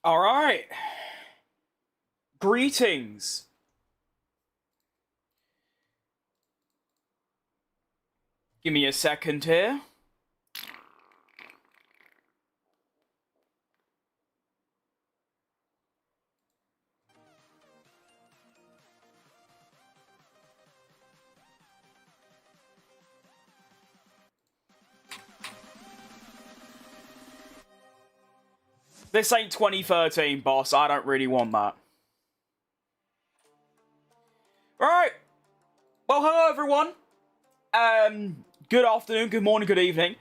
All right. Greetings. Give me a second here. This ain't 2013, boss. I don't really want that. Alright. Well, hello, everyone. Good afternoon, good morning, good evening.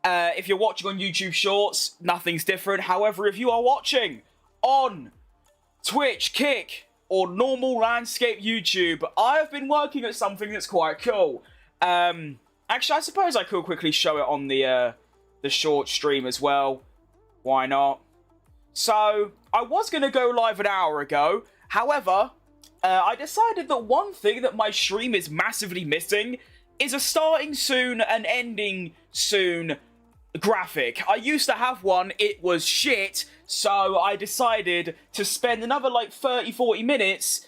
If you're watching on YouTube Shorts, nothing's different. However, if you are watching on Twitch, Kick, or normal landscape YouTube, I have been working at something that's quite cool. Actually, I suppose I could quickly show it on the short stream as well. Why not? So, I was going to go live an hour ago. However, I decided that one thing that my stream is massively missing is a starting soon and ending soon graphic. I used to have one, it was shit, so I decided to spend another like 30-40 minutes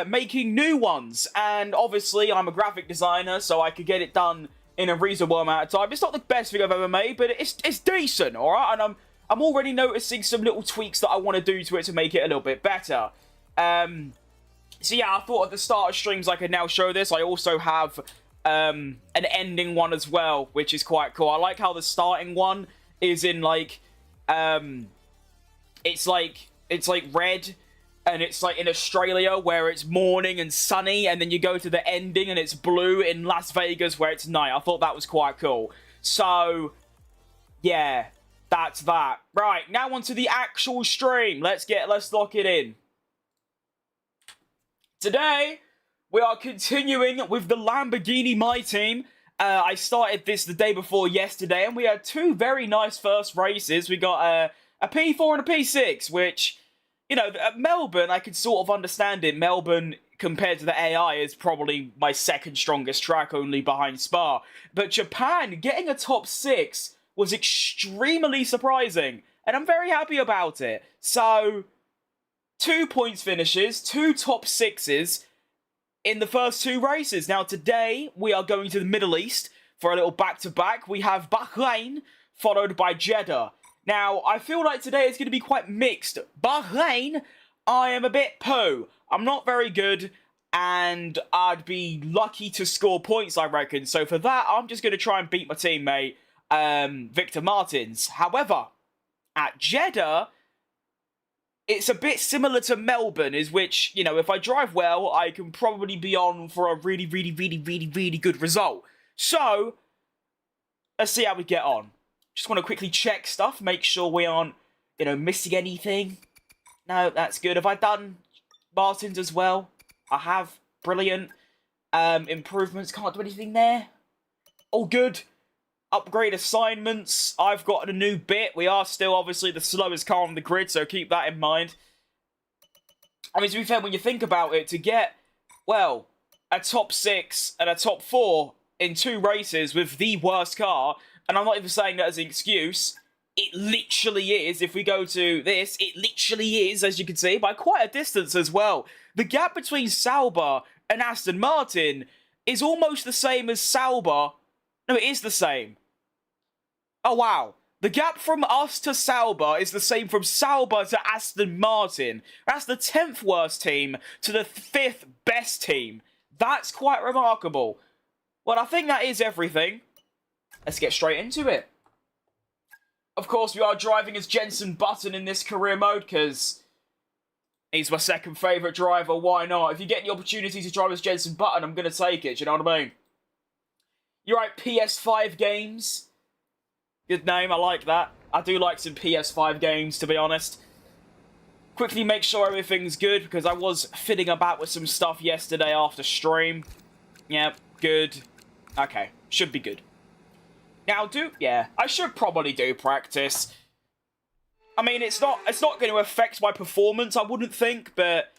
making new ones. And obviously, I'm a graphic designer, so I could get it done in a reasonable amount of time. It's not the best thing I've ever made, but it's decent, alright? And I'm already noticing some little tweaks that I want to do to it to make it a little bit better. So yeah, I thought at the start of streams I could now show this. I also have an ending one as well, which is quite cool. I like how the starting one is in like, it's like red, and it's like in Australia where it's morning and sunny, and then you go to the ending and it's blue in Las Vegas where it's night. I thought that was quite cool. So, yeah. That's that. Right, now onto the actual stream. Let's lock it in. Today, we are continuing with the Lamborghini My Team. I started this the day before yesterday, and we had two very nice first races. We got a P4 and a P6, which, you know, Melbourne, I could sort of understand it. Melbourne, compared to the AI, is probably my second strongest track, only behind Spa. But Japan, getting a top 6... was extremely surprising, and I'm very happy about it. So, 2 points finishes, 2 top 6s in the first 2 races. Now, today, we are going to the Middle East for a little back-to-back. We have Bahrain, followed by Jeddah. Now, I feel like today is going to be quite mixed. Bahrain, I am a bit poo. I'm not very good, and I'd be lucky to score points, I reckon. So for that, I'm just going to try and beat my teammate, Victor Martins. However, at Jeddah, it's a bit similar to Melbourne, is which, you know, if I drive well, I can probably be on for a really good result. So, let's see how we get on. Just want to quickly check stuff, make sure we aren't, you know, missing anything. No, that's good. Have I done Martins as well? I have. Brilliant. Improvements, can't do anything there. All good. Upgrade assignments. I've got a new bit. We are still obviously the slowest car on the grid, so keep that in mind. I mean, to be fair, when you think about it, to get, well, a top 6 and a top 4 in 2 races with the worst car, and I'm not even saying that as an excuse, it literally is. If we go to this, it literally is, as you can see, by quite a distance as well. The gap between Sauber and Aston Martin is almost the same as Sauber. No, it is the same. Oh, wow. The gap from us to Sauber is the same from Sauber to Aston Martin. That's the 10th worst team to the 5th best team. That's quite remarkable. Well, I think that is everything. Let's get straight into it. Of course, we are driving as Jenson Button in this career mode, because he's my second favourite driver. Why not? If you get the opportunity to drive as Jenson Button, I'm going to take it. Do you know what I mean? You're right, PS5 games. Good name, I like that. I do like some PS5 games, to be honest. Quickly make sure everything's good, because I was fiddling about with some stuff yesterday after stream. Yep, good. Okay, should be good. Now, yeah, I should probably do practice. I mean, it's not going to affect my performance, I wouldn't think, but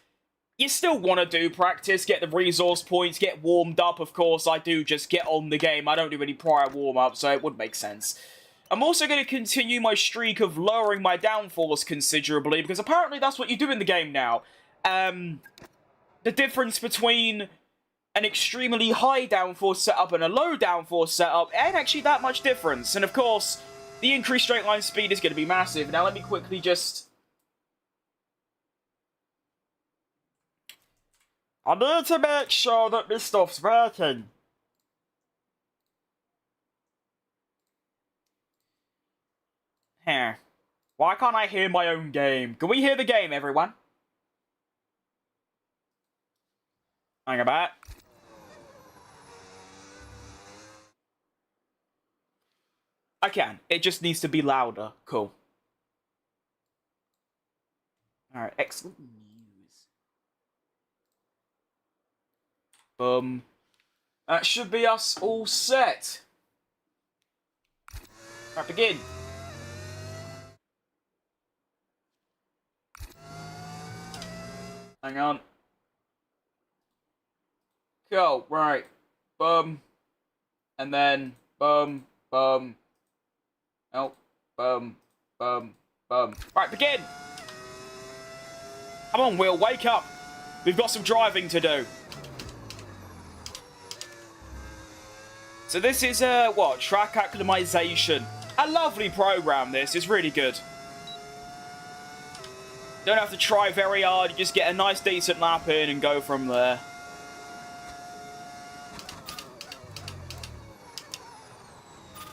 you still want to do practice, get the resource points, get warmed up. Of course, I do just get on the game. I don't do any prior warm-up, so it would make sense. I'm also going to continue my streak of lowering my downforce considerably, because apparently that's what you do in the game now. The difference between an extremely high downforce setup and a low downforce setup ain't actually that much difference. And of course, the increased straight line speed is going to be massive. Now let me quickly just... I need to make sure that this stuff's working. Here. Why can't I hear my own game? Can we hear the game, everyone? Hang about. I can. It just needs to be louder. Cool. Alright, excellent news. Boom. That should be us all set. Alright, begin. Hang on. Cool, right. Boom. And then, boom, boom. Oh, boom, boom, boom. Right, begin! Come on, Will, wake up! We've got some driving to do. So this is, what? Track acclimatization. A lovely program, this. It's really good. Don't have to try very hard. You just get a nice, decent lap in and go from there.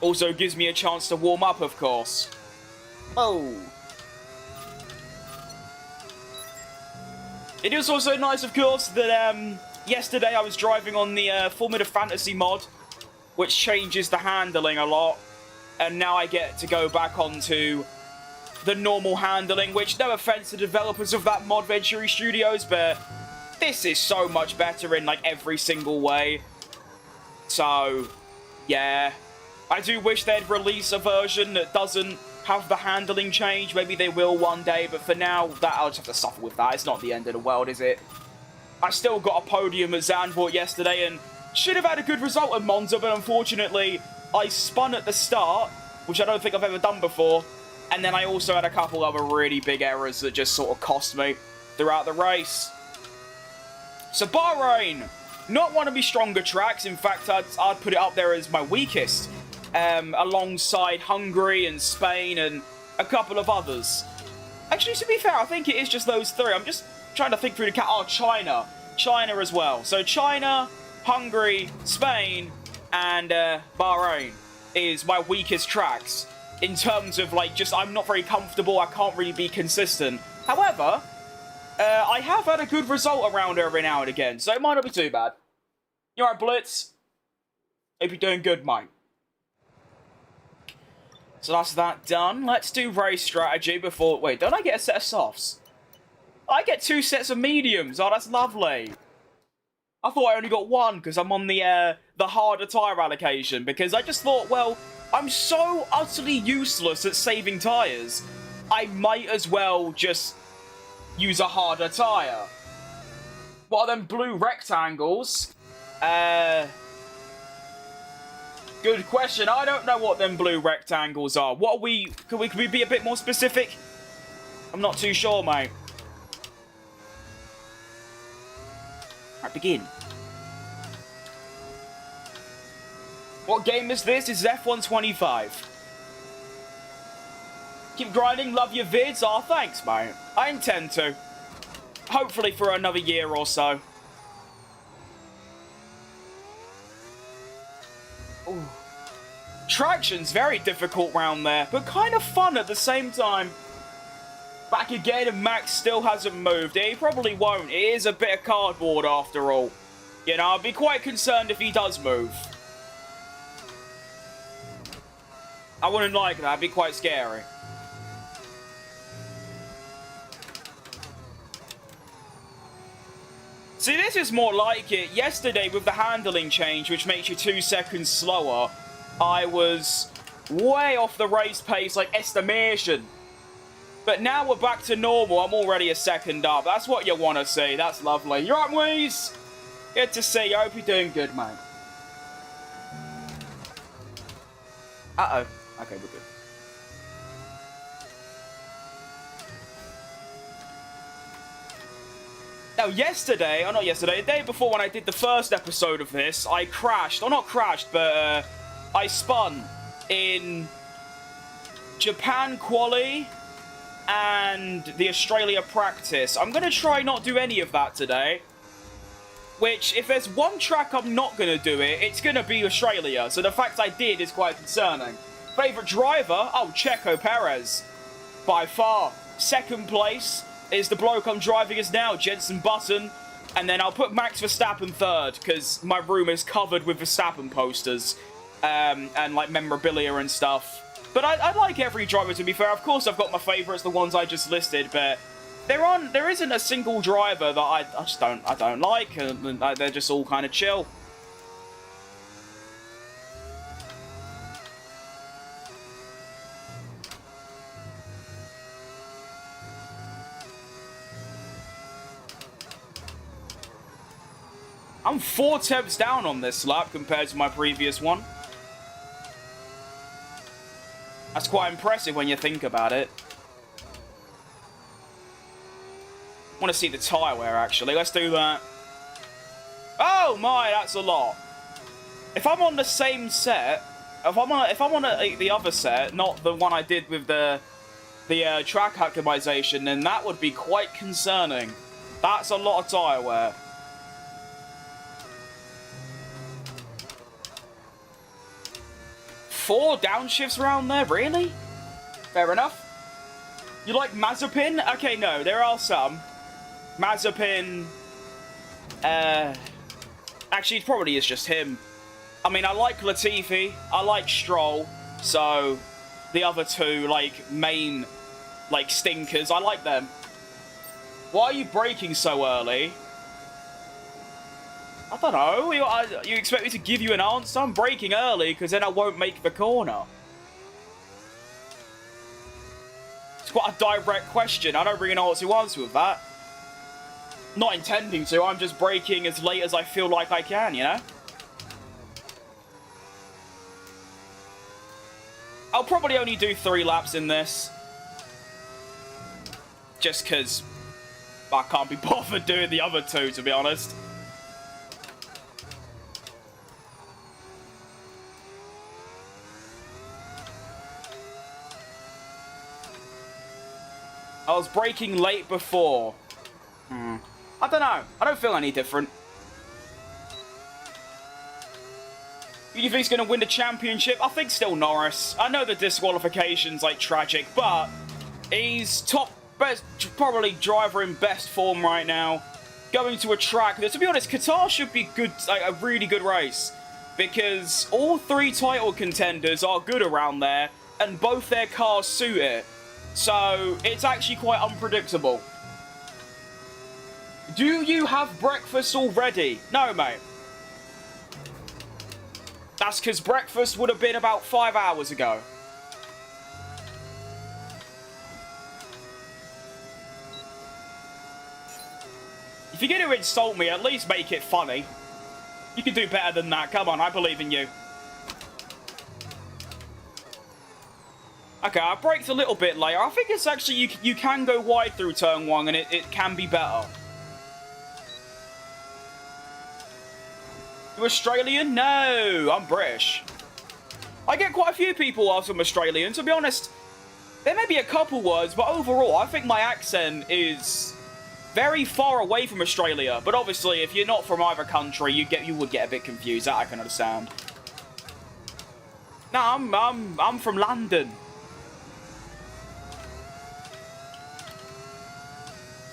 Also gives me a chance to warm up, of course. Oh. It is also nice, of course, that yesterday I was driving on the Formula Fantasy mod, which changes the handling a lot. And now I get to go back onto the normal handling, which, no offense to developers of that mod, Venturi Studios, but this is so much better in, like, every single way. So, yeah. I do wish they'd release a version that doesn't have the handling change. Maybe they will one day, but for now, I'll just have to suffer with that. It's not the end of the world, is it? I still got a podium at Zandvoort yesterday and should have had a good result at Monza, but unfortunately, I spun at the start, which I don't think I've ever done before, and then I also had a couple other really big errors that just sort of cost me throughout the race. So Bahrain, not one of my stronger tracks. In fact, I'd put it up there as my weakest, alongside Hungary and Spain and a couple of others. Actually, to be fair, I think it is just those three. I'm just trying to think through the cat. Oh, China. China as well. So China, Hungary, Spain, and Bahrain is my weakest tracks. In terms of, like, just, I'm not very comfortable. I can't really be consistent. However, I have had a good result around every now and again, so it might not be too bad. You alright, Blitz? Hope you're doing good, mate. So that's that done. Let's do race strategy before... Wait, don't I get a set of softs? I get 2 sets of mediums. Oh, that's lovely. I thought I only got 1 because I'm on the harder tyre allocation. Because I just thought, well, I'm so utterly useless at saving tyres. I might as well just use a harder tyre. What are them blue rectangles? Good question. I don't know what them blue rectangles are. What are we... Can we be a bit more specific? I'm not too sure, mate. Alright, begin. What game is this? This is F125. Keep grinding. Love your vids. Oh, thanks, mate. I intend to. Hopefully for another year or so. Ooh. Traction's very difficult round there, but kind of fun at the same time. Back again, and Max still hasn't moved. He probably won't. It is a bit of cardboard after all. You know, I'd be quite concerned if he does move. I wouldn't like that. It'd be quite scary. See, this is more like it. Yesterday, with the handling change, which makes you 2 seconds slower, I was way off the race pace, like estimation. But now we're back to normal. I'm already a second up. That's what you want to see. That's lovely. You're right, Weeze? Good to see you. I hope you're doing good, mate. Uh-oh. Okay, we're good. Now, yesterday, or not yesterday, the day before when I did the first episode of this, I crashed. Or not crashed, but I spun in Japan quali and the Australia practice. I'm going to try not do any of that today. Which, if there's one track I'm not going to do it, it's going to be Australia. So the fact I did is quite concerning. Favourite driver? Oh, Checo Perez. By far. Second place is the bloke I'm driving as now, Jenson Button. And then I'll put Max Verstappen third, because my room is covered with Verstappen posters. And like memorabilia and stuff. But I like every driver, to be fair. Of course, I've got my favourites, the ones I just listed, but there isn't a single driver that I don't like, and they're just all kind of chill. I'm 4 tenths down on this lap compared to my previous one. That's quite impressive when you think about it. I want to see the tyre wear, actually. Let's do that. Oh my, that's a lot. If I'm on the same set, if I'm on the other set, not the one I did with the track optimization, then that would be quite concerning. That's a lot of tyre wear. Four downshifts around there, really? Fair enough. You like Mazepin? Okay, no, there are some. Mazepin, actually, it probably is just him. I mean, I like Latifi, I like Stroll, so the other two, like, main, like, stinkers, I like them. Why are you braking so early? I don't know. You expect me to give you an answer? I'm braking early because then I won't make the corner. It's quite a direct question. I don't really know what to answer with that. Not intending to. I'm just braking as late as I feel like I can, you know? I'll probably only do 3 laps in this. Just because I can't be bothered doing the other 2, to be honest. I was braking late before. I don't know. I don't feel any different. Who do you think's going to win the championship? I think still Norris. I know the disqualification's like tragic, but he's best, probably driver in best form right now. Going to a track that, to be honest, Qatar should be good, like a really good race, because all 3 title contenders are good around there, and both their cars suit it. So, it's actually quite unpredictable. Do you have breakfast already? No, mate. That's because breakfast would have been about 5 hours ago. If you're going to insult me, at least make it funny. You can do better than that. Come on, I believe in you. Okay, I braked a little bit later. I think it's actually, you can go wide through turn 1 and it can be better. You Australian? No, I'm British. I get quite a few people ask I'm Australian. To be honest, there may be a couple words, but overall, I think my accent is very far away from Australia. But obviously, if you're not from either country, you would get a bit confused. That I can understand. No, I'm from London.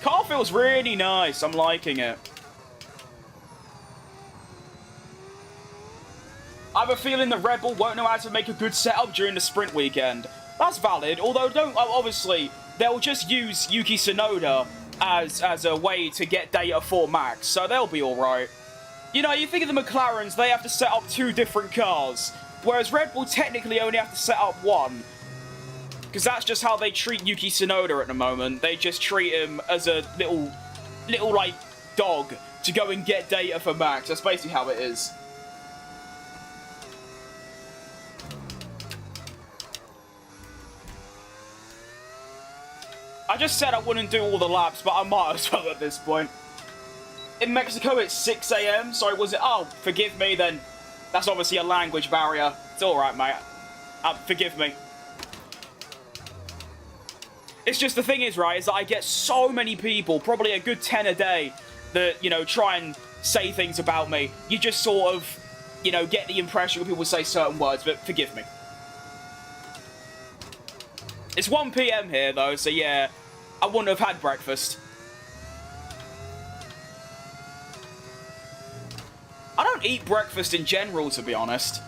Car feels really nice. I'm liking it. I have a feeling the Red Bull won't know how to make a good setup during the sprint weekend. That's valid, although obviously they'll just use Yuki Tsunoda as a way to get data for Max, so they'll be alright. You know, you think of the McLarens, they have to set up 2 different cars, whereas Red Bull technically only have to set up 1. Because that's just how they treat Yuki Tsunoda at the moment. They just treat him as a little like, dog to go and get data for Max. That's basically how it is. I just said I wouldn't do all the laps, but I might as well at this point. In Mexico, it's 6 a.m. Sorry, was it? Oh, forgive me then. That's obviously a language barrier. It's alright, mate. Forgive me. It's just the thing is, right, is that I get so many people, probably a good 10 a day, that, you know, try and say things about me. You just sort of, you know, get the impression when people say certain words, but forgive me. It's 1 p.m. here, though, so yeah, I wouldn't have had breakfast. I don't eat breakfast in general, to be honest.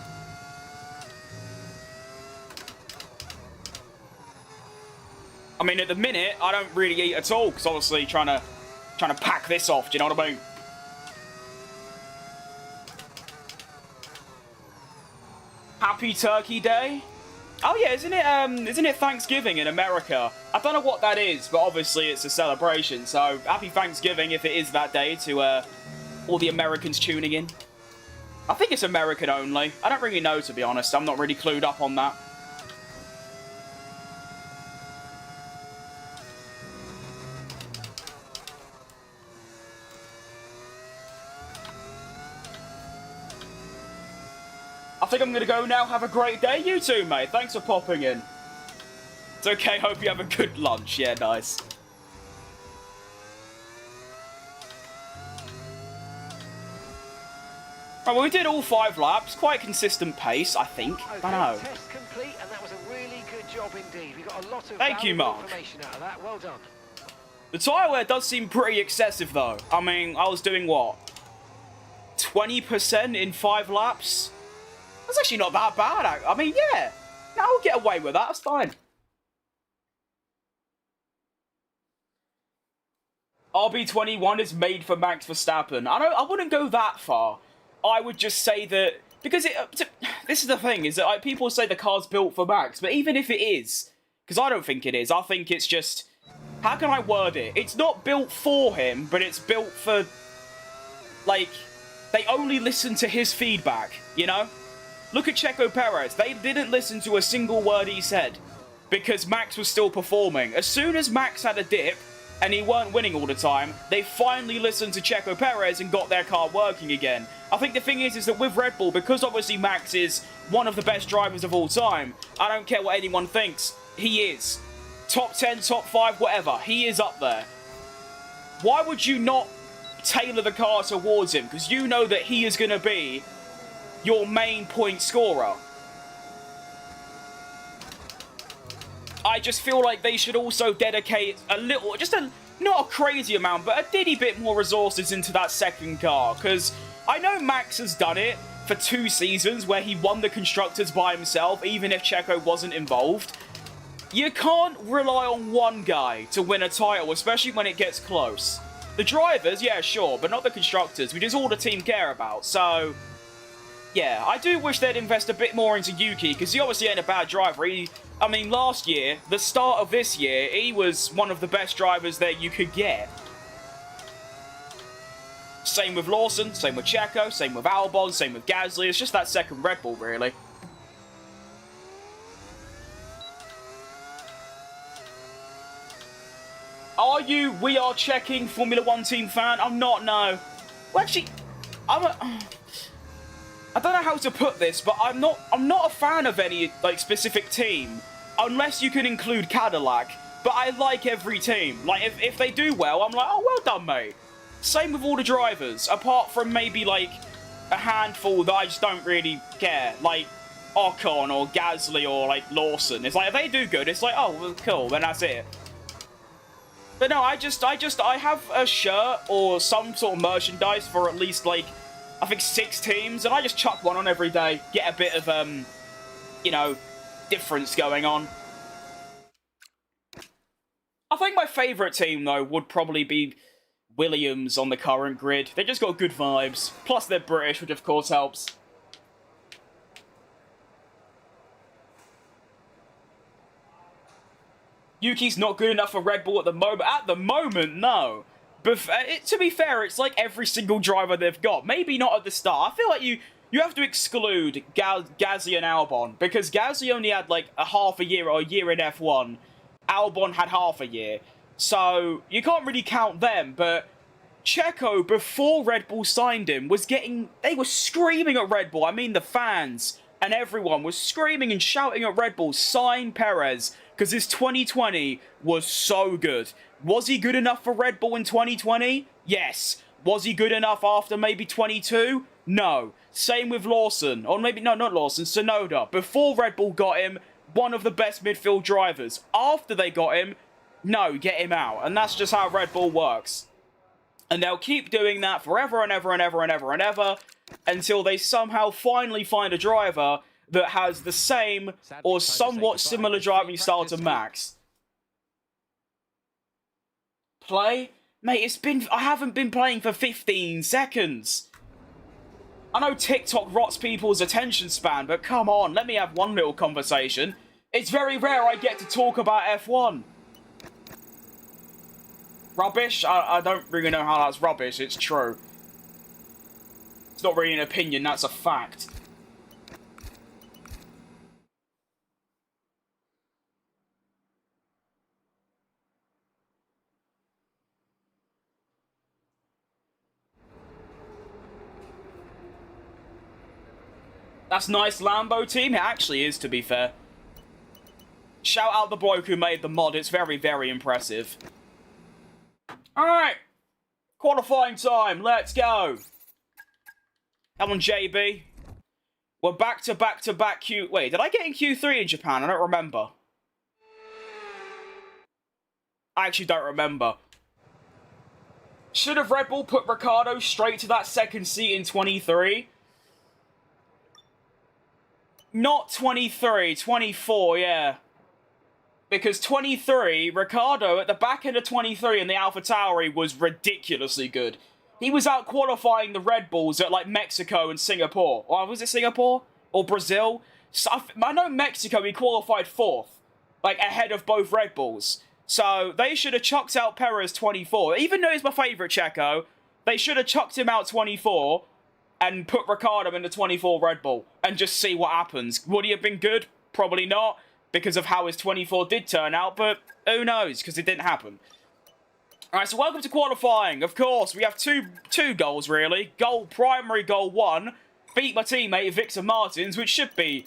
I mean, at the minute, I don't really eat at all, because obviously trying to pack this off, do you know what I mean? Happy Turkey Day? Oh yeah, isn't it Thanksgiving in America? I don't know what that is, but obviously it's a celebration, so happy Thanksgiving if it is that day to all the Americans tuning in. I think it's American only. I don't really know, to be honest. I'm not really clued up on that. I think I'm going to go now. Have a great day, you too, mate. Thanks for popping in. It's okay. Hope you have a good lunch. Yeah, nice. Right, well, we did all 5 laps. Quite consistent pace, I think. Okay, I know. Test complete, and that was a really good job indeed. We got a lot of Thank you, Mark. information out of that. Well done. The tyre wear does seem pretty excessive, though. I mean, I was doing, what? 20% in 5 laps? That's actually not that bad. I mean, yeah. No, I'll get away with that. That's fine. RB21 is made for Max Verstappen. I wouldn't go that far. I would just say that... Because this is the thing, is that like, people say the car's built for Max, but even if it is... Because I don't think it is. I think it's just... How can I word it? It's not built for him, but it's built for... Like, they only listen to his feedback, you know? Look at Checo Perez. They didn't listen to a single word he said because Max was still performing. As soon as Max had a dip and he weren't winning all the time, they finally listened to Checo Perez and got their car working again. I think the thing is that with Red Bull, because obviously Max is one of the best drivers of all time, I don't care what anyone thinks, he is. Top 10, top 5, whatever. He is up there. Why would you not tailor the car towards him? Because you know that he is going to be your main point scorer. I just feel like they should also dedicate a little, not a crazy amount, but a diddy bit more resources into that second car. Because I know Max has done it for 2 seasons where he won the Constructors by himself, even if Checo wasn't involved. You can't rely on one guy to win a title, especially when it gets close. The drivers, yeah, sure, but not the Constructors, which is all the team care about. So... yeah, I do wish they'd invest a bit more into Yuki, because he obviously ain't a bad driver. I mean, last year, the start of this year, he was one of the best drivers that you could get. Same with Lawson, same with Checo, same with Albon, same with Gasly. It's just that second Red Bull, really. Are you We Are Checking Formula 1 team fan? I'm not, no. Well, actually, I don't know how to put this, but I'm not a fan of any like specific team, unless you can include Cadillac. But I like every team. Like if they do well, I'm like, oh, well done, mate. Same with all the drivers, apart from maybe like a handful that I just don't really care, like Ocon or Gasly or like Lawson. It's like if they do good, it's like, oh, well, cool, then that's it. But no, I have a shirt or some sort of merchandise for at least like, I think 6 teams, and I just chuck one on every day, get a bit of, you know, difference going on. I think my favourite team, though, would probably be Williams on the current grid. They just got good vibes. Plus, they're British, which of course helps. Yuki's not good enough for Red Bull at the moment. At the moment, no. But to be fair, it's like every single driver they've got. Maybe not at the start. I feel like you have to exclude Gasly and Albon, because Gasly only had like a half a year or a year in F1. Albon had half a year. So you can't really count them, but Checo, before Red Bull signed him, they were screaming at Red Bull. I mean, the fans and everyone was screaming and shouting at Red Bull, sign Perez, because his 2020 was so good. Was he good enough for Red Bull in 2020? Yes. Was he good enough after maybe 22? No. Same with Lawson, or maybe, no, not Lawson, Tsunoda. Before Red Bull got him, one of the best midfield drivers. After they got him, no, get him out. And that's just how Red Bull works. And they'll keep doing that forever and ever and ever and ever and ever until they somehow finally find a driver that has the same or somewhat similar driving style to Max. Play? Mate, I haven't been playing for 15 seconds. I know TikTok rots people's attention span, but come on, let me have one little conversation. It's very rare I get to talk about F1. Rubbish? I don't really know how that's rubbish, it's true. It's not really an opinion, that's a fact. That's nice, Lambo team. It actually is, to be fair. Shout out the bloke who made the mod. It's very, very impressive. Alright. Qualifying time. Let's go. Come on, JB. We're back to back Q... Wait, did I get in Q3 in Japan? I don't remember. I actually don't remember. Should have Red Bull put Ricciardo straight to that second seat in 23? Not 23, 24, yeah. Because 23, Ricciardo at the back end of 23 in the AlphaTauri was ridiculously good. He was out qualifying the Red Bulls at like Mexico and Singapore. Or was it Singapore? Or Brazil? So I know Mexico, he qualified 4th. Like ahead of both Red Bulls. So they should have chucked out Perez 24. Even though he's my favourite Checo, they should have chucked him out 24 and put Ricciardo in the 24 Red Bull and just see what happens. Would he have been good? Probably not, because of how his 24 did turn out, but who knows, because it didn't happen. Alright, so welcome to qualifying. Of course, we have two goals, really. Primary goal 1, beat my teammate Victor Martins, which should be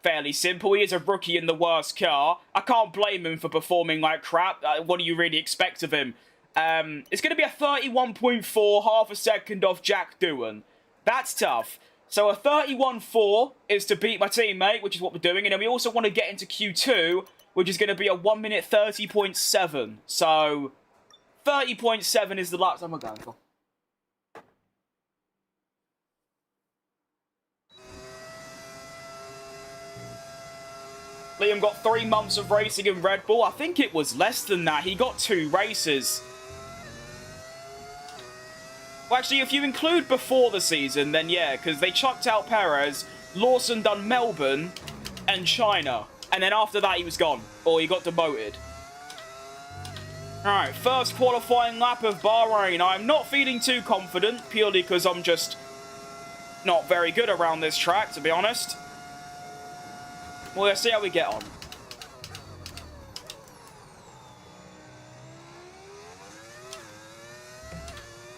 fairly simple. He is a rookie in the worst car. I can't blame him for performing like crap. What do you really expect of him? It's going to be a 31.4, half a second off Jack Doohan. That's tough. So a 31.4 is to beat my teammate, which is what we're doing. And then we also want to get into Q2, which is going to be a 1 minute 30.7. So 30.7 is the lap time we're going for. Liam got 3 months of racing in Red Bull. I think it was less than that. He got 2 races. Well, actually, if you include before the season, then yeah, because they chucked out Perez, Lawson done Melbourne and China. And then after that, he was gone. Or he got demoted. Alright, first qualifying lap of Bahrain. I'm not feeling too confident, purely because I'm just not very good around this track, to be honest. Well, let's see how we get on.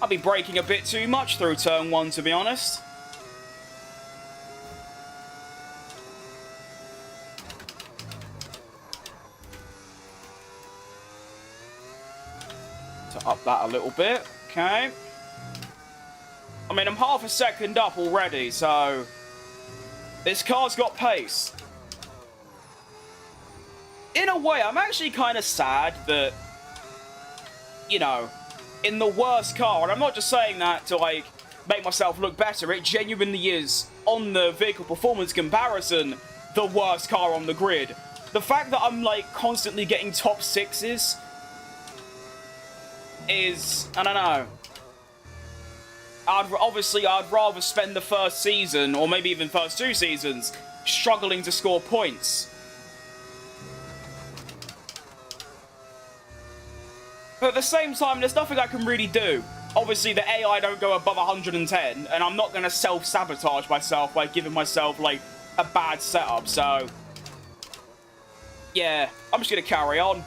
I'll be braking a bit too much through turn 1, to be honest. To up that a little bit. Okay. I mean, I'm half a second up already, so this car's got pace. In a way, I'm actually kind of sad that, you know, in the worst car, and I'm not just saying that to, like, make myself look better, it genuinely is, on the vehicle performance comparison, the worst car on the grid. The fact that I'm, like, constantly getting top 6s is, I don't know. Obviously, I'd rather spend the first season, or maybe even first 2 seasons, struggling to score points. But at the same time, there's nothing I can really do. Obviously, the AI don't go above 110, and I'm not going to self-sabotage myself by giving myself, like, a bad setup, so yeah, I'm just going to carry on.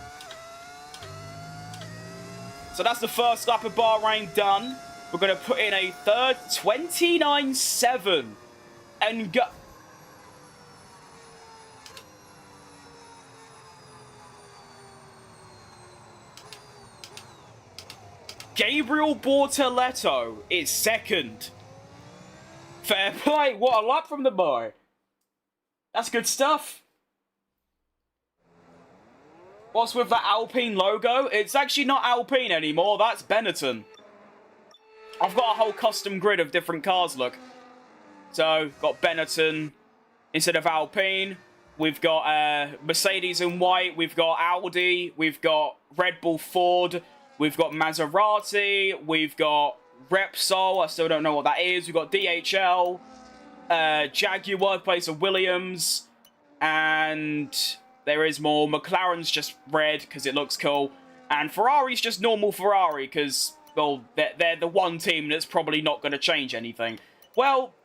So that's the first lap of Bahrain done. We're going to put in a third 29.7 and go. Gabriel Bortoletto is second. Fair play. What a lap from the boy. That's good stuff. What's with that Alpine logo? It's actually not Alpine anymore. That's Benetton. I've got a whole custom grid of different cars, look. So, got Benetton instead of Alpine. We've got Mercedes in white. We've got Audi. We've got Red Bull Ford. We've got Maserati. We've got Repsol. I still don't know what that is. We've got DHL. Jaguar, place of Williams. And there is more. McLaren's just red because it looks cool. And Ferrari's just normal Ferrari because, well, they're the one team that's probably not going to change anything. Well,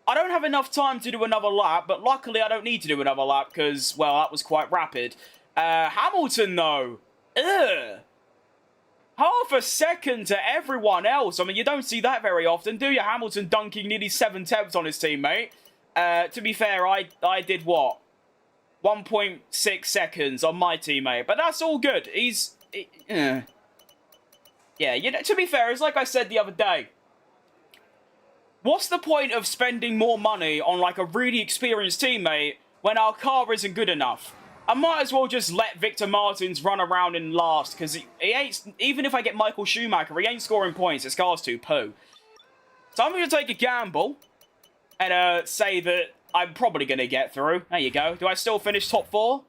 I don't have enough time to do another lap, but luckily I don't need to do another lap because, well, that was quite rapid. Hamilton, though. Ugh. Half a second to everyone else. I mean, you don't see that very often, do you? Hamilton dunking nearly 7 tenths on his teammate. To be fair, I did what? 1.6 seconds on my teammate. But that's all good. Yeah, you know, to be fair, it's like I said the other day. What's the point of spending more money on, like, a really experienced teammate when our car isn't good enough? I might as well just let Victor Martins run around in last, because he ain't, even if I get Michael Schumacher, he ain't scoring points. His car's too poo. So I'm going to take a gamble and say that I'm probably going to get through. There you go. Do I still finish top 4?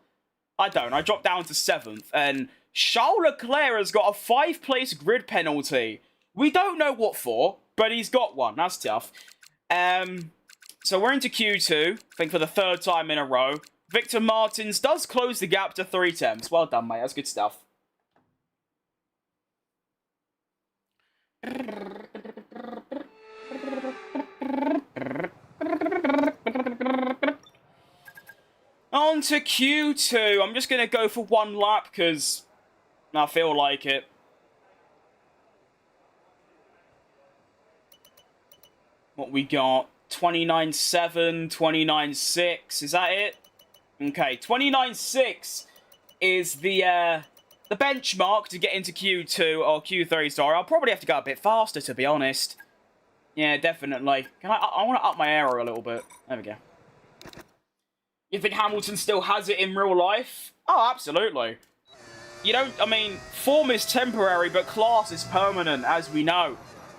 I don't. I dropped down to 7th. And Charles Leclerc has got a 5-place grid penalty. We don't know what for, but he's got one. That's tough. So we're into Q2, I think for the 3rd time in a row. Victor Martins does close the gap to 3 tenths. Well done, mate. That's good stuff. On to Q2. I'm just going to go for 1 lap because I feel like it. What we got? 29.7, 29.6. Is that it? Okay, 29.6 is the benchmark to get into Q2 or Q3. Sorry, I'll probably have to go a bit faster, to be honest. Yeah, definitely. I want to up my aero a little bit. There we go. You think Hamilton still has it in real life? Oh, absolutely. You don't, I mean, form is temporary, but class is permanent, as we know.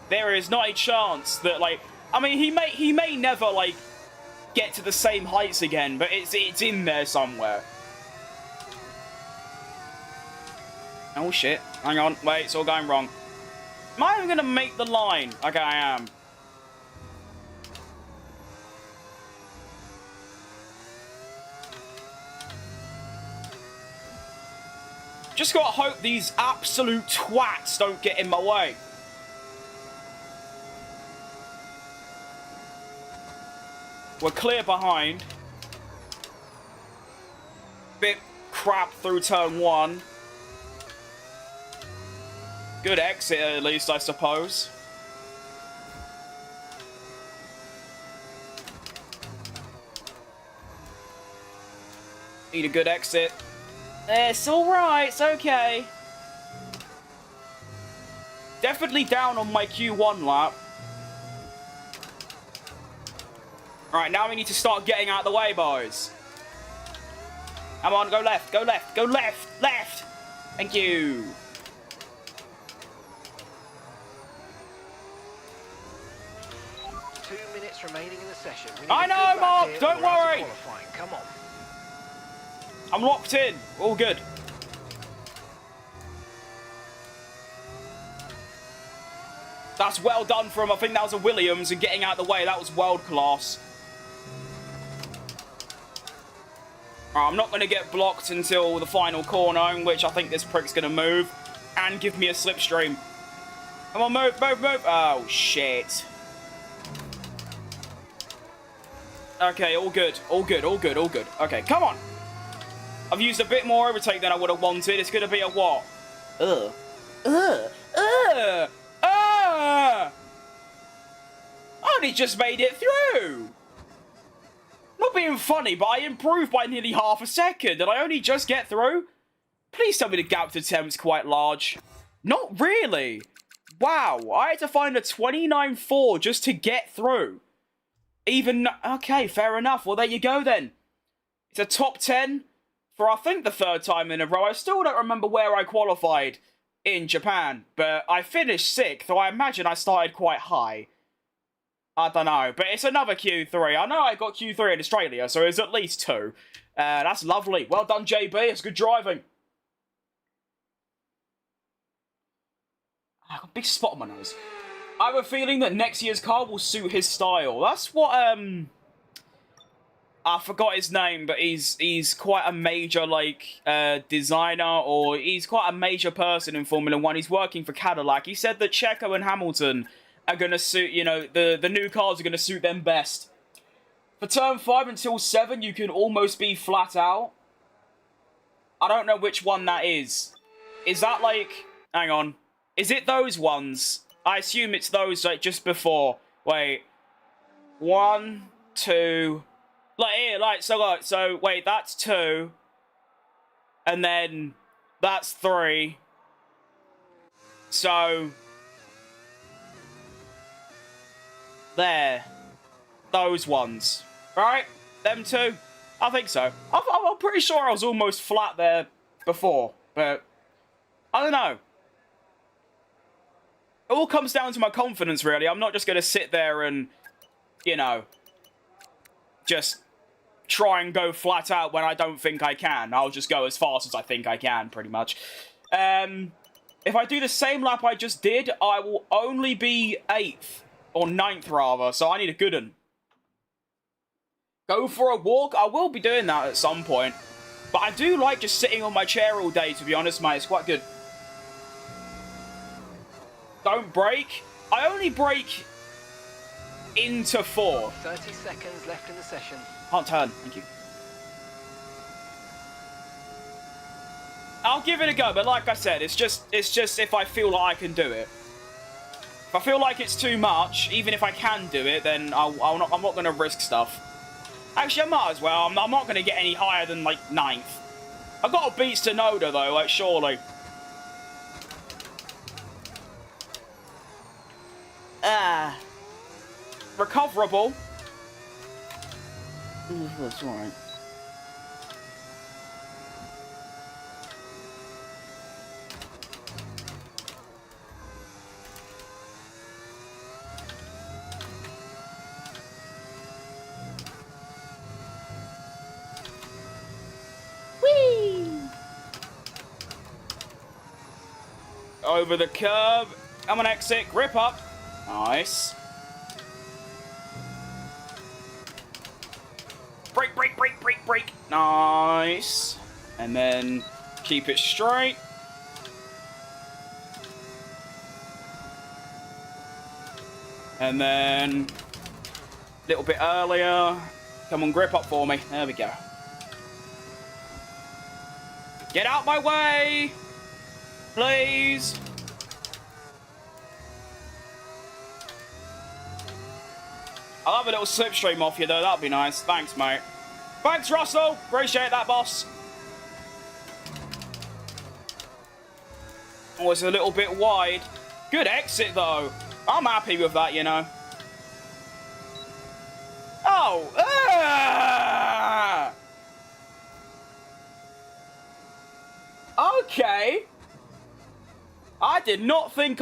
There is not a chance that, like, I mean, he may never, like, get to the same heights again, but it's in there somewhere. Oh, shit. Hang on. Wait, it's all going wrong. Am I even going to make the line? Okay, I am. Just gotta hope these absolute twats don't get in my way. We're clear behind. Bit crap through turn 1. Good exit at least, I suppose. Need a good exit. It's alright, it's okay. Definitely down on my Q1 lap. Alright, now we need to start getting out of the way, boys. Come on, go left, go left, go left, left! Thank you. Remaining in the session. I know, Mark, don't worry. Come on. I'm locked in. All good. That's well done from, I think that was a Williams, and getting out of the way, that was world class. Right, I'm not going to get blocked until the final corner, in which I think this prick's going to move and give me a slipstream. Come on, move, move, move. Oh, shit. Okay, all good, all good, all good, all good. Okay, come on. I've used a bit more overtake than I would have wanted. It's going to be a what? Ugh. I only just made it through. Not being funny, but I improved by nearly half a second. Did I only just get through? Please tell me the gap to temp's quite large. Not really. Wow, I had to find a 29.4 just to get through. Okay, fair enough. Well, there you go then. It's a top 10 for, I think, the third time in a row. I still don't remember where I qualified in Japan, but I finished 6th, so I imagine I started quite high. I don't know, but it's another Q3. I know I got Q3 in Australia, so it's at least 2. That's lovely. Well done, JB. It's good driving. I got a big spot on my nose. I have a feeling that next year's car will suit his style. That's what, I forgot his name, but he's quite a major, like, designer, or he's quite a major person in Formula 1. He's working for Cadillac. He said that Checo and Hamilton are going to suit, you know, the new cars are going to suit them best. For turn 5 until 7, you can almost be flat out. I don't know which one that is. Is that, like, hang on. Is it those ones? I assume it's those, like, just before. Wait. 1, 2... Like, here, like, so, wait, that's 2. And then, that's 3. So... There. Those ones. Right? Them two? I think so. I'm pretty sure I was almost flat there before, but... I don't know. It all comes down to my confidence, really. I'm not just going to sit there and, you know, just try and go flat out when I don't think I can. I'll just go as fast as I think I can, pretty much. If I do the same lap I just did, I will only be 8th. Or 9th, rather, so I need a good one. Go for a walk? I will be doing that at some point. But I do like just sitting on my chair all day, to be honest, mate. It's quite good. Don't brake. I only brake into 4. 30 seconds left in the session. Can't turn. Thank you. I'll give it a go, but like I said, it's just if I feel like I can do it. If I feel like it's too much, even if I can do it, then I'm not going to risk stuff. Actually, I might as well. I'm not going to get any higher than, like, 9th. I've got to beat Tsunoda, though, like, surely. Recoverable. That's alright. Over the curb. I'm on exit. Grip up. Nice. Brake, brake, brake, brake, brake. Nice. And then keep it straight. And then a little bit earlier. Come on, grip up for me. There we go. Get out my way! Please! I'll have a little slipstream off you, though. That'd be nice. Thanks, mate. Thanks, Russell. Appreciate that, boss. Oh, it's a little bit wide. Good exit, though. I'm happy with that, you know. Oh! Okay. I did not think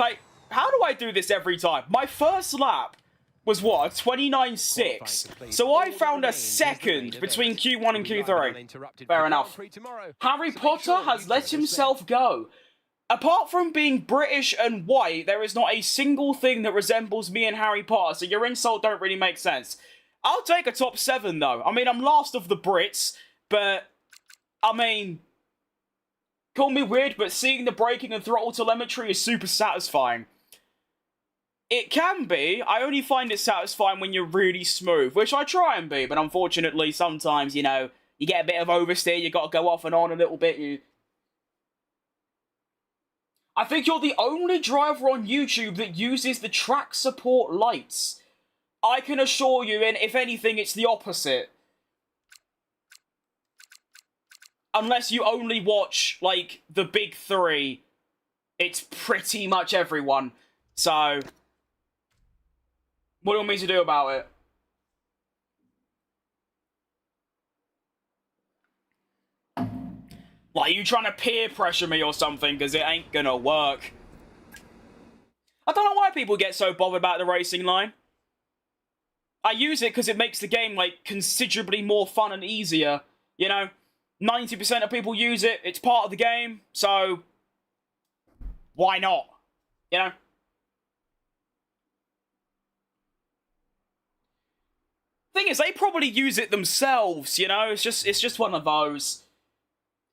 How do I do this every time? My first lap was what? 29.6. So I found a second between Q1 and Q3. Fair enough. Harry Potter has let himself go. Apart from being British and white, there is not a single thing that resembles me and Harry Potter, so your insult don't really make sense. I'll take a top 7, though. I mean, I'm last of the Brits, but, I mean, call me weird, but seeing the braking and throttle telemetry is super satisfying. It can be. I only find it satisfying when you're really smooth, which I try and be, but unfortunately, sometimes, you know, you get a bit of oversteer, you got to go off and on a little bit. I think you're the only driver on YouTube that uses the track support lights. I can assure you, and if anything, it's the opposite. Unless you only watch, like, the big three, it's pretty much everyone. So, what do you want me to do about it? Like, you trying to peer pressure me or something, because it ain't gonna work. I don't know why people get so bothered about the racing line. I use it because it makes the game, like, considerably more fun and easier. You know, 90% of people use it, it's part of the game, so why not? You know? Thing is, they probably use it themselves, you know? It's just one of those.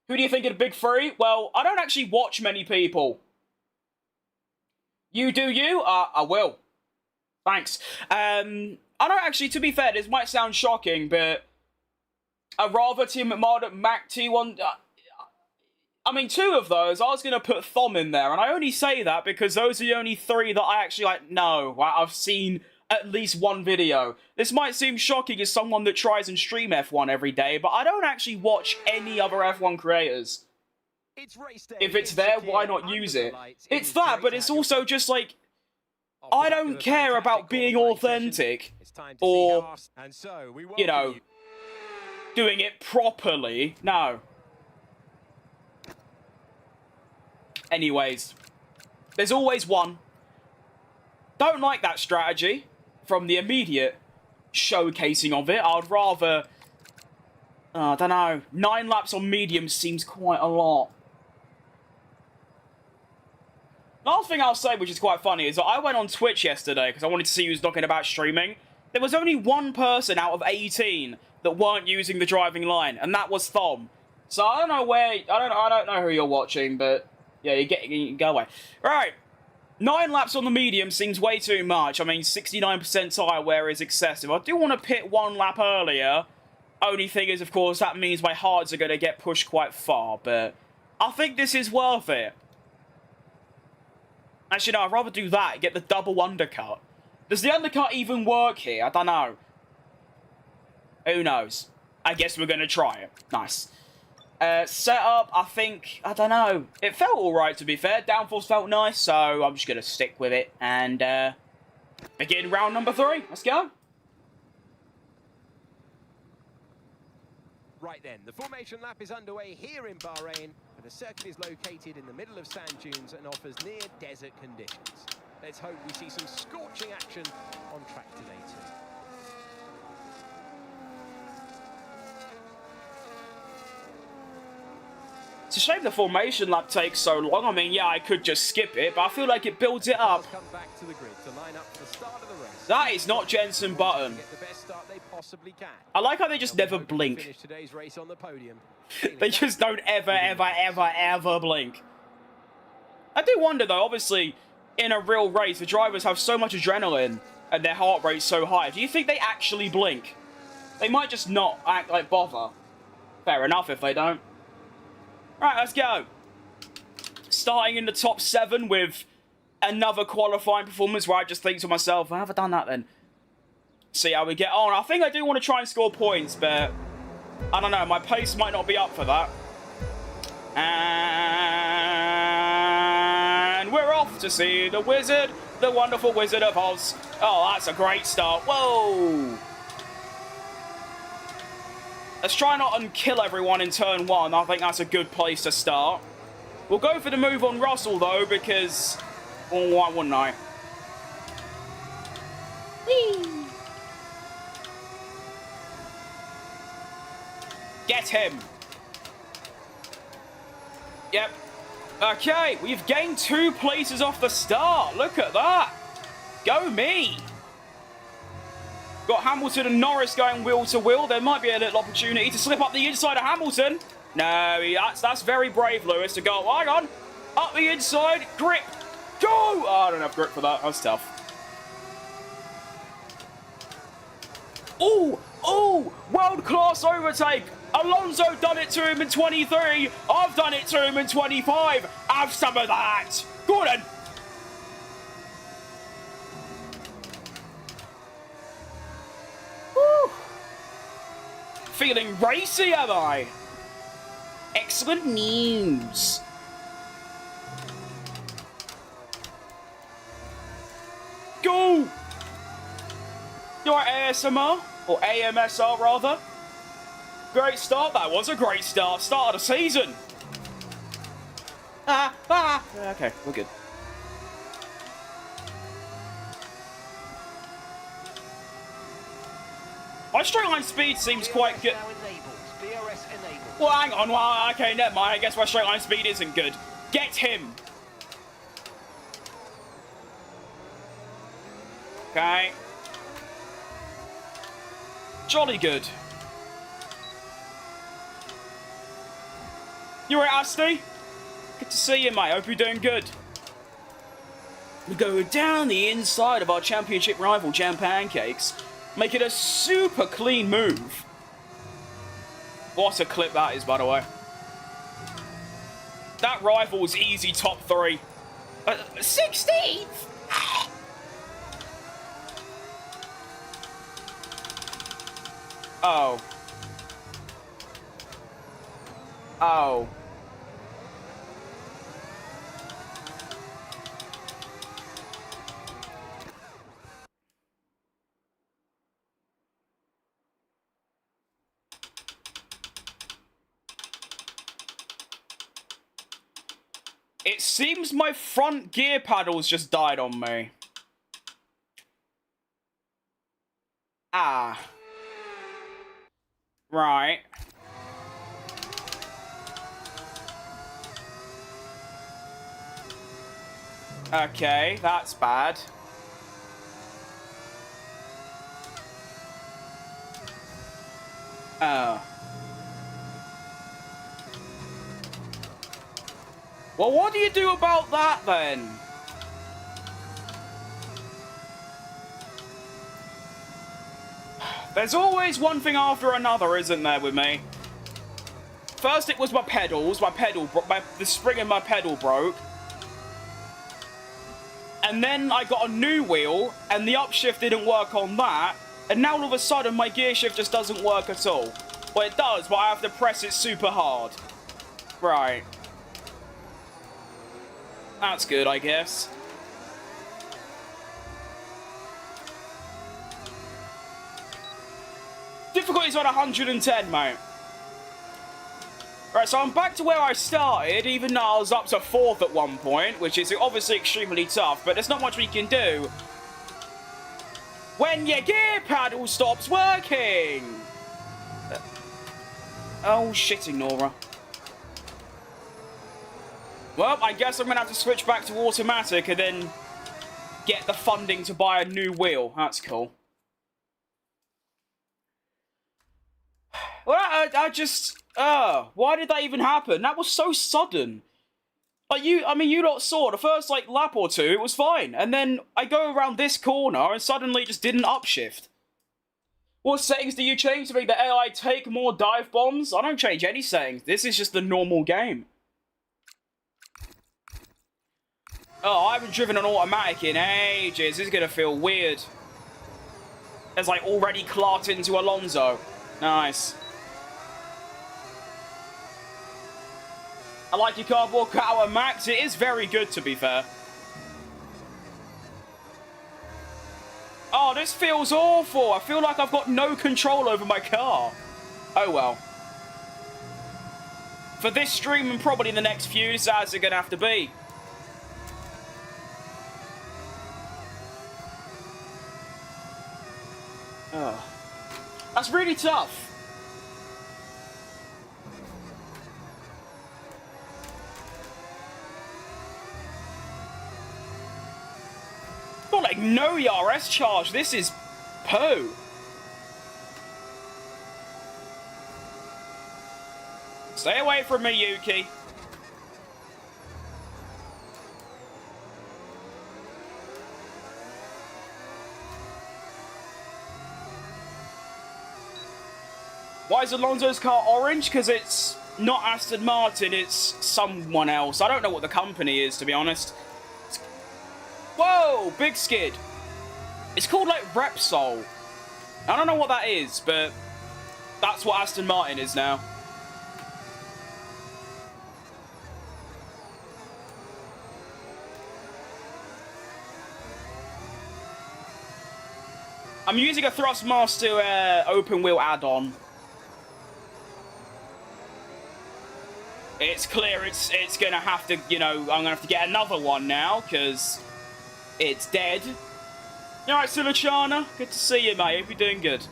Who do you think of the big three? Well, I don't actually watch many people. You do you? I will. Thanks. I don't actually, to be fair, this might sound shocking, but I'd rather Team McMahon and Mac T1... I mean, two of those, I was going to put Thom in there, and I only say that because those are the only three that I actually, like, know. I've seen at least one video. This might seem shocking as someone that tries and stream F1 every day, but I don't actually watch any other F1 creators. If it's there, why not use it? It's that, but it's also just like, I don't care about being authentic or, you know, doing it properly. No. Anyways, there's always one. Don't like that strategy from the immediate showcasing of it. I'd rather, I don't know, 9 laps on medium seems quite a lot. Last thing I'll say, which is quite funny, is that I went on Twitch yesterday because I wanted to see who was talking about streaming. There was only one person out of 18 that weren't using the driving line, and that was Thom. So I don't know where, I don't know who you're watching, but yeah, you go away. Right. 9 laps on the medium seems way too much. I mean, 69% tyre wear is excessive. I do want to pit 1 lap earlier. Only thing is, of course, that means my hards are going to get pushed quite far. But I think this is worth it. Actually, no, I'd rather do that. Get the double undercut. Does the undercut even work here? I don't know. Who knows? I guess we're going to try it. Nice. Setup, I think, I don't know. It felt alright, to be fair. Downforce felt nice, so I'm just going to stick with it. And, begin round number 3. Let's go. Right then, the formation lap is underway here in Bahrain. And the circuit is located in the middle of sand dunes and offers near desert conditions. Let's hope we see some scorching action on track today too. It's a shame the formation lap takes so long. I mean, yeah, I could just skip it, but I feel like it builds it up. Come back to the grid to line up for the start of the race. That is not Jensen Button. Get the best start they possibly can. I like how they just never blink. Finish today's race on the podium. They just don't ever blink. I do wonder, though, obviously, in a real race, the drivers have so much adrenaline and their heart rate's so high. Do you think they actually blink? They might just not act like bother. Fair enough if they don't. Right, let's go. Starting in the top 7 with another qualifying performance where I just think to myself, why have I done that then? See how we get on. I think I do want to try and score points, but I don't know. My pace might not be up for that. And we're off to see the wizard, the wonderful Wizard of Oz. Oh, that's a great start. Whoa. Let's try not and kill everyone in turn 1. I think that's a good place to start. We'll go for the move on Russell, though, because... oh, why wouldn't I? Whee! Get him. Yep. Okay, we've gained 2 places off the start. Look at that. Go me. Got Hamilton and Norris going wheel to wheel. There might be a little opportunity to slip up the inside of Hamilton. No, that's very brave, Lewis, to go, hang on, up the inside, grip, go! Oh, I don't have grip for that, that's tough. Oh, world-class overtake. Alonso done it to him in 23. I've done it to him in 25. Have some of that. Go on then. Woo. Feeling racy, am I? Excellent news. Go. Your ASMR, or AMSR rather. Great start, that was a great start. Start of the season. Okay, we're good. My straight line speed seems quite good. Well, hang on. Well, okay, never mind. I guess my straight line speed isn't good. Get him. Okay. Jolly good. You alright, Asti? Good to see you, mate. Hope you're doing good. We go down the inside of our championship rival, Jam Pancakes. Make it a super clean move. What a clip that is, by the way. That rival's easy top 3. 16th? Oh. Oh. It seems my front gear paddles just died on me. Ah. Right. Okay, that's bad. Oh. Well, what do you do about that, then? There's always one thing after another, isn't there, with me? First, it was my pedals. The spring in my pedal broke. And then I got a new wheel, and the upshift didn't work on that. And now all of a sudden, my gear shift just doesn't work at all. Well, it does, but I have to press it super hard. Right. That's good, I guess. Difficulty's on 110, mate. Right, so I'm back to where I started, even though I was up to 4th at one point, which is obviously extremely tough, but there's not much we can do when your gear paddle stops working. Oh, shitting, Nora. Well, I guess I'm going to have to switch back to automatic and then get the funding to buy a new wheel. That's cool. Well, I just... why did that even happen? That was so sudden. Like, you lot saw the first, like, lap or two, it was fine. And then I go around this corner and suddenly it just didn't upshift. What settings do you change to make the AI take more dive bombs? I don't change any settings. This is just the normal game. Oh, I haven't driven an automatic in ages. This is going to feel weird. There's, like, already clocked into Alonso. Nice. I like your cardboard cutout, Max. It is very good, to be fair. Oh, this feels awful. I feel like I've got no control over my car. Oh, well. For this stream and probably the next few, this is as it's going to have to be. Oh. That's really tough. Got like no ERS charge. This is poo. Stay away from me, Yuki. Why is Alonso's car orange? Because it's not Aston Martin, it's someone else. I don't know what the company is, to be honest. Whoa, big skid. It's called, like, Repsol. I don't know what that is, but that's what Aston Martin is now. I'm using a Thrustmaster open wheel add-on. It's clear it's gonna have to, you know, I'm gonna have to get another one now, because it's dead. You alright, Sulachana? Good to see you, mate. Hope you're doing good.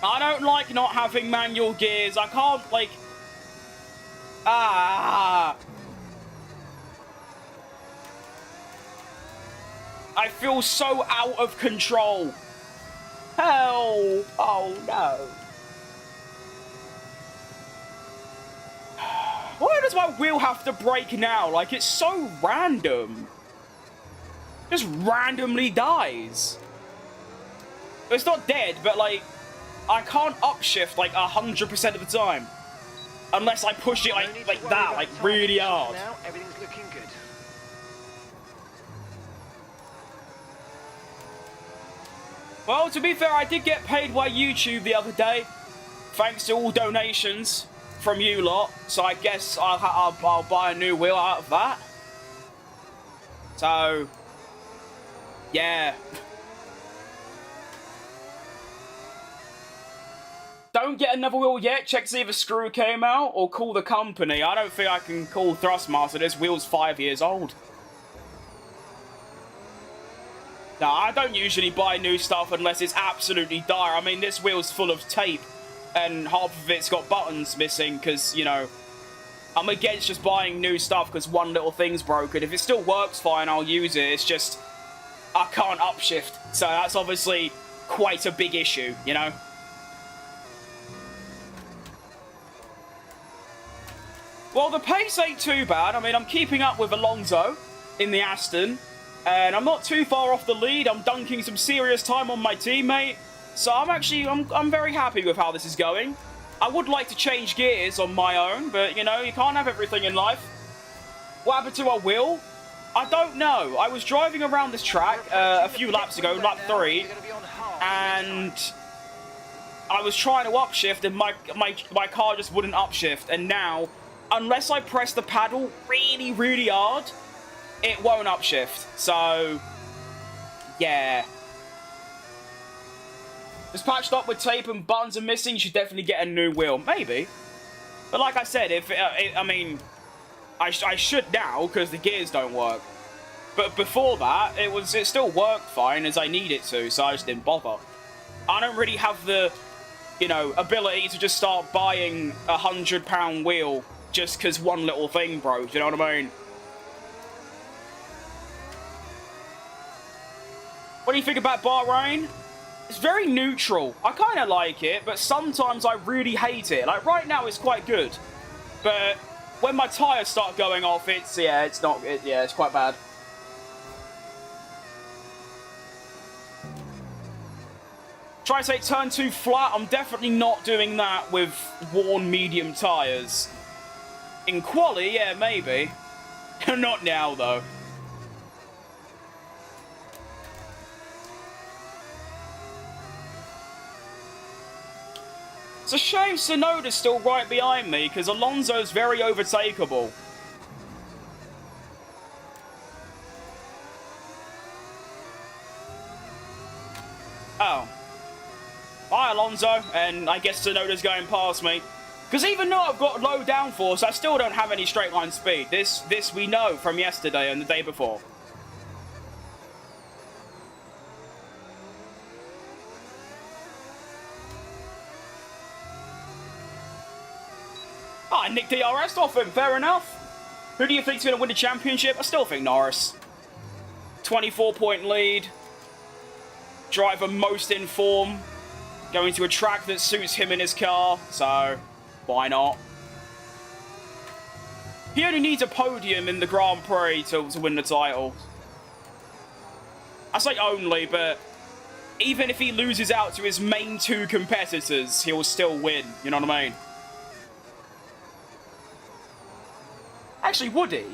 I don't like not having manual gears. I can't, like... I feel so out of control. Help! Oh, no. Why does my wheel have to brake now? Like, it's so random. Just randomly dies. It's not dead, but, like... I can't upshift like 100% of the time, unless I push it like that, like really hard. Now everything's looking good. Well, to be fair, I did get paid by YouTube the other day, thanks to all donations from you lot. So I guess I'll buy a new wheel out of that. So, yeah. Don't get another wheel yet. Check to see if a screw came out or call the company. I don't think I can call Thrustmaster. This wheel's 5 years old. No, I don't usually buy new stuff unless it's absolutely dire. I mean, this wheel's full of tape and half of it's got buttons missing because, you know, I'm against just buying new stuff because one little thing's broken. If it still works fine, I'll use it. It's just, I can't upshift. So that's obviously quite a big issue, you know? Well, the pace ain't too bad. I mean, I'm keeping up with Alonso in the Aston, and I'm not too far off the lead. I'm dunking some serious time on my teammate, so I'm very happy with how this is going. I would like to change gears on my own, but, you know, you can't have everything in life. What happened to our wheel? I don't know. I was driving around this track a few laps ago, lap 3, and I was trying to upshift, and my car just wouldn't upshift, and now... unless I press the pedal really, really hard, it won't upshift. So, yeah. It's patched up with tape and buttons are missing. You should definitely get a new wheel. Maybe. But like I said, I mean, I should now because the gears don't work. But before that, it still worked fine as I need it to, so I just didn't bother. I don't really have the, you know, ability to just start buying a £100 wheel just because one little thing broke, you know what I mean? What do you think about Bahrain? It's very neutral. I kind of like it, but sometimes I really hate it. Like, right now, it's quite good. But when my tyres start going off, it's quite bad. Try to say turn 2 flat. I'm definitely not doing that with worn medium tyres. In quali, yeah, maybe. Not now, though. It's a shame Tsunoda's still right behind me, because Alonso's very overtakeable. Oh. Hi, Alonso, and I guess Tsunoda's going past me. Because even though I've got low downforce, I still don't have any straight line speed. This we know from yesterday and the day before. I nicked DRS off him, fair enough. Who do you think's going to win the championship? I still think Norris. 24-point lead. Driver most in form. Going to a track that suits him in his car, so... Why not? He only needs a podium in the Grand Prix to win the title. I say only, but even if he loses out to his main 2 competitors, he'll still win. You know what I mean? Actually, would he?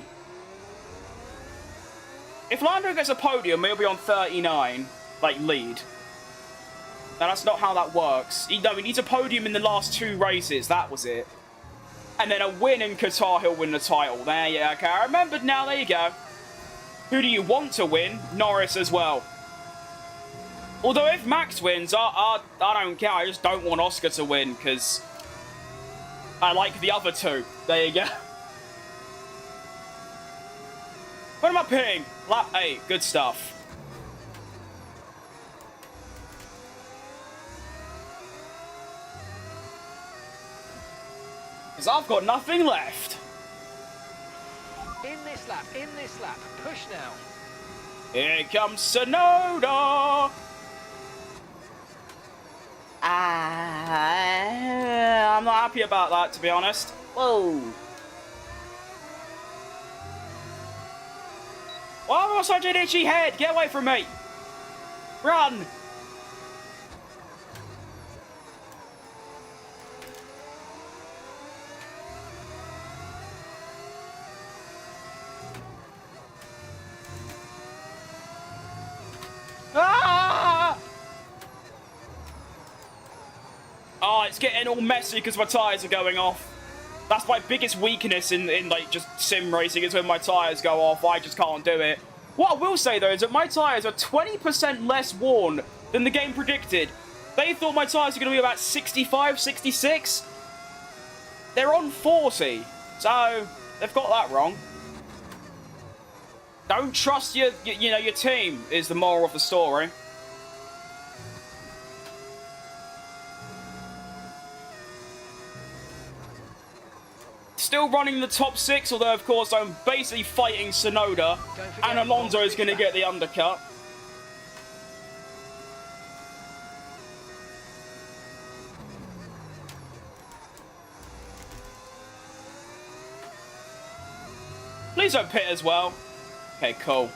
If Lando gets a podium, he'll be on 39, like, lead. Now, that's not how that works. He needs a podium in the last 2 races. That was it. And then a win in Qatar, he'll win the title. There you go. Okay, I remembered now. There you go. Who do you want to win? Norris as well. Although if Max wins, I don't care. I just don't want Oscar to win because I like the other 2. There you go. What am I pitting? Lap 8. Good stuff. Because I've got nothing left. In this lap, push now. Here comes Tsunoda. I'm not happy about that, to be honest. Whoa. Why have I such an itchy head? Get away from me. Run. Ah! Oh, it's getting all messy because my tyres are going off. That's my biggest weakness in like just sim racing is when my tyres go off. I just can't do it. What I will say though is that my tyres are 20% less worn than the game predicted. They thought my tyres were going to be about 65, 66. They're on 40. So they've got that wrong. Don't trust your team is the moral of the story. Still running the top 6, although of course I'm basically fighting Tsunoda, and Alonso is going to get the undercut. Please don't pit as well. Okay, cool.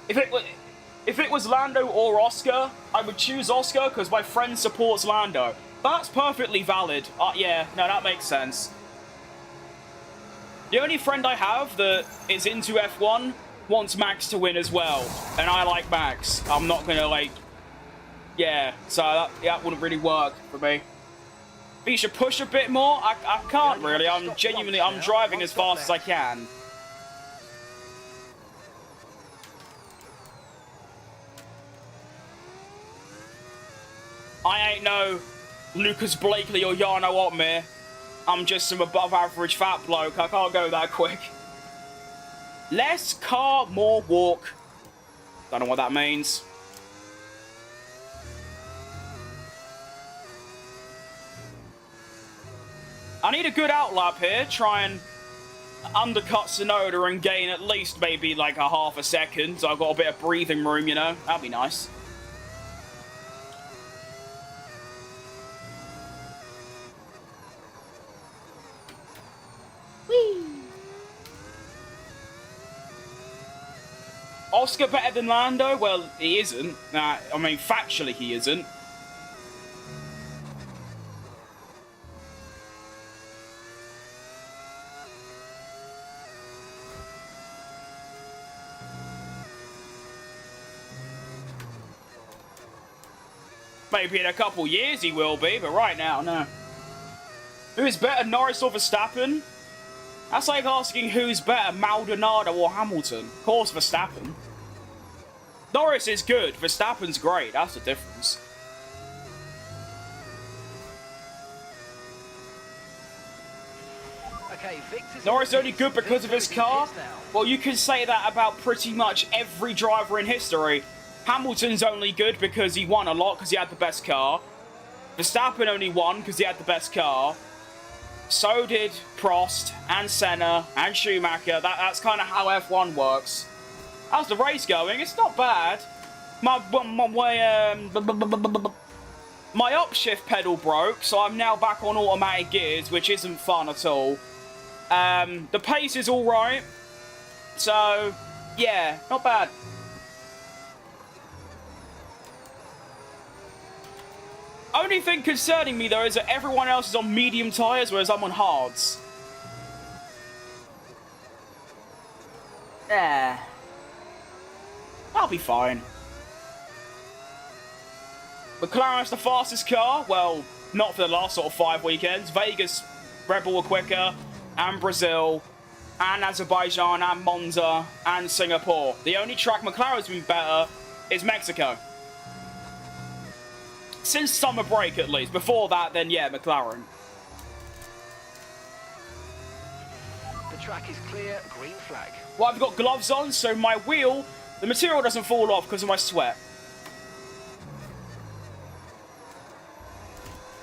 If it was Lando or Oscar, I would choose Oscar because my friend supports Lando. That's perfectly valid. Yeah, no, that makes sense. The only friend I have that is into F1 wants Max to win as well. And I like Max. I'm not going to, like... Yeah, so that wouldn't really work for me. But you should push a bit more. I can't really. I'm driving as fast as I can. I ain't no Lucas Blakely or Jarno Otmir. I'm just some above average fat bloke. I can't go that quick. Less car, more walk. Don't know what that means. I need a good outlap here. Try and undercut Tsunoda and gain at least maybe like a half a second. So I've got a bit of breathing room, you know. That'd be nice. Oscar better than Lando? Well, he isn't. I mean, factually, he isn't. Maybe in a couple years he will be, but right now, no. Who is better, Norris or Verstappen? That's like asking who's better, Maldonado or Hamilton. Of course, Verstappen. Norris is good, Verstappen's great, that's the difference. Okay, Norris is only good because of his car? Well, you can say that about pretty much every driver in history. Hamilton's only good because he won a lot because he had the best car. Verstappen only won because he had the best car. So did Prost and Senna and Schumacher. That's kind of how F1 works. How's the race going? It's not bad. My upshift pedal broke, so I'm now back on automatic gears, which isn't fun at all. The pace is alright. So, yeah, not bad. Only thing concerning me, though, is that everyone else is on medium tyres, whereas I'm on hards. I'll be fine. McLaren's the fastest car. Well, not for the last sort of 5 weekends. Vegas, Red Bull were quicker, and Brazil, and Azerbaijan, and Monza, and Singapore. The only track McLaren's been better is Mexico. Since summer break, at least. Before that, then yeah, McLaren. The track is clear, green flag. Well, I've got gloves on, so my wheel, the material doesn't fall off because of my sweat.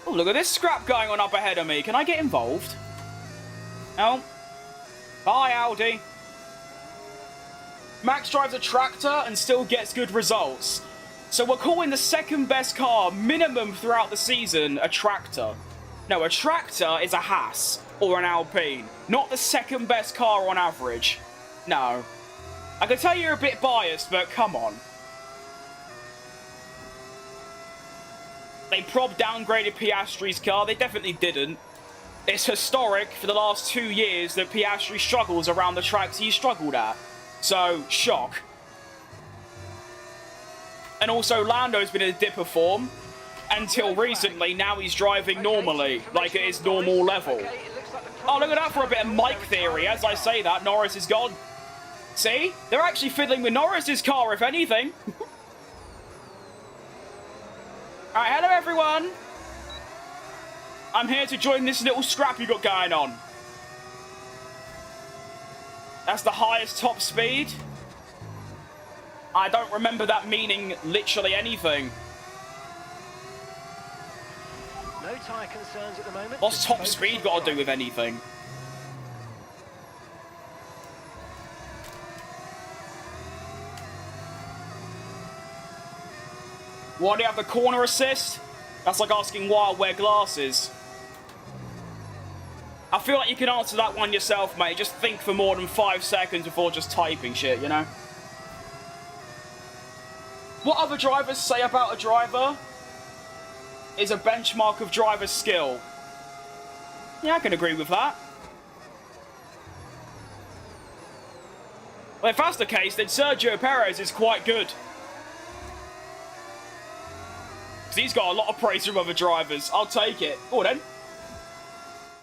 Oh, look at this scrap going on up ahead of me. Can I get involved? No. Bye, Audi. Max drives a tractor and still gets good results. So we're calling the second best car minimum throughout the season a tractor. No, a tractor is a Haas or an Alpine, not the second best car on average. No. I can tell you're a bit biased, but come on. They downgraded Piastri's car. They definitely didn't. It's historic for the last 2 years that Piastri struggles around the tracks he struggled at. So, shock. And also, Lando's been in a dip of form until recently. Now he's driving normally, like at his normal level. Oh, look at that for a bit of Mike theory. As I say that, Norris is gone. See? They're actually fiddling with Norris's car, if anything. Alright, hello everyone. I'm here to join this little scrap you got going on. That's the highest top speed. I don't remember that meaning literally anything. No tyre concerns at the moment. What's top speed got to do with anything? Why do you have the corner assist? That's like asking why I wear glasses. I feel like you can answer that one yourself, mate. Just think for more than 5 seconds before just typing shit, you know? What other drivers say about a driver is a benchmark of driver skill. Yeah, I can agree with that. Well, if that's the case, then Sergio Perez is quite good. Because he's got a lot of praise from other drivers. I'll take it. Go on then.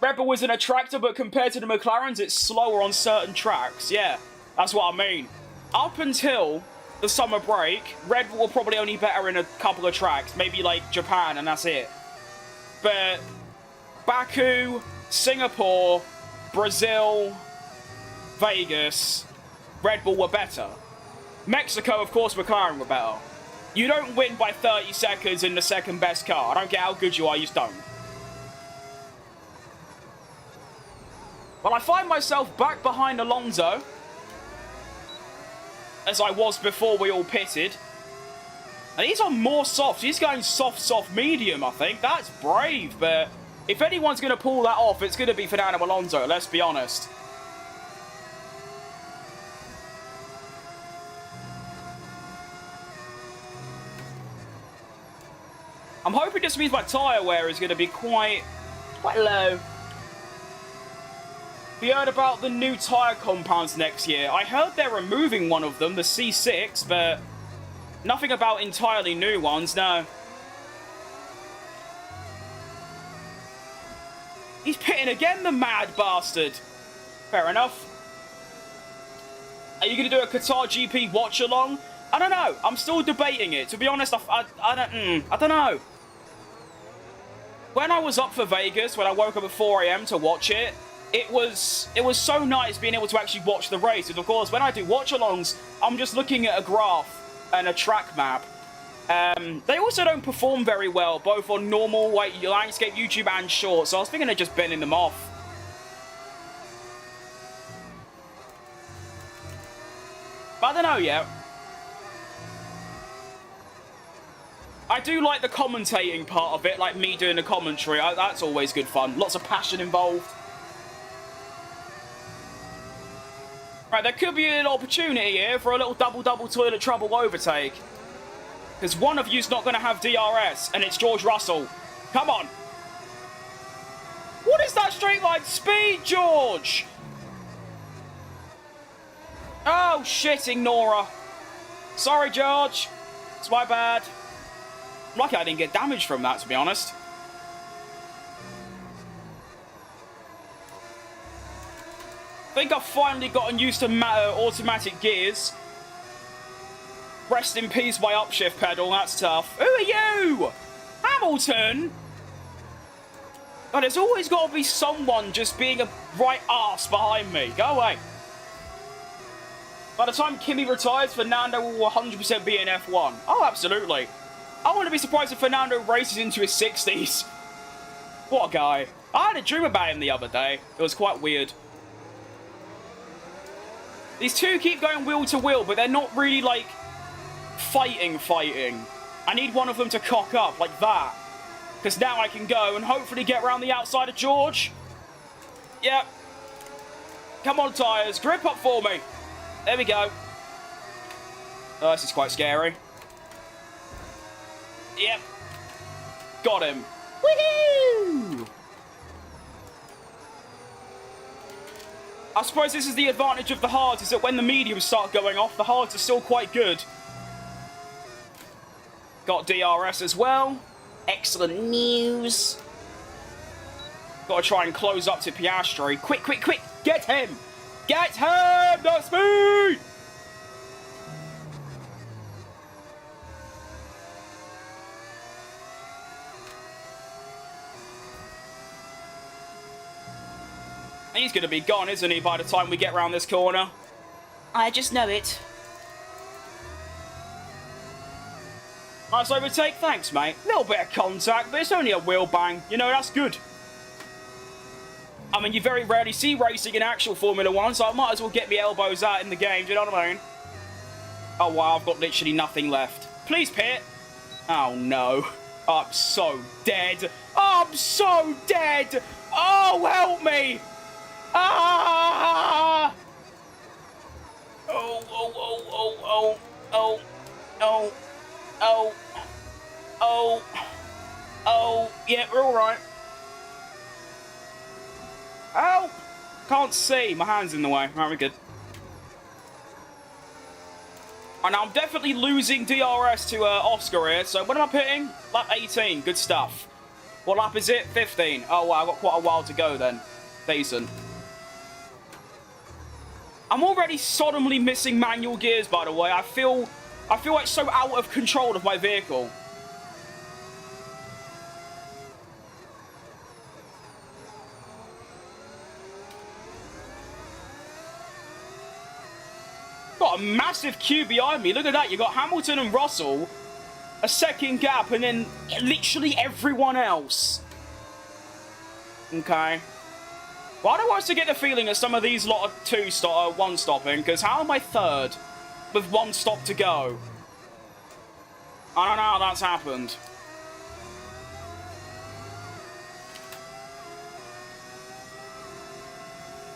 Red Bull was in a tractor, but compared to the McLarens, it's slower on certain tracks. Yeah, that's what I mean. Up until the summer break, Red Bull were probably only better in a couple of tracks. Maybe like Japan, and that's it. But Baku, Singapore, Brazil, Vegas, Red Bull were better. Mexico, of course, McLaren were better. You don't win by 30 seconds in the second best car. I don't care how good you are, you just don't. Well, I find myself back behind Alonso, as I was before we all pitted. And he's on more soft. He's going soft, soft, medium, I think. That's brave, but if anyone's going to pull that off, it's going to be Fernando Alonso, let's be honest. I'm hoping this means my tyre wear is going to be quite low. Have you heard about the new tyre compounds next year? I heard they're removing one of them, the C6, but nothing about entirely new ones, no. He's pitting again, the mad bastard. Fair enough. Are you going to do a Qatar GP watch-along? I don't know. I'm still debating it. To be honest, I don't know. When I was up for Vegas, when I woke up at 4 AM to watch it, it was so nice being able to actually watch the race. And of course, when I do watch-alongs, I'm just looking at a graph and a track map. They also don't perform very well, both on normal landscape YouTube and short. So I was thinking of just bending them off. But I don't know yet. I do like the commentating part of it, like me doing the commentary. That's always good fun. Lots of passion involved. Right, there could be an opportunity here for a little double-double toilet trouble overtake. Because one of you's not going to have DRS, and it's George Russell. Come on. What is that straight line speed, George? Oh, shit, ignore her. Sorry, George. It's my bad. I'm lucky I didn't get damaged from that, to be honest. I think I've finally gotten used to automatic gears. Rest in peace, my upshift pedal. That's tough. Who are you? Hamilton? God, there's always got to be someone just being a right arse behind me. Go away. By the time Kimi retires, Fernando will 100% be in F1. Oh, absolutely. I wouldn't be surprised if Fernando races into his 60s. What a guy. I had a dream about him the other day. It was quite weird. These two keep going wheel to wheel, but they're not really, like, fighting. I need one of them to cock up, like that. Because now I can go and hopefully get around the outside of George. Yep. Come on, tyres. Grip up for me. There we go. Oh, this is quite scary. Yep. Got him. Woohoo! I suppose this is the advantage of the hards, is that when the mediums start going off, the hards are still quite good. Got DRS as well. Excellent news. Got to try and close up to Piastri. Quick, quick, quick. Get him. Get him. That's me. He's going to be gone, isn't he, by the time we get round this corner? I just know it. Nice overtake, thanks, mate. Little bit of contact, but it's only a wheel bang. You know, that's good. I mean, you very rarely see racing in actual Formula 1, so I might as well get my elbows out in the game, do you know what I mean? Oh, wow, I've got literally nothing left. Please pit. Oh, no. I'm so dead. I'm so dead. Oh, help me. Ah! Oh, oh, oh, oh, oh, oh, oh, oh, oh, oh, yeah, we're all right. Oh, can't see, my hand's in the way. Right, we're good. And I'm definitely losing DRS to Oscar here, so when am I pitting? Lap 18, good stuff. What lap is it? 15. Oh, wow, I've got quite a while to go then. Decent. I'm already solemnly missing manual gears, by the way. I feel like so out of control of my vehicle. Got a massive queue behind me. Look at that. You got Hamilton and Russell, a second gap, and then literally everyone else. Okay. Well, I don't want to get the feeling that some of these lot are one stopping, because how am I third with one stop to go? I don't know how that's happened.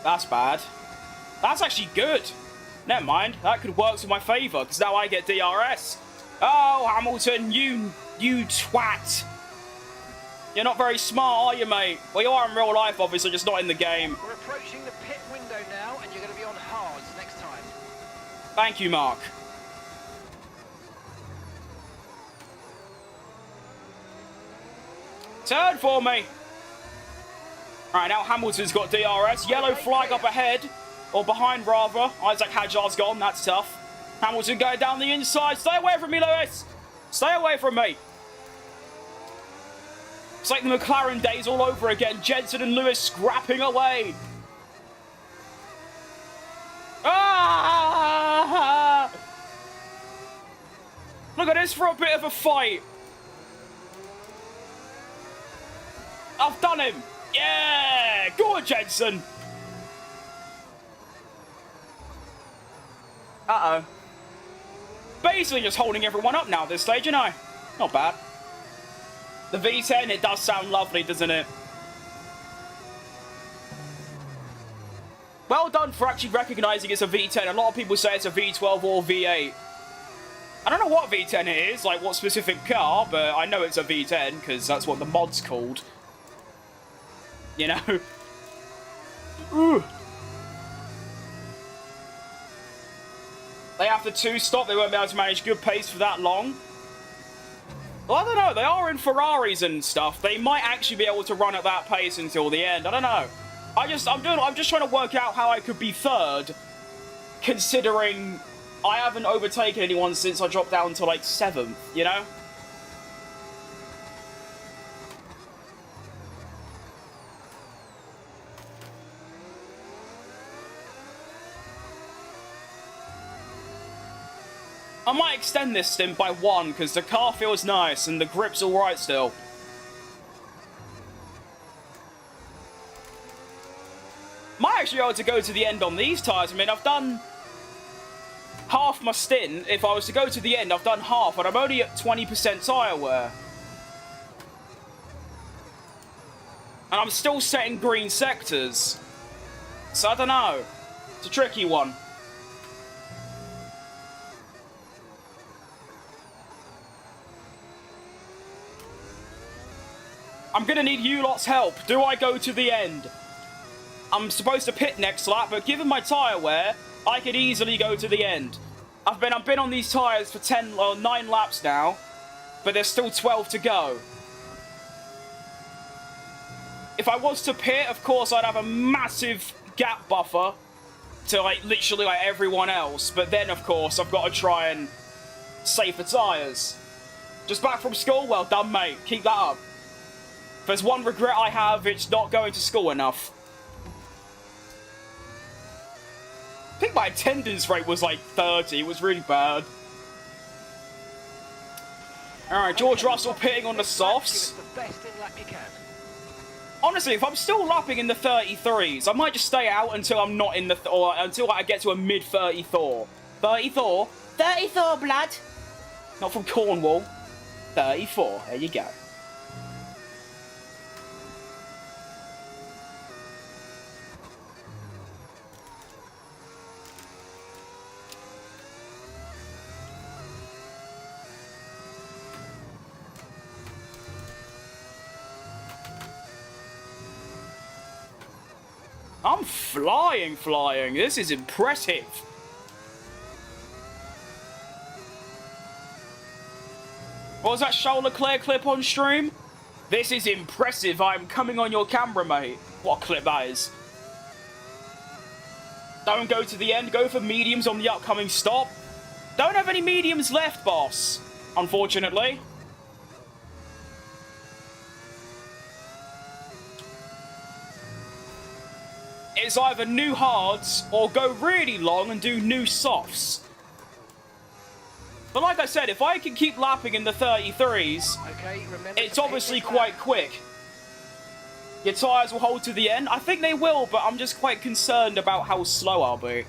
That's bad. That's actually good. Never mind. That could work to my favour, because now I get DRS. Oh, Hamilton, you twat. You're not very smart, are you, mate? Well, you are in real life, obviously, just not in the game. We're approaching the pit window now, and you're going to be on hards next time. Thank you, Mark. Turn for me. All right, now Hamilton's got DRS. Yellow flag up ahead, or behind, rather. Isaac Hadjar's gone. That's tough. Hamilton going down the inside. Stay away from me, Lewis. Stay away from me. It's like the McLaren days all over again. Jensen and Lewis scrapping away. Ah! Look at this for a bit of a fight. I've done him. Yeah! Go on, Jensen. Uh-oh. Basically just holding everyone up now at this stage, you know. Not bad. The V10, it does sound lovely, doesn't it? Well done for actually recognizing it's a V10. A lot of people say it's a V12 or V8. I don't know what V10 it is, like what specific car, but I know it's a V10 because that's what the mod's called. You know? Ooh. They have to two-stop. They won't be able to manage good pace for that long. Well, I don't know. They are in Ferraris and stuff. They might actually be able to run at that pace until the end. I don't know. I'm just trying to work out how I could be third, considering I haven't overtaken anyone since I dropped down to like 7th, you know? I might extend this stint by 1 because the car feels nice and the grip's alright still. Might actually be able to go to the end on these tyres. I mean, I've done half my stint. If I was to go to the end, I've done half, and I'm only at 20% tyre wear. And I'm still setting green sectors. So I don't know. It's a tricky one. I'm going to need you lot's help. Do I go to the end? I'm supposed to pit next lap, but given my tyre wear, I could easily go to the end. I've been on these tyres for 9 laps now, but there's still 12 to go. If I was to pit, of course, I'd have a massive gap buffer to like literally like everyone else. But then, of course, I've got to try and save the tyres. Just back from school? Well done, mate. Keep that up. If there's one regret I have, it's not going to school enough. I think my attendance rate was like 30. It was really bad. Alright, George Russell pitting on the softs. Honestly, if I'm still lapping in the 33s, I might just stay out until I'm not in the... or until I get to a mid-34. 34? 34, blood! Not from Cornwall. 34. There you go. I'm flying. This is impressive. What was that Charles Leclerc clip on stream? This is impressive. I'm coming on your camera, mate. What a clip that is. Don't go to the end. Go for mediums on the upcoming stop. Don't have any mediums left, boss. Unfortunately. It's either new hards or go really long and do new softs. But like I said, if I can keep lapping in the 33s, it's obviously quite quick. Your tyres will hold to the end. I think they will, but I'm just quite concerned about how slow I'll be.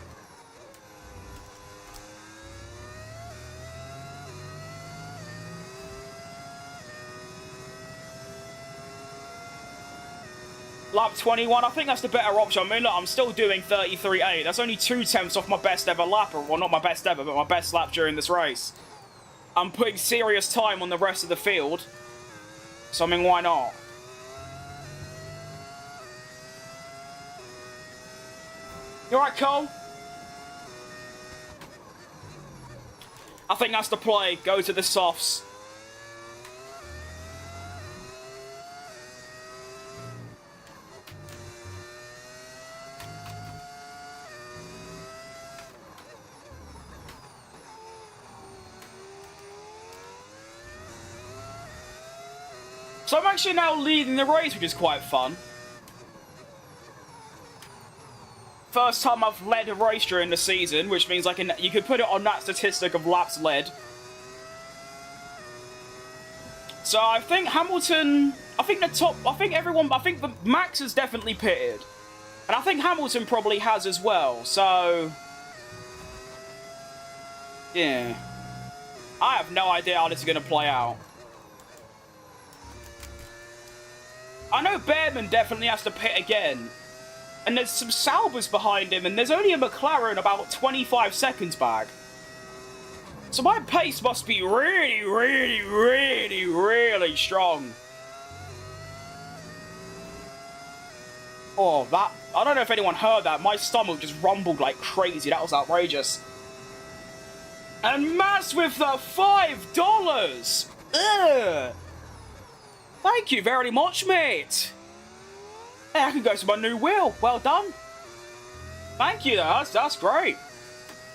Lap 21, I think that's the better option. I mean, look, I'm still doing 33.8. That's only 2 tenths off my best ever lap. Well, not my best ever, but my best lap during this race. I'm putting serious time on the rest of the field. So, I mean, why not? You alright, Cole? I think that's the play. Go to the softs. So I'm actually now leading the race, which is quite fun. First time I've led a race during the season, which means you could put it on that statistic of laps led. So I think Hamilton, I think the Max has definitely pitted. And I think Hamilton probably has as well, so... yeah. I have no idea how this is going to play out. I know Bearman definitely has to pit again. And there's some Saubers behind him, and there's only a McLaren about 25 seconds back. So my pace must be really, really, really, really strong. Oh, that... I don't know if anyone heard that. My stomach just rumbled like crazy. That was outrageous. And Matt's with the $5! Ugh! Thank you very much, mate. Hey, I can go to my new wheel. Well done. Thank you, that's great.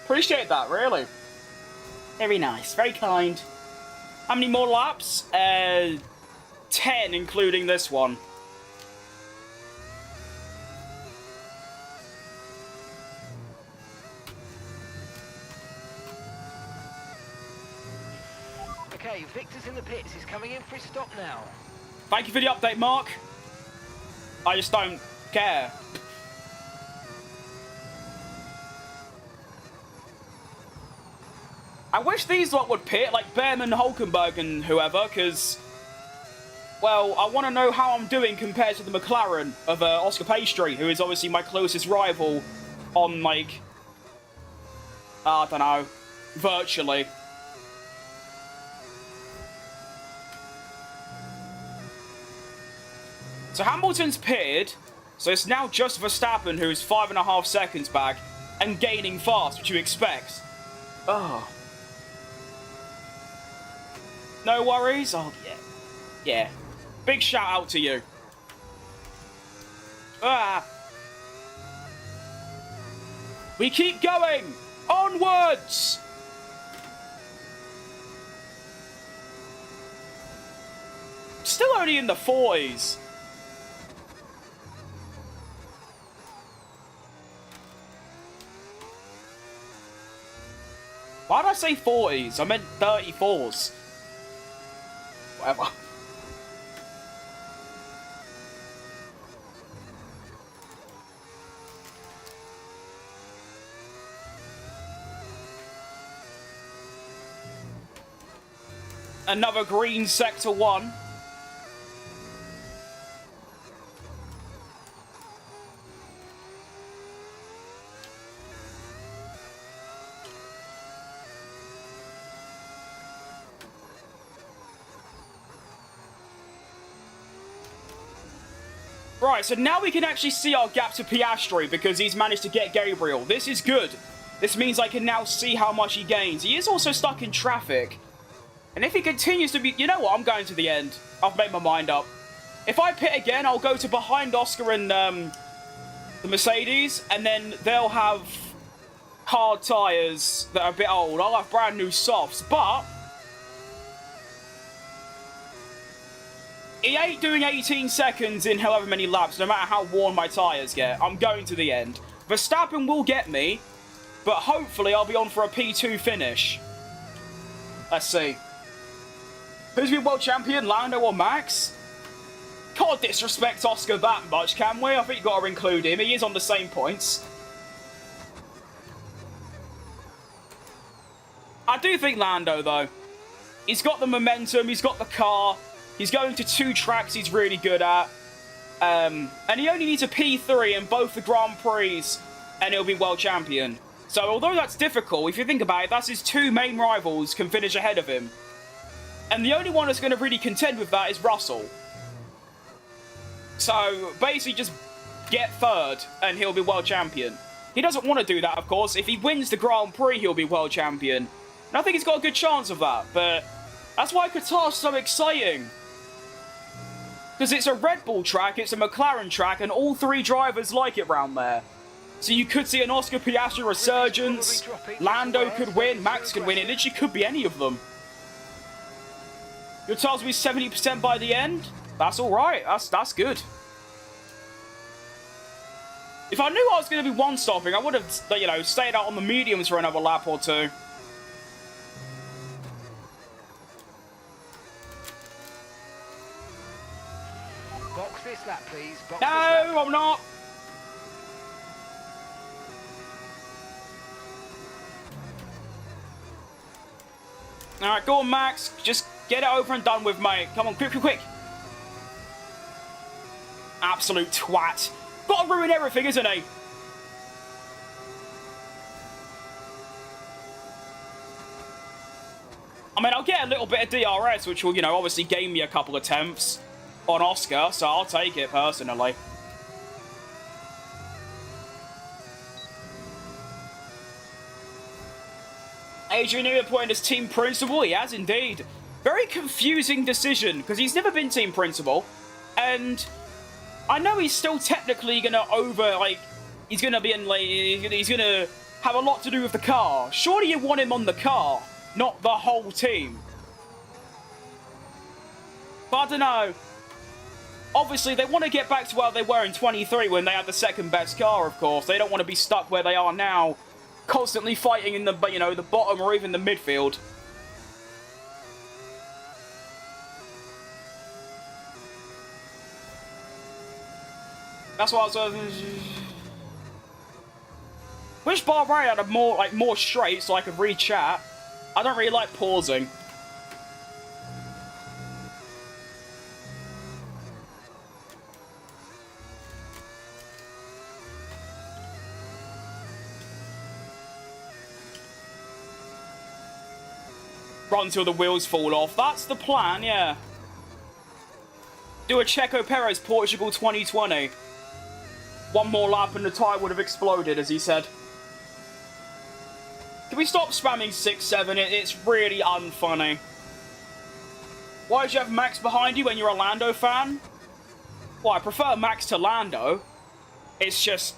Appreciate that, really. Very nice, very kind. How many more laps? 10, including this one. Okay, Victor's in the pits. He's coming in for his stop now. Thank you for the update, Mark. I just don't care. I wish these lot would pit, like Bearman, Hulkenberg and whoever, because, well, I want to know how I'm doing compared to the McLaren of Oscar Pastry, who is obviously my closest rival on, like, I don't know, virtually. So Hamilton's pitted, so it's now just Verstappen who's 5.5 seconds back and gaining fast, which you expect. Oh. No worries? Oh, yeah. Yeah. Big shout out to you. Ah. We keep going! Onwards! Still only in the 40s. Why did I say 40s? I meant 34s. Whatever. Another green sector 1. Right, so now we can actually see our gap to Piastri because he's managed to get Gabriel. This is good. This means I can now see how much he gains. He is also stuck in traffic. And if he continues to be... You know what? I'm going to the end. I've made my mind up. If I pit again, I'll go to behind Oscar and the Mercedes. And then they'll have hard tyres that are a bit old. I'll have brand new softs. But... he ain't doing 18 seconds in however many laps, no matter how worn my tyres get. I'm going to the end. Verstappen will get me, but hopefully I'll be on for a P2 finish. Let's see. Who's been world champion, Lando or Max? Can't disrespect Oscar that much, can we? I think you've got to include him. He is on the same points. I do think Lando, though. He's got the momentum, he's got the car. He's going to 2 tracks he's really good at. And he only needs a P3 in both the Grand Prix, and he'll be world champion. So, although that's difficult, if you think about it, that's his 2 main rivals can finish ahead of him. And the only one that's going to really contend with that is Russell. So, basically just get 3rd, and he'll be world champion. He doesn't want to do that, of course. If he wins the Grand Prix, he'll be world champion. And I think he's got a good chance of that, but that's why Qatar's so exciting. Because it's a Red Bull track, it's a McLaren track, and all 3 drivers like it round there. So you could see an Oscar Piastri resurgence, Lando could win, Max could win, it literally could be any of them. Your tires will be 70% by the end? That's alright, that's good. If I knew I was going to be one-stopping, I would have, you know, stayed out on the mediums for another lap or 2. Box this lap, please. Box No, this lap. I'm not. Alright, go on, Max. Just get it over and done with, mate. Come on, quick, quick, quick. Absolute twat. Gotta ruin everything, isn't he? I mean, I'll get a little bit of DRS, which will, you know, obviously gain me a couple of tenths on Oscar, so I'll take it personally. Adrian Newey appointed as team principal. He has indeed. Very confusing decision, because he's never been team principal. And I know he's still technically going to he's going to be in, like, he's going to have a lot to do with the car. Surely you want him on the car, not the whole team. But I don't know. Obviously, they want to get back to where they were in 23 when they had the second best car, of course. They don't want to be stuck where they are now, constantly fighting in the, you know, the bottom or even the midfield. That's what I was... Wish Bahrain had a more straight so I could read chat. I don't really like pausing. Run until the wheels fall off. That's the plan, yeah. Do a Checo Perez Portugal 2020. One more lap and the tyre would have exploded, as he said. Can we stop spamming 6-7? It's really unfunny. Why did you have Max behind you when you're a Lando fan? Well, I prefer Max to Lando. It's just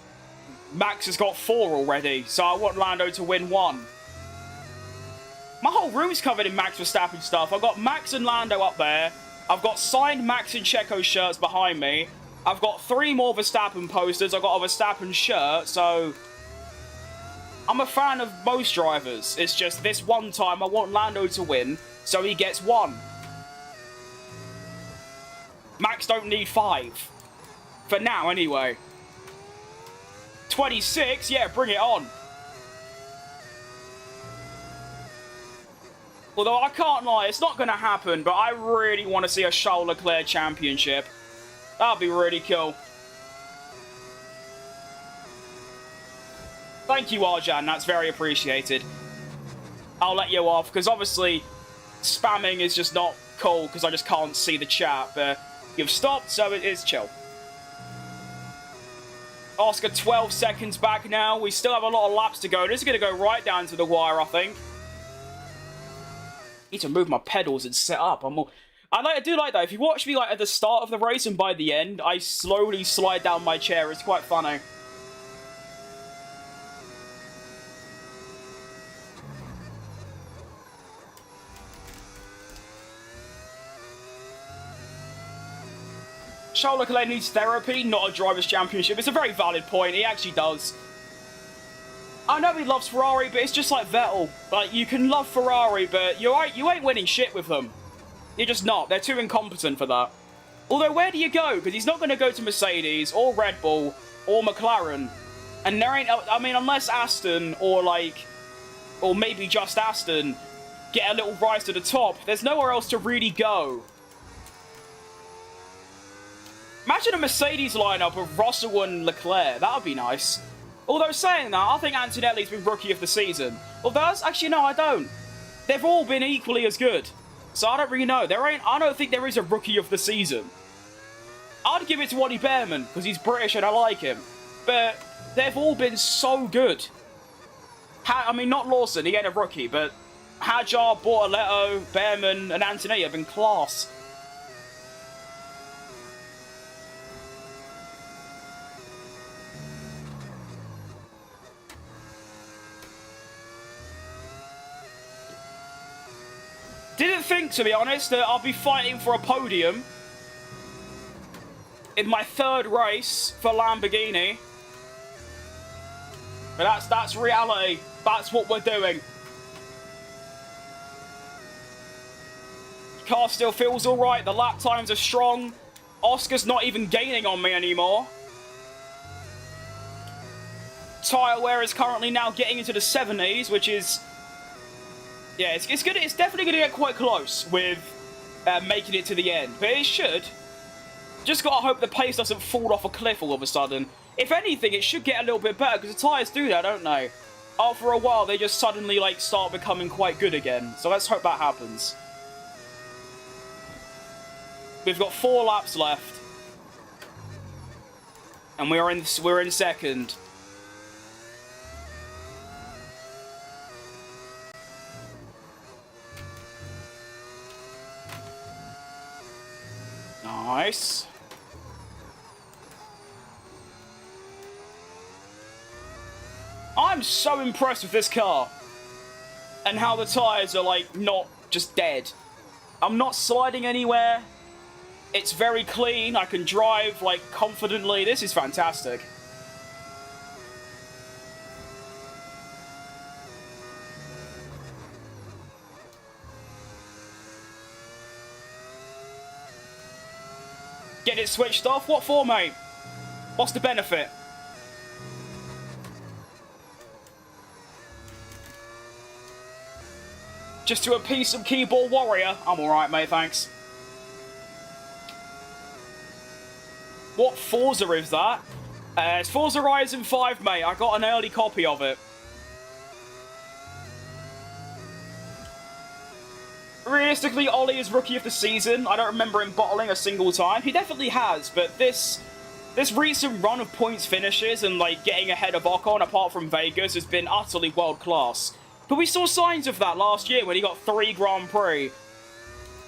Max has got 4 already, so I want Lando to win 1. My whole room's covered in Max Verstappen stuff. I've got Max and Lando up there. I've got signed Max and Checo shirts behind me. I've got 3 more Verstappen posters. I've got a Verstappen shirt, so... I'm a fan of most drivers. It's just this one time I want Lando to win, so he gets 1. Max don't need 5. For now, anyway. 26? Yeah, bring it on. Although I can't lie, it's not going to happen, but I really want to see a Charles Leclerc championship. That'd be really cool. Thank you, Arjan. That's very appreciated. I'll let you off, because obviously spamming is just not cool, because I just can't see the chat, but you've stopped, so it is chill. Oscar 12 seconds back now. We still have a lot of laps to go. This is going to go right down to the wire, I think. Need to move my pedals and set up. I do like that. If you watch me like at the start of the race and by the end, I slowly slide down my chair. It's quite funny. Charles Leclerc needs therapy, not a driver's championship. It's a very valid point. He actually does. I know he loves Ferrari, but it's just like Vettel. Like, you can love Ferrari, but you ain't winning shit with them. You're just not. They're too incompetent for that. Although, where do you go? Because he's not going to go to Mercedes, or Red Bull, or McLaren. And there ain't... I mean, unless Aston, or maybe just Aston, get a little rise to the top, there's nowhere else to really go. Imagine a Mercedes lineup of Russell and Leclerc. That would be nice. Although saying that, I think Antonelli's been Rookie of the Season. Although, actually, no, I don't. They've all been equally as good. So I don't really know. I don't think there is a Rookie of the Season. I'd give it to Ollie Behrman, because he's British and I like him. But they've all been so good. I mean, not Lawson, he ain't a rookie, but Hadjar, Bortoletto, Behrman, and Antonelli have been class. Didn't think, to be honest, that I'll be fighting for a podium in my 3rd race for Lamborghini. But that's reality. That's what we're doing. Car still feels alright. The lap times are strong. Oscar's not even gaining on me anymore. Tyre wear is currently now getting into the 70s, which is... Yeah, it's definitely going to get quite close with making it to the end. But it should. Just gotta hope the pace doesn't fall off a cliff all of a sudden. If anything, it should get a little bit better, because the tyres do that, don't they? After a while, they just suddenly, like, start becoming quite good again. So let's hope that happens. We've got 4 laps left. And we're in second. Nice. I'm so impressed with this car. And how the tyres are, like, not just dead. I'm not sliding anywhere. It's very clean. I can drive, like, confidently. This is fantastic. Get it switched off? What for, mate? What's the benefit? Just to appease some keyboard warrior? I'm alright, mate, thanks. What Forza is that? It's Forza Horizon 5, mate. I got an early copy of it. Realistically, Ollie is Rookie of the Season. I don't remember him bottling a single time. He definitely has, but this recent run of points finishes and, like, getting ahead of Ocon, apart from Vegas, has been utterly world-class. But we saw signs of that last year when he got 3 Grand Prix.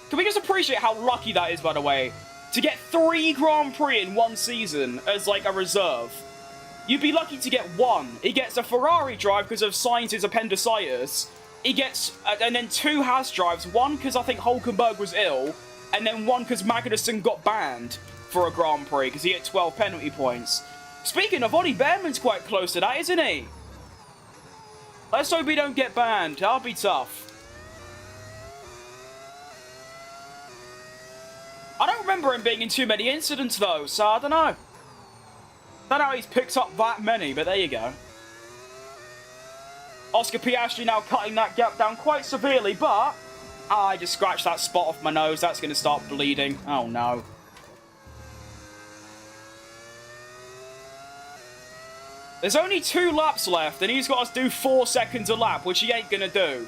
Can we just appreciate how lucky that is, by the way? To get 3 Grand Prix in one season as, like, a reserve. You'd be lucky to get 1. He gets a Ferrari drive because of Sainz's appendicitis. He gets, and then 2 Haas drives. 1 because I think Hulkenberg was ill, and then 1 because Magnussen got banned for a Grand Prix because he had 12 penalty points. Speaking of, Ollie Behrman's quite close to that, isn't he? Let's hope he don't get banned. That'll be tough. I don't remember him being in too many incidents, though, so I don't know. Don't know how he's picked up that many, but there you go. Oscar Piastri now cutting that gap down quite severely, but I just scratched that spot off my nose. That's going to start bleeding. Oh, no. There's only 2 laps left, and he's got us do 4 seconds a lap, which he ain't going to do.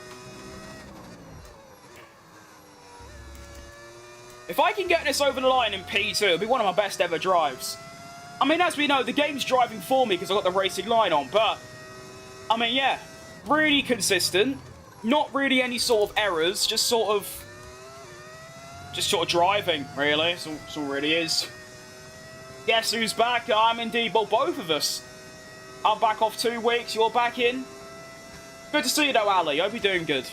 If I can get this over the line in P2, it'll be one of my best ever drives. I mean, as we know, the game's driving for me because I've got the racing line on, but I mean, yeah, really consistent. Not really any sort of errors, just sort of driving, really. That's all it really is. Guess who's back? I'm indeed, well, both of us. I'm back off 2 weeks, you're back in. Good to see you though, Ali. Hope you're doing good.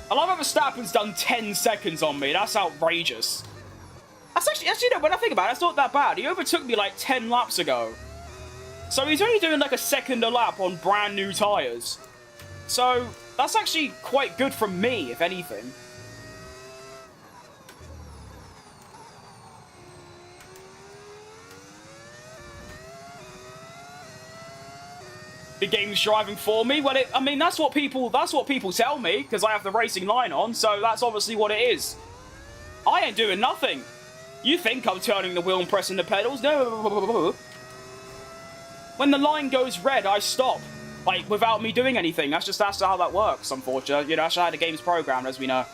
I love how Verstappen's done 10 seconds on me. That's outrageous. That's actually, you know, when I think about it, that's not that bad. He overtook me like 10 laps ago. So he's only doing like a second a lap on brand new tyres. So that's actually quite good from me, if anything. The game's driving for me. Well, I mean, that's what people tell me because I have the racing line on. So that's obviously what it is. I ain't doing nothing. You think I'm turning the wheel and pressing the pedals? No. When the line goes red, I stop. Like, without me doing anything. That's how that works, unfortunately. You know, that's how the game's programmed, as we know.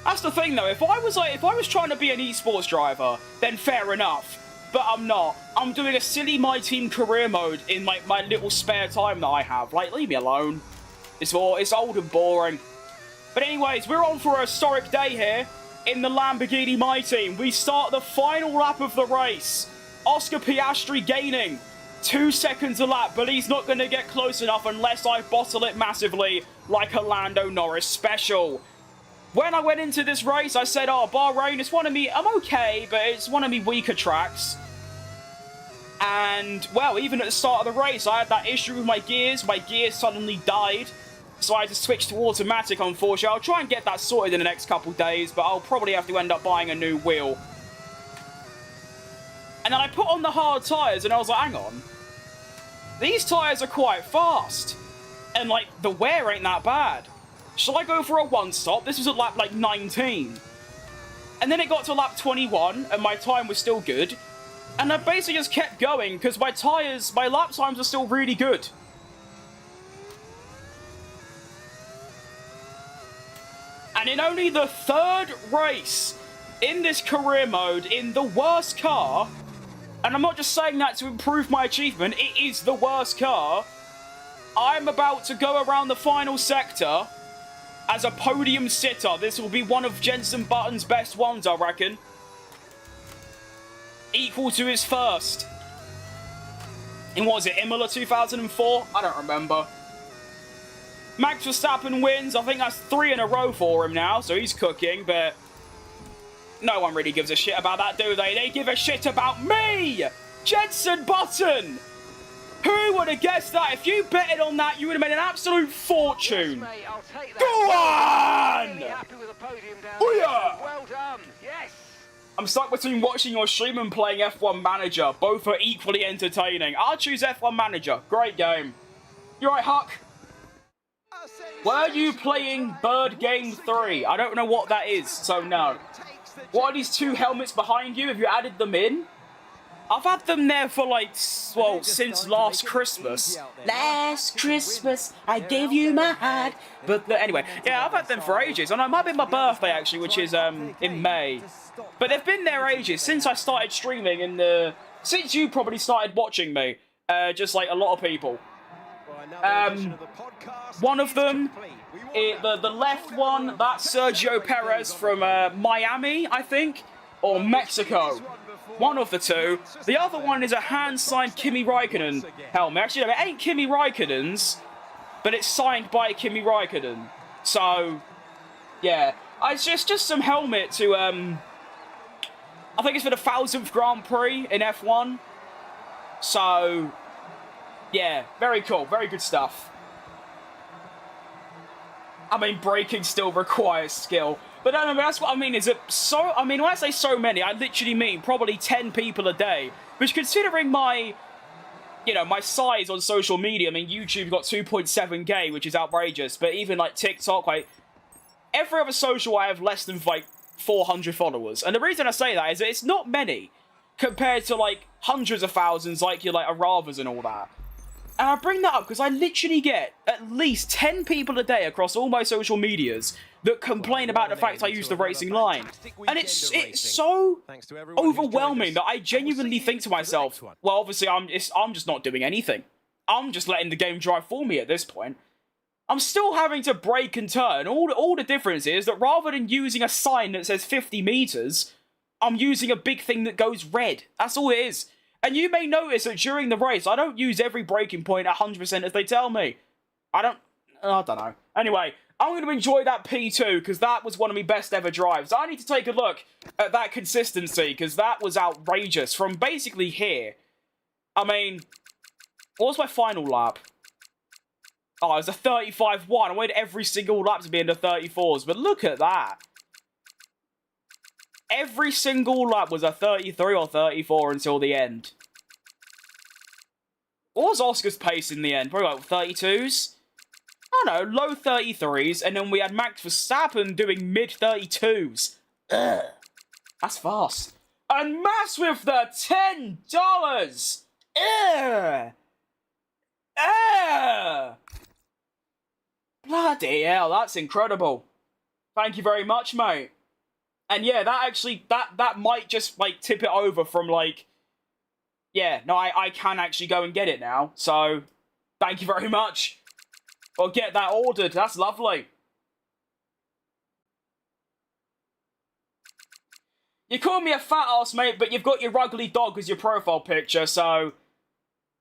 That's the thing, though. If I was trying to be an esports driver, then fair enough. But I'm not. I'm doing a silly My Team career mode in, like, my little spare time that I have. Like, leave me alone. It's old and boring. But anyways, we're on for a historic day here in the Lamborghini My Team. We start the final lap of the race. Oscar Piastri gaining 2 seconds a lap, but he's not going to get close enough unless I bottle it massively like a Lando Norris special. When I went into this race, I said, oh, Bahrain, it's one of me, I'm okay, but it's one of me weaker tracks. And, well, even at the start of the race, I had that issue with my gears. My gears suddenly died. So I had to switch to automatic, unfortunately. I'll try and get that sorted in the next couple days, but I'll probably have to end up buying a new wheel. And then I put on the hard tyres, and I was like, hang on. These tyres are quite fast. And, like, the wear ain't that bad. Shall I go for a one-stop? This was at lap, like, 19. And then it got to lap 21, and my time was still good. And I basically just kept going, because my lap times are still really good. And in only the third race in this career mode, in the worst car, and I'm not just saying that to improve my achievement, it is the worst car, I'm about to go around the final sector as a podium sitter. This will be one of Jenson Button's best ones, I reckon. Equal to his first. In, what was it, Imola 2004? I don't remember. Max Verstappen wins. I think that's 3 in a row for him now, so he's cooking, but no one really gives a shit about that, do they? They give a shit about me! Jenson Button! Who would have guessed that? If you betted on that, you would have made an absolute fortune. Yes, mate, I'll take that. Go on! Really happy with the podium down Oh, there. yeah. Well done. Yes. I'm stuck between watching your stream and playing F1 Manager. Both are equally entertaining. I'll choose F1 Manager. Great game. You alright, Huck? Were you playing Bird Game 3? I don't know what that is, so no. What are these two helmets behind you? Have you added them in? I've had them there for, like, well, since last Christmas. Last Christmas, I gave you my heart. But anyway, yeah, I've had them for ages. And it might be my birthday, actually, which is in May. But they've been there ages, since I started streaming and since you probably started watching me. Just like a lot of people. One of them, the left one, that's Sergio Perez from Miami, I think, or Mexico. One of the two. The other one is a hand-signed Kimi Raikkonen helmet. Actually, no, it ain't Kimi Raikkonen's, but it's signed by Kimi Raikkonen. So, yeah. It's just some helmet to, I think it's for the 1000th Grand Prix in F1. So, yeah, very cool. Very good stuff. I mean, braking still requires skill. But no, that's what I mean, is it so... I mean, when I say so many, I literally mean probably 10 people a day. Which, considering my, you know, my size on social media, I mean, YouTube got 2.7k, which is outrageous. But even, like, TikTok, like, every other social I have less than, like, 400 followers. And the reason I say that is that it's not many compared to, like, hundreds of thousands, like your, like, Aravas and all that. And I bring that up because I literally get at least 10 people a day across all my social medias that complain about the fact I use the racing line. And it's so overwhelming that I genuinely think to myself, well, obviously I'm just not doing anything. I'm just letting the game drive for me at this point. I'm still having to brake and turn. All the difference is that rather than using a sign that says 50 meters, I'm using a big thing that goes red. That's all it is. And you may notice that during the race, I don't use every braking point 100% as they tell me. I don't know. Anyway, I'm going to enjoy that P2 because that was one of my best ever drives. I need to take a look at that consistency because that was outrageous from basically here. I mean, what was my final lap? Oh, it was a 35-1. I wanted every single lap to be in the 34s, but look at that. Every single lap was a 33 or 34 until the end. What was Oscar's pace in the end? Probably like 32s? I don't know, low 33s, and then we had Max Verstappen doing mid-32s. Ugh. That's fast. And Mass with the $10! Ugh! Ugh! Bloody hell, that's incredible. Thank you very much, mate. And yeah, that actually, that might just, like, tip it over from, like... Yeah, no, I can actually go and get it now. So, thank you very much. I'll get that ordered. That's lovely. You call me a fat ass, mate, but you've got your ugly dog as your profile picture, so...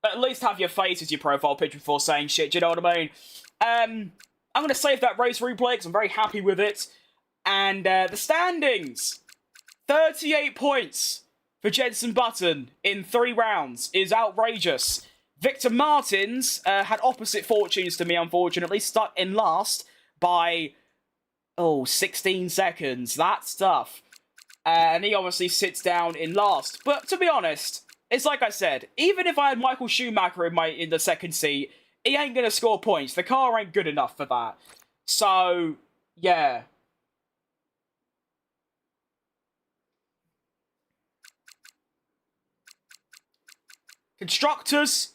At least have your face as your profile picture before saying shit, do you know what I mean? I'm going to save that race replay because I'm very happy with it. And the standings. 38 points for Jenson Button in 3 rounds is outrageous. Victor Martins had opposite fortunes to me, unfortunately, stuck in last by, 16 seconds. That's tough. And he obviously sits down in last. But to be honest, it's like I said, even if I had Michael Schumacher in the second seat, he ain't going to score points. The car ain't good enough for that. So, yeah. Constructors.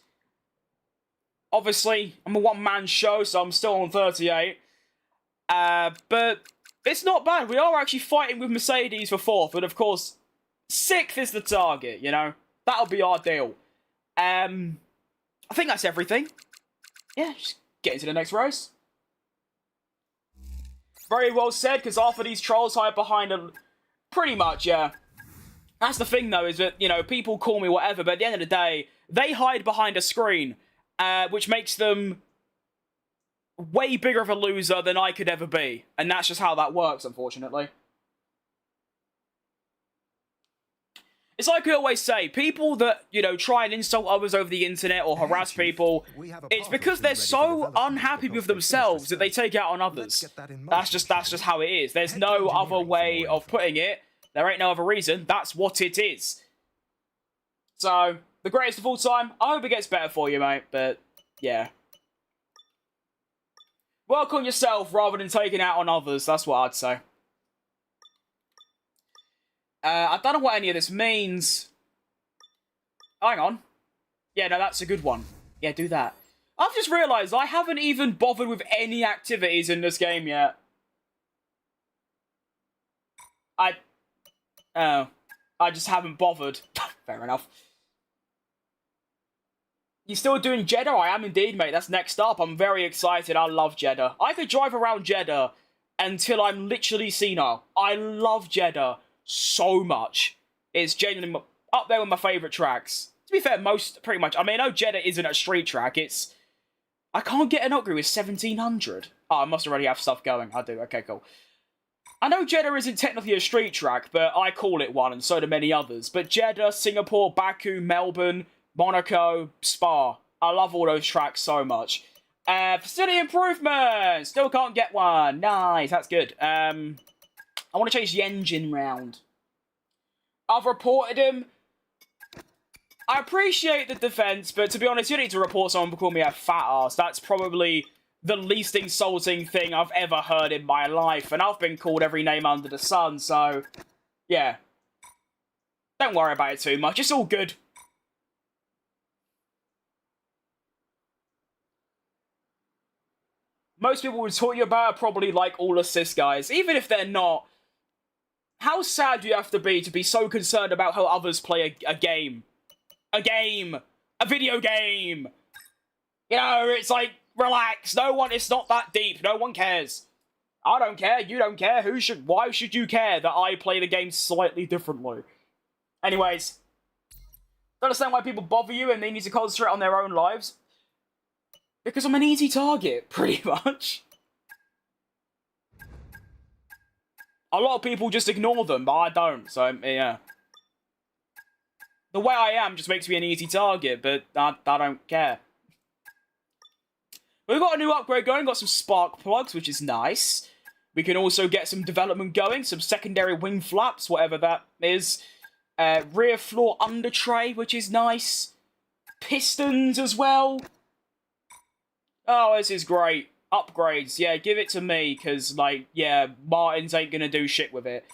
Obviously, I'm a one-man show, so I'm still on 38. But it's not bad. We are actually fighting with Mercedes for 4th, but of course, 6th is the target, you know? That'll be our deal. I think that's everything. Yeah, just get into the next race. Very well said, because half of these trolls hide behind a... Pretty much, yeah. That's the thing, though, is that, you know, people call me whatever, but at the end of the day, they hide behind a screen, which makes them way bigger of a loser than I could ever be. And that's just how that works, unfortunately. It's like I always say, people that, you know, try and insult others over the internet or harass people, it's because they're so unhappy with themselves that they take it out on others. That's just how it is. There's no other way of putting it. There ain't no other reason. That's what it is. So, the greatest of all time, I hope it gets better for you, mate. But, yeah. Work on yourself rather than taking it out on others. That's what I'd say. I don't know what any of this means. Hang on. Yeah, no, that's a good one. Yeah, do that. I've just realised I haven't even bothered with any activities in this game yet. I just haven't bothered. Fair enough. You still doing Jeddah? I am indeed, mate. That's next up. I'm very excited. I love Jeddah. I could drive around Jeddah until I'm literally senile. I love Jeddah so much. It's genuinely up there with my favourite tracks. To be fair, pretty much. I mean, I know Jeddah isn't a street track. It's... I can't get an upgrade with 1700. Oh, I must already have stuff going. I do. Okay, cool. I know Jeddah isn't technically a street track, but I call it one, and so do many others. But Jeddah, Singapore, Baku, Melbourne, Monaco, Spa. I love all those tracks so much. Facility improvement! Still can't get one. Nice, that's good. I want to change the engine round. I've reported him. I appreciate the defense, but to be honest, you don't need to report someone for calling me a fat ass. That's probably the least insulting thing I've ever heard in my life. And I've been called every name under the sun, so... yeah. Don't worry about it too much. It's all good. Most people would talk you about are probably like all assist guys. Even if they're not, how sad do you have to be so concerned about how others play a game? A game! A video game! You know, it's like, relax. It's not that deep. No one cares. I don't care. You don't care. Why should you care that I play the game slightly differently? Anyways, don't understand why people bother you and they need to concentrate on their own lives. Because I'm an easy target, pretty much. A lot of people just ignore them, but I don't, so, yeah. The way I am just makes me an easy target, but I don't care. We've got a new upgrade going, got some spark plugs, which is nice. We can also get some development going, some secondary wing flaps, whatever that is. Rear floor under tray, which is nice. Pistons as well. Oh, this is great. Upgrades, yeah, give it to me, because, like, yeah, Martins ain't gonna do shit with it.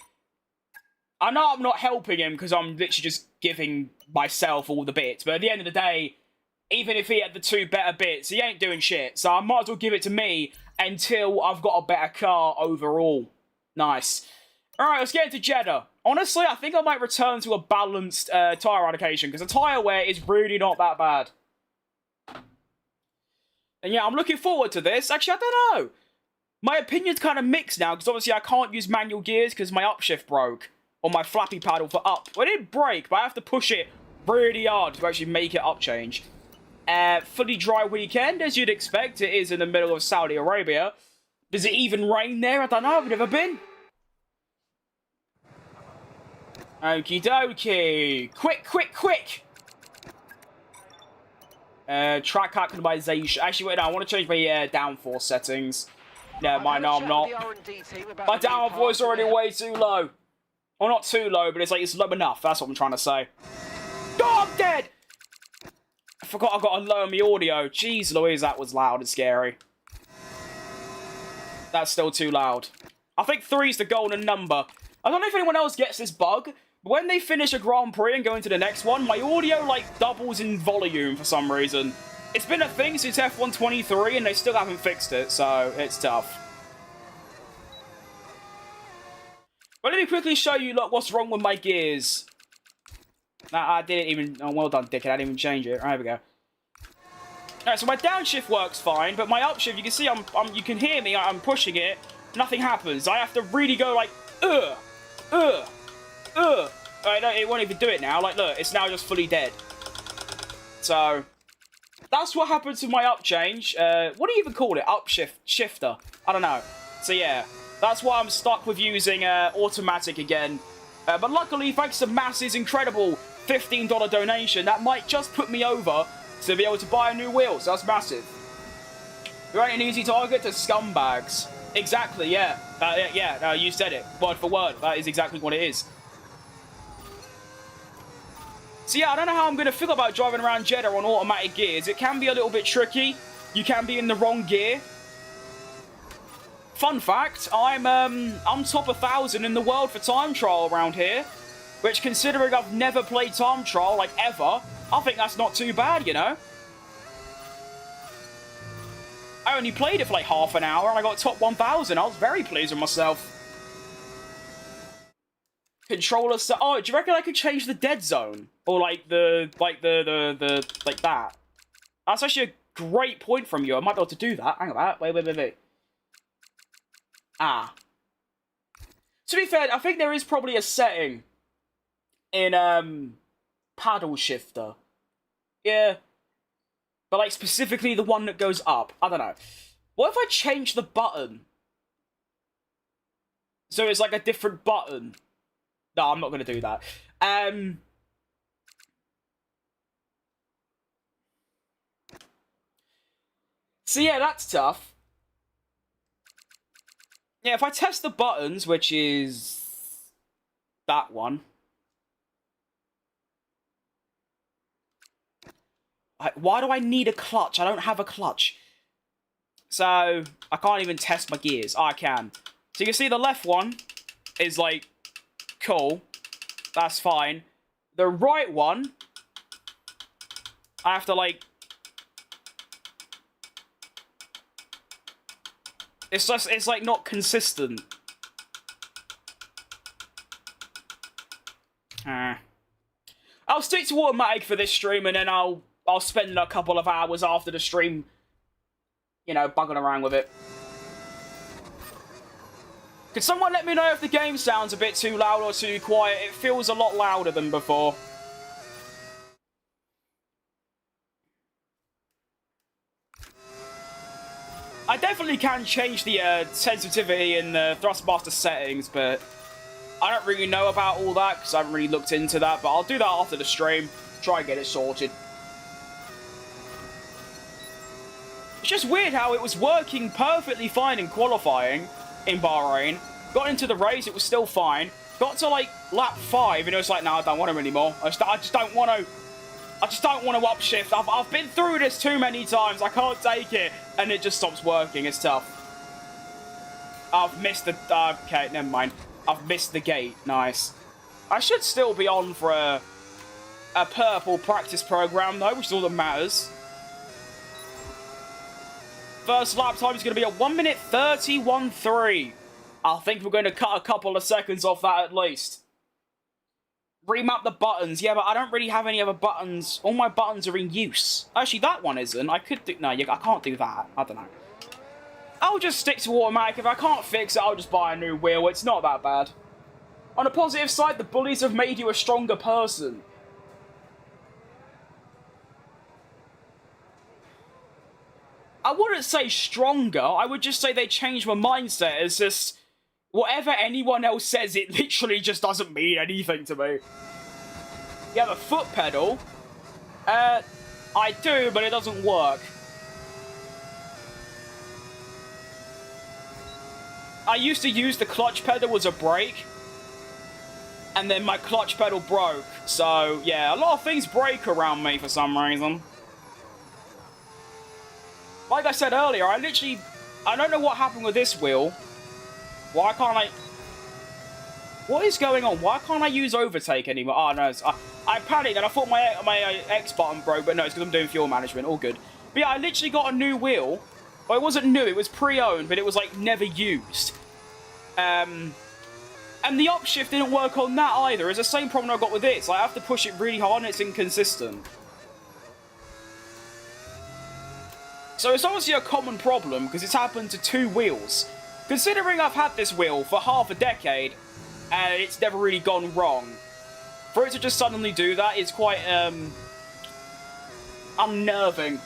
I know I'm not helping him, because I'm literally just giving myself all the bits, but at the end of the day, even if he had the 2 better bits, he ain't doing shit, so I might as well give it to me until I've got a better car overall. Nice. Alright, let's get into Jeddah. Honestly, I think I might return to a balanced tyre allocation, because the tyre wear is really not that bad. And yeah, I'm looking forward to this. Actually, I don't know. My opinion's kind of mixed now, because obviously I can't use manual gears because my upshift broke. Or my flappy paddle for up. Well, it didn't break, but I have to push it really hard to actually make it up change. Fully dry weekend, as you'd expect. It is in the middle of Saudi Arabia. Does it even rain there? I don't know. I've never been. Okie dokie. Quick, quick, quick. Track optimization. Actually, wait, no, I want to change my downforce settings. No, mine, no, I'm not. My downforce is already way too low. Well, not too low, but it's low enough. That's what I'm trying to say. Oh, I'm dead! I forgot I've got to lower my audio. Jeez Louise, that was loud and scary. That's still too loud. I think 3 is the golden number. I don't know if anyone else gets this bug, but when they finish a Grand Prix and go into the next one, my audio, like, doubles in volume for some reason. It's been a thing since F1 23, and they still haven't fixed it, so it's tough. But let me quickly show you, look, what's wrong with my gears. Nah, I didn't even... Oh, well done, dickhead. I didn't even change it. Right, there we go. Alright, so my downshift works fine, but my upshift, you can see you can hear me, I'm pushing it. Nothing happens. I have to really go like, Alright, no, it won't even do it now. Like, look, it's now just fully dead. So, that's what happened to my up change. What do you even call it? Upshift, shifter. I don't know. So, yeah. That's why I'm stuck with using automatic again. But luckily, thanks to Mass's incredible $15 donation, that might just put me over to be able to buy a new wheel. So that's massive. You ain't an easy target to scumbags. Exactly, yeah. Yeah, you said it. Word for word. That is exactly what it is. So yeah, I don't know how I'm going to feel about driving around Jeddah on automatic gears. It can be a little bit tricky. You can be in the wrong gear. Fun fact, I'm top 1,000 in the world for time trial around here. Which, considering I've never played time trial, like, ever, I think that's not too bad, you know? I only played it for, like, half an hour, and I got top 1,000. I was very pleased with myself. Controller set... Oh, do you reckon I could change the dead zone? Or, like like that? That's actually a great point from you. I might be able to do that. Hang on, wait. Ah. To be fair, I think there is probably a setting in, paddle shifter. Yeah. But, like, specifically the one that goes up. I don't know. What if I change the button? So it's, like, a different button. No, I'm not going to do that. So, yeah, that's tough. Yeah, if I test the buttons, which is that one. Why do I need a clutch? I don't have a clutch. So, I can't even test my gears. Oh, I can. So you can see the left one is, like, cool. That's fine. The right one, I have to, like... It's like, not consistent. I'll stick to automatic for this stream, and then I'll spend a couple of hours after the stream, you know, bugging around with it. Could someone let me know if the game sounds a bit too loud or too quiet? It feels a lot louder than before. I definitely can change the sensitivity in the Thrustmaster settings, but I don't really know about all that because I haven't really looked into that, but I'll do that after the stream. Try and get it sorted. It's just weird how it was working perfectly fine in qualifying in Bahrain. Got into the race, it was still fine. Got to, like, lap 5, and it was like, no, I don't want him anymore. I just don't want to upshift. I've been through this too many times. I can't take it. And it just stops working. It's tough. I've missed the... okay, never mind. I've missed the gate. Nice. I should still be on for a purple practice program, though, which is all that matters. First lap time is going to be a 1 minute 31.3. I think we're going to cut a couple of seconds off that at least. Remap the buttons. Yeah, but I don't really have any other buttons. All my buttons are in use. Actually, that one isn't. I could do... No, I can't do that. I don't know. I'll just stick to automatic. If I can't fix it, I'll just buy a new wheel. It's not that bad. On the positive side, the bullies have made you a stronger person. I wouldn't say stronger. I would just say they changed my mindset. It's just... Whatever anyone else says, it literally just doesn't mean anything to me. You have a foot pedal. I do, but it doesn't work. I used to use the clutch pedal as a brake, and then my clutch pedal broke. So, yeah, a lot of things break around me for some reason. Like I said earlier, I don't know what happened with this wheel. Why can't I... What is going on? Why can't I use overtake anymore? Oh, no, I panicked and I thought my X button broke, but no, it's because I'm doing fuel management. All good. But yeah, I literally got a new wheel. Well, it wasn't new, it was pre-owned, but it was, like, never used. And the upshift didn't work on that either. It's the same problem I got with this. Like, I have to push it really hard and it's inconsistent. So it's obviously a common problem because it's happened to 2 wheels. Considering I've had this wheel for half a decade and it's never really gone wrong, for it to just suddenly do that is quite unnerving.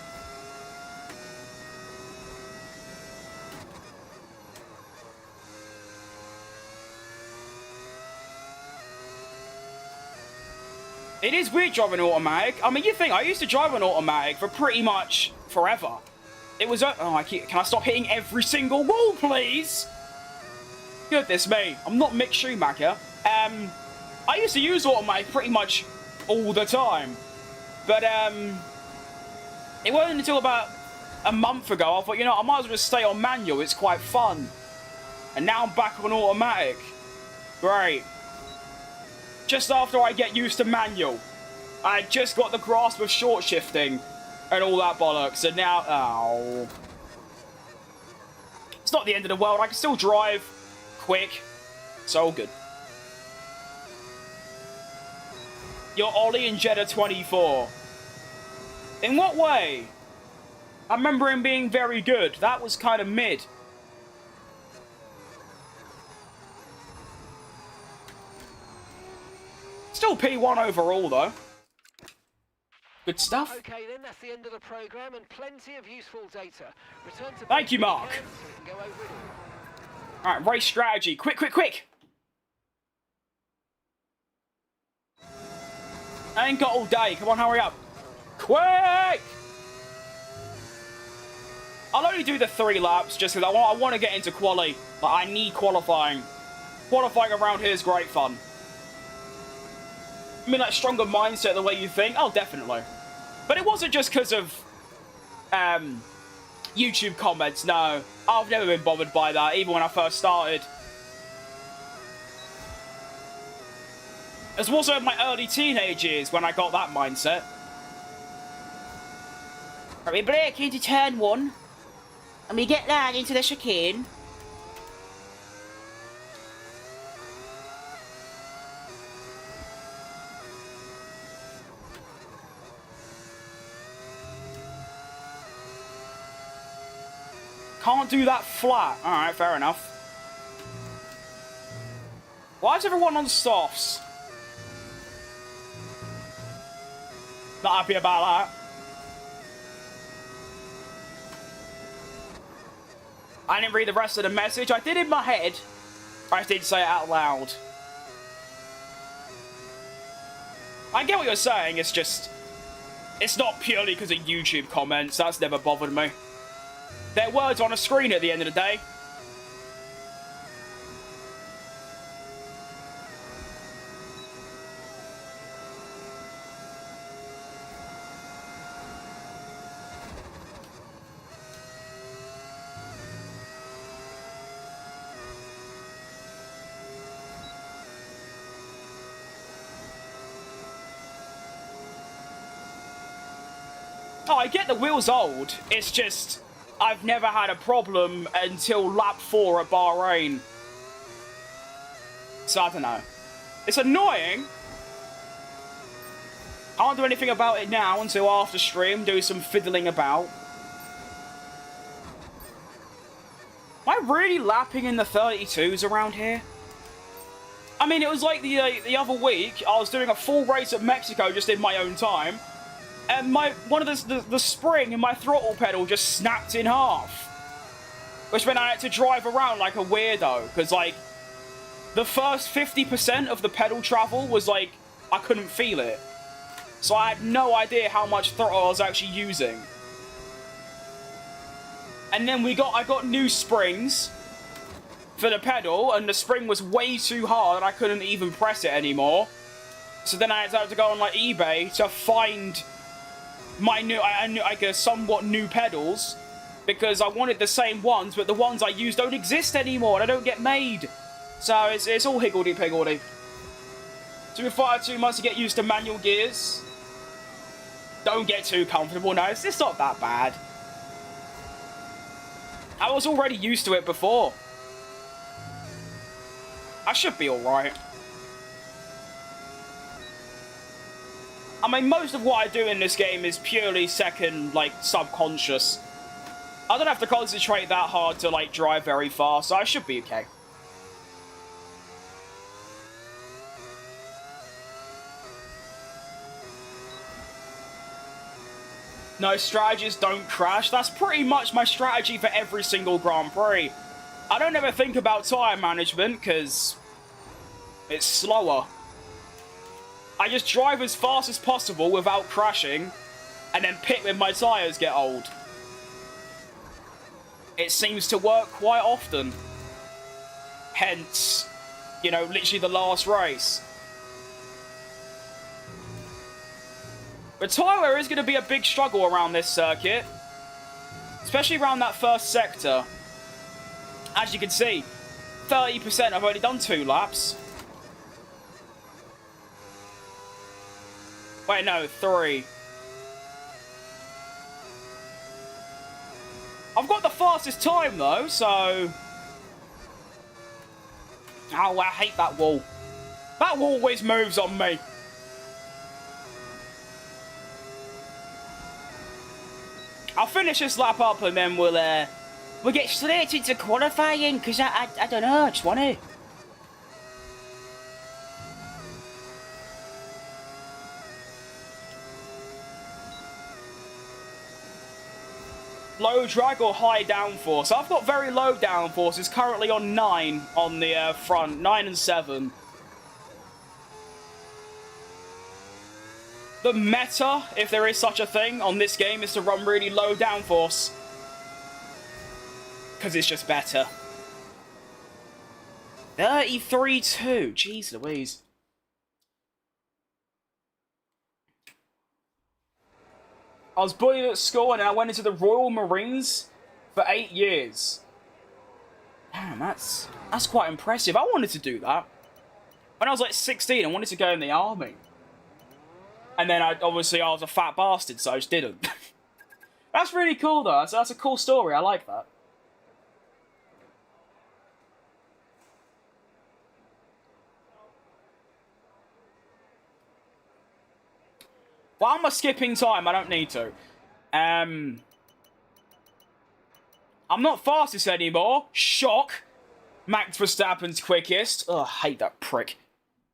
It is weird driving an automatic. I mean, you think, I used to drive an automatic for pretty much forever. It was can I stop hitting every single wall, please? Goodness me, I'm not Mick Schumacher. I used to use automatic pretty much all the time. But, it wasn't until about a month ago, I thought, you know, I might as well just stay on manual, it's quite fun. And now I'm back on automatic. Great. Just after I get used to manual. I just got the grasp of short shifting and all that bollocks, and now, oh. It's not the end of the world, I can still drive quick. It's all good. You're Ollie and Jeddah 24. In what way? I remember him being very good. That was kind of mid. Still P1 overall, though. Good stuff. Okay, then that's the end of the program and plenty of useful data. Return to Thank you, Mark. so we can go over it all. All right, race strategy. Quick, quick, quick. I ain't got all day. Come on, hurry up. Quick! I'll only do the 3 laps just because I want to get into quali. Like, I need qualifying. Qualifying around here is great fun. I mean, like, stronger mindset the way you think? Oh, definitely. But it wasn't just because of YouTube comments, no. I've never been bothered by that, even when I first started. It was also in my early teenage years when I got that mindset. Right, we brake into turn 1. And we get down into the chicane. Can't do that flat. Alright, fair enough. Why is everyone on softs? Not happy about that. I didn't read the rest of the message. I did in my head. I didn't say it out loud. I get what you're saying. It's just... It's not purely because of YouTube comments. That's never bothered me. They're words on a screen at the end of the day. Oh, I get the wheel's old. It's just... I've never had a problem until lap 4 at Bahrain. So, I don't know. It's annoying. Can't do anything about it now until after stream, do some fiddling about. Am I really lapping in the 32s around here? I mean, it was like the other week, I was doing a full race at Mexico just in my own time. And one of the spring in my throttle pedal just snapped in half. Which meant I had to drive around like a weirdo. Because, like, the first 50% of the pedal travel was, like, I couldn't feel it. So I had no idea how much throttle I was actually using. And then I got new springs for the pedal, and the spring was way too hard and I couldn't even press it anymore. So then I had to go on like eBay to find my new, I guess, somewhat new pedals, because I wanted the same ones, but the ones I use don't exist anymore. They don't get made. So it's all higgledy-piggledy. So we fired 2 months to get used to manual gears. Don't get too comfortable. No, it's not that bad. I was already used to it before. I should be alright. I mean, most of what I do in this game is purely subconscious. I don't have to concentrate that hard to, like, drive very fast, so I should be okay. No, strategies don't crash. That's pretty much my strategy for every single Grand Prix. I don't ever think about tyre management, because it's slower. I just drive as fast as possible without crashing, and then pit when my tyres get old. It seems to work quite often. Hence, you know, literally the last race. But tyre wear is going to be a big struggle around this circuit. Especially around that first sector. As you can see, 30%, I've only done 2 laps. Wait, no, 3. I've got the fastest time, though, so... Oh, I hate that wall. That wall always moves on me. I'll finish this lap up and then we'll get straight into qualifying, because I don't know, I just want to. Low drag or high downforce? I've got very low downforce. It's currently on 9 on the front. 9 and 7. The meta, if there is such a thing on this game, is to run really low downforce. Because it's just better. 33-2. Jeez Louise. I was bullied at school and then I went into the Royal Marines for 8 years. Damn, that's quite impressive. I wanted to do that. When I was like 16, I wanted to go in the army. And then obviously I was a fat bastard, so I just didn't. That's really cool though. That's a cool story. I like that. Why am I skipping time? I don't need to. I'm not fastest anymore. Shock. Max Verstappen's quickest. Ugh, I hate that prick.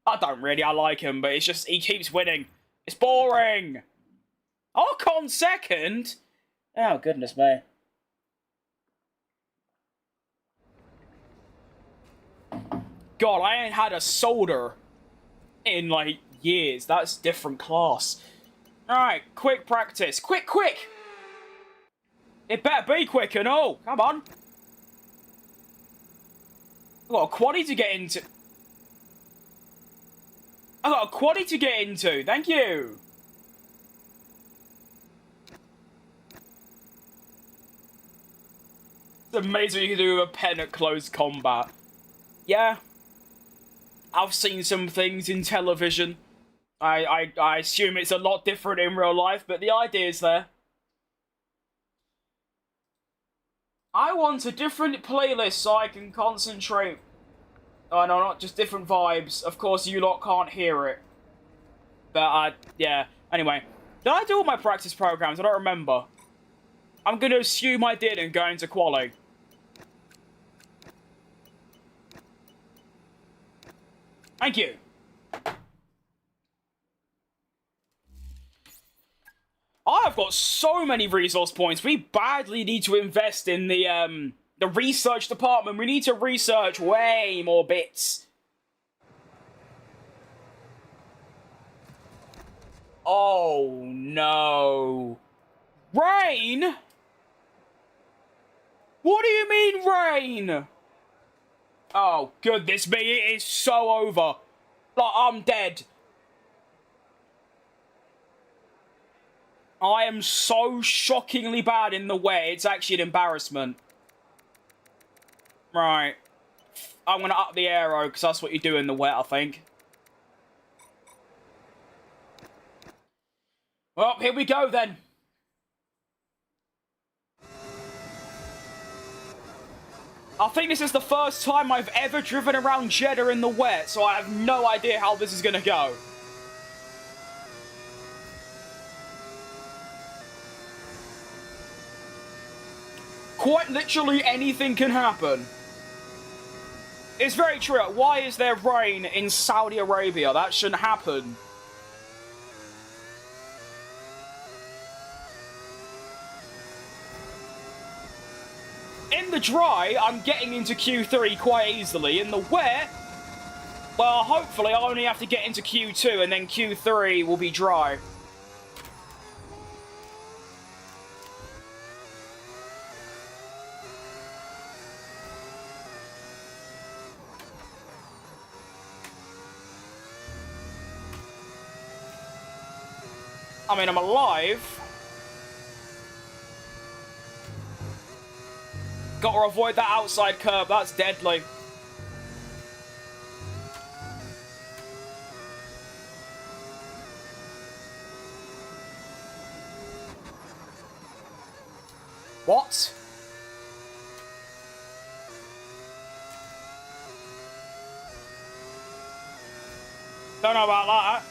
I like him, but it's just, he keeps winning. It's boring. Ocon second? Oh, goodness me. God, I ain't had a solder in, like, years. That's different class. Alright, quick practice. Quick, quick! It better be quicker, no! Come on! I've got a quaddy to get into. I've got a quaddy to get into. Thank you! It's amazing what you can do with a pen at close combat. Yeah. I've seen some things in television. I assume it's a lot different in real life, but the idea's there. I want a different playlist so I can concentrate. Oh no, not just different vibes. Of course, you lot can't hear it. But, yeah. Anyway, did I do all my practice programs? I don't remember. I'm going to assume I did and go into quali. Thank you. I've got so many resource points. We badly need to invest in the research department. We need to research way more bits. Oh, no. Rain? What do you mean, rain? Oh, goodness me, it is so over. Like, I'm dead. I am so shockingly bad in the wet, it's actually an embarrassment. Right. I'm gonna up the aero, because that's what you do in the wet, I think. Well, here we go, then. I think this is the first time I've ever driven around Jeddah in the wet, so I have no idea how this is gonna go. Quite literally anything can happen. It's very true. Why is there rain in Saudi Arabia? That shouldn't happen. In the dry, I'm getting into Q3 quite easily. In the wet, well, hopefully I only have to get into Q2 and then Q3 will be dry. I mean, I'm alive. Gotta avoid that outside curb, that's deadly. What? Don't know about that.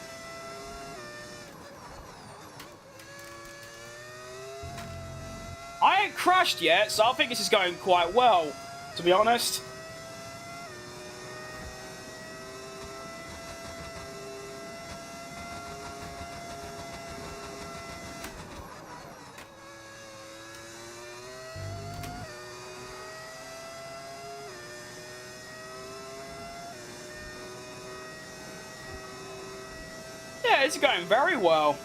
I ain't crashed yet, so I think this is going quite well, to be honest. Yeah, it's going very well.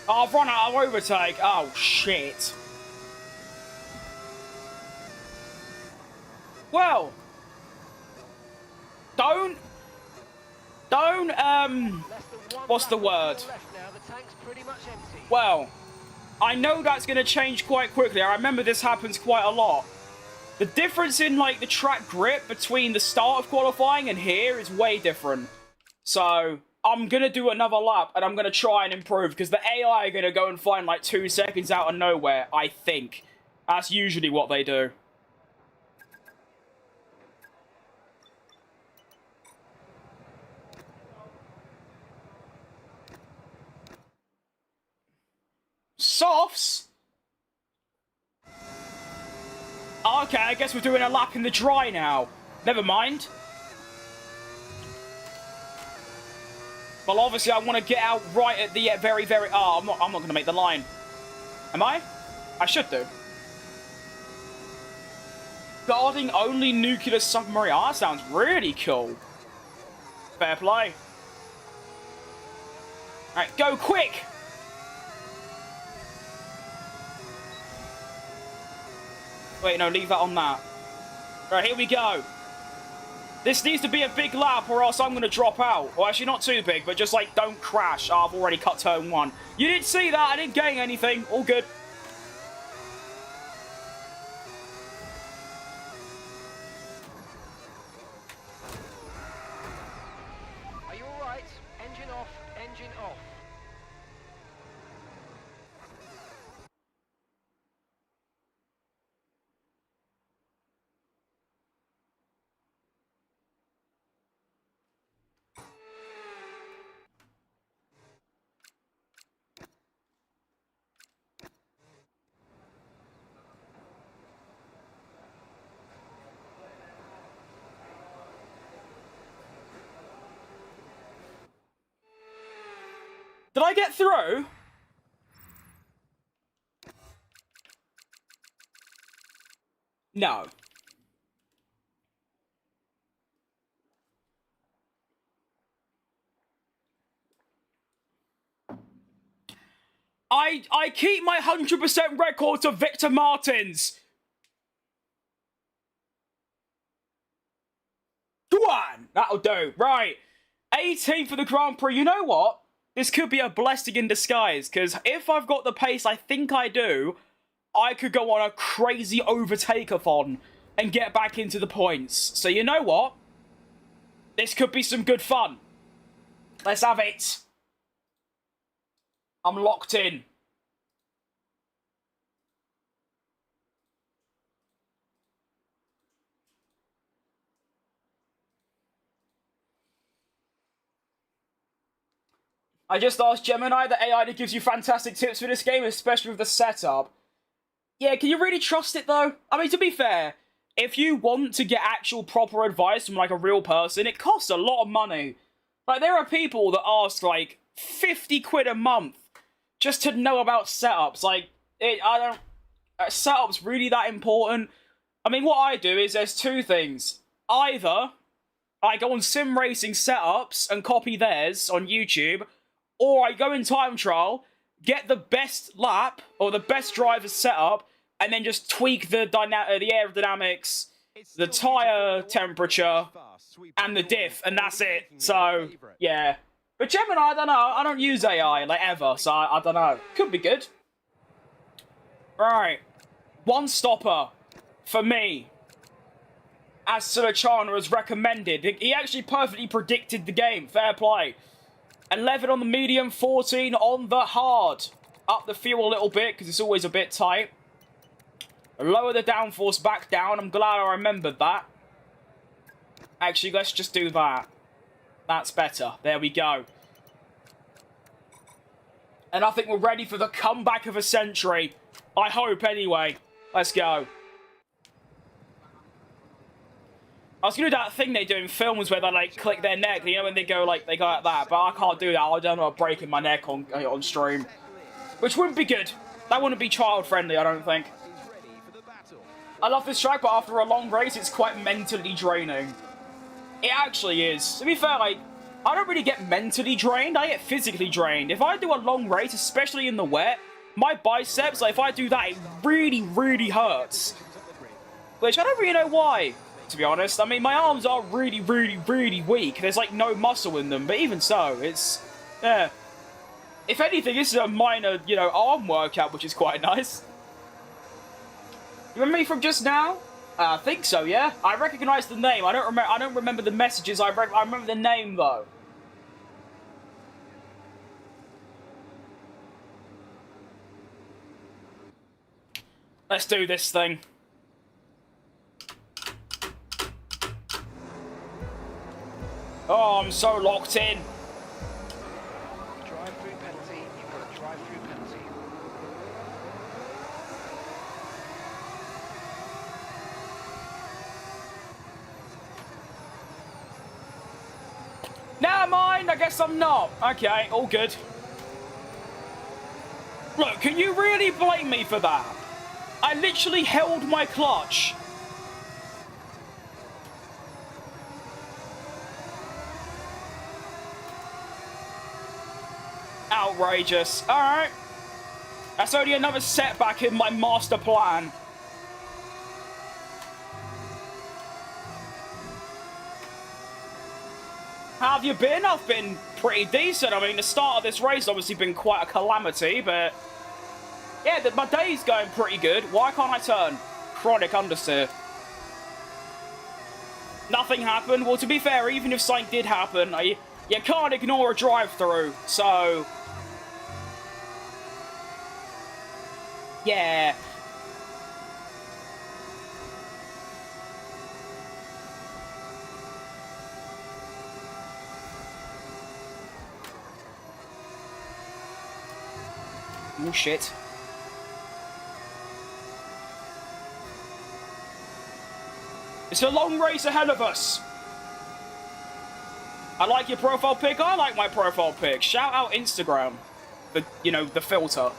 Oh, I've run out of overtake. Oh, shit. Well. Don't, what's the word? Well, I know that's going to change quite quickly. I remember this happens quite a lot. The difference in, like, the track grip between the start of qualifying and here is way different. So, I'm going to do another lap, and I'm going to try and improve, because the AI are going to go and find, like, 2 seconds out of nowhere, I think. That's usually what they do. Softs? Okay, I guess we're doing a lap in the dry now. Never mind. Well, obviously, I want to get out right at the very... Oh, I'm not going to make the line. Am I? I should do. Guarding only nuclear submarine. Oh, that sounds really cool. Fair play. Alright, go quick! Wait, no, leave that on that. Right, here we go. This needs to be a big lap or else I'm going to drop out. Well, actually, not too big, but just, like, don't crash. Oh, I've already cut turn 1. You didn't see that. I didn't gain anything. All good. Are you all right? Engine off, engine off. Did I get through? No. I keep my 100% record to Victor Martins. Go on. That'll do. Right. 18 for the Grand Prix. You know what? This could be a blessing in disguise, because if I've got the pace I think I do, I could go on a crazy overtake-a-thon and get back into the points. So you know what? This could be some good fun. Let's have it. I'm locked in. I just asked Gemini, the AI that gives you fantastic tips for this game, especially with the setup. Yeah, can you really trust it, though? I mean, to be fair, if you want to get actual proper advice from, like, a real person, it costs a lot of money. Like, there are people that ask, like, 50 quid a month just to know about setups. Like, setup's really that important. I mean, what I do is there's two things. Either I go on sim racing setups and copy theirs on YouTube, or I go in time trial, get the best lap, or the best driver's setup, and then just tweak the aerodynamics, the tyre temperature, and the diff, and that's it. So, yeah. But Gemini, I don't know. I don't use AI, like, ever, so I don't know. Could be good. Right. One stopper for me. As Sulachana has recommended. He actually perfectly predicted the game. Fair play. 11 on the medium, 14 on the hard. Up the fuel a little bit, because it's always a bit tight. Lower the downforce back down. I'm glad I remembered that. Actually, let's just do that. That's better. There we go. And I think we're ready for the comeback of a century. I hope, anyway. Let's go. I was going to do that thing they do in films where they, like, click their neck. You know, when they go like that. But I can't do that. I don't know, breaking my neck on stream. Which wouldn't be good. That wouldn't be child-friendly, I don't think. I love this track, but after a long race, it's quite mentally draining. It actually is. To be fair, like, I don't really get mentally drained. I get physically drained. If I do a long race, especially in the wet, my biceps, like, if I do that, it really, really hurts. Which I don't really know why, to be honest. I mean, my arms are really, really, really weak. There's, like, no muscle in them. But even so, it's... yeah. If anything, this is a minor, you know, arm workout, which is quite nice. You remember me from just now? I think so, yeah. I recognise the name. I don't remember the messages. I remember the name, though. Let's do this thing. Oh, I'm so locked in. Drive-through penalty. You've got a drive-through penalty. Never mind, I guess I'm not. Okay, all good. Look, can you really blame me for that? I literally held my clutch. Outrageous. Alright. That's only another setback in my master plan. How have you been? I've been pretty decent. I mean, the start of this race has obviously been quite a calamity, but... yeah, my day's going pretty good. Why can't I turn? Chronic understeer. Nothing happened. Well, to be fair, even if something did happen, you can't ignore a drive-through, so... yeah. Oh, shit. It's a long race ahead of us. I like your profile pic. I like my profile pic. Shout out Instagram. You know, the filter.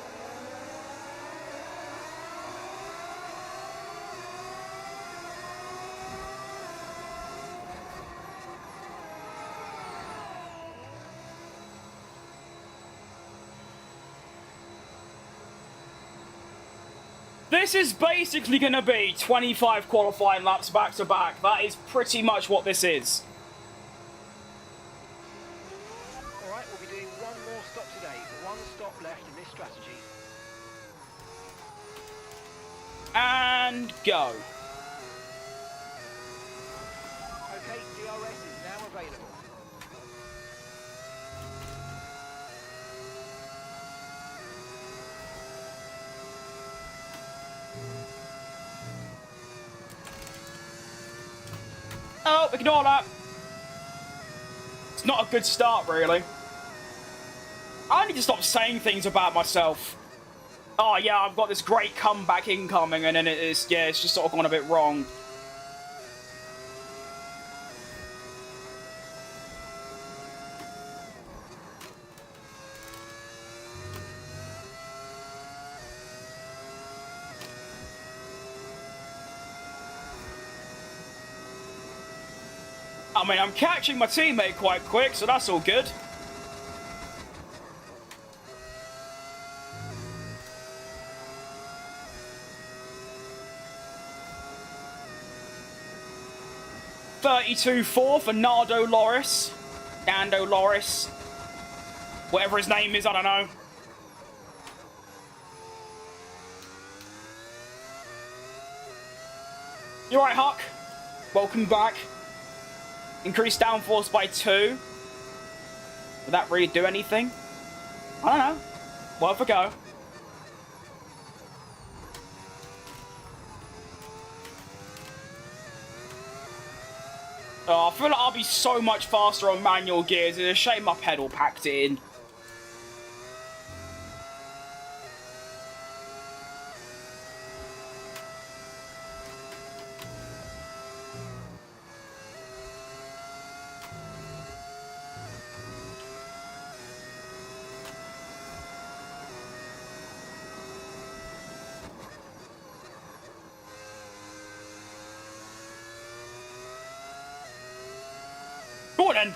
This is basically going to be 25 qualifying laps back to back. That is pretty much what this is. All right, we'll be doing one more stop today. One stop left in this strategy. And go. Okay, DRS is now available. Oh, ignore that. It's not a good start, really. I need to stop saying things about myself. Oh, yeah, I've got this great comeback incoming, and then it's just sort of gone a bit wrong. I mean, I'm catching my teammate quite quick, so that's all good. .32.4 for Nardo Loris. Dando Loris. Whatever his name is, I don't know. You alright, Huck? Welcome back. Increased downforce by 2. Would that really do anything? I don't know. Worth a go. Oh, I feel like I'll be so much faster on manual gears. It's a shame my pedal packed it in. Go on then.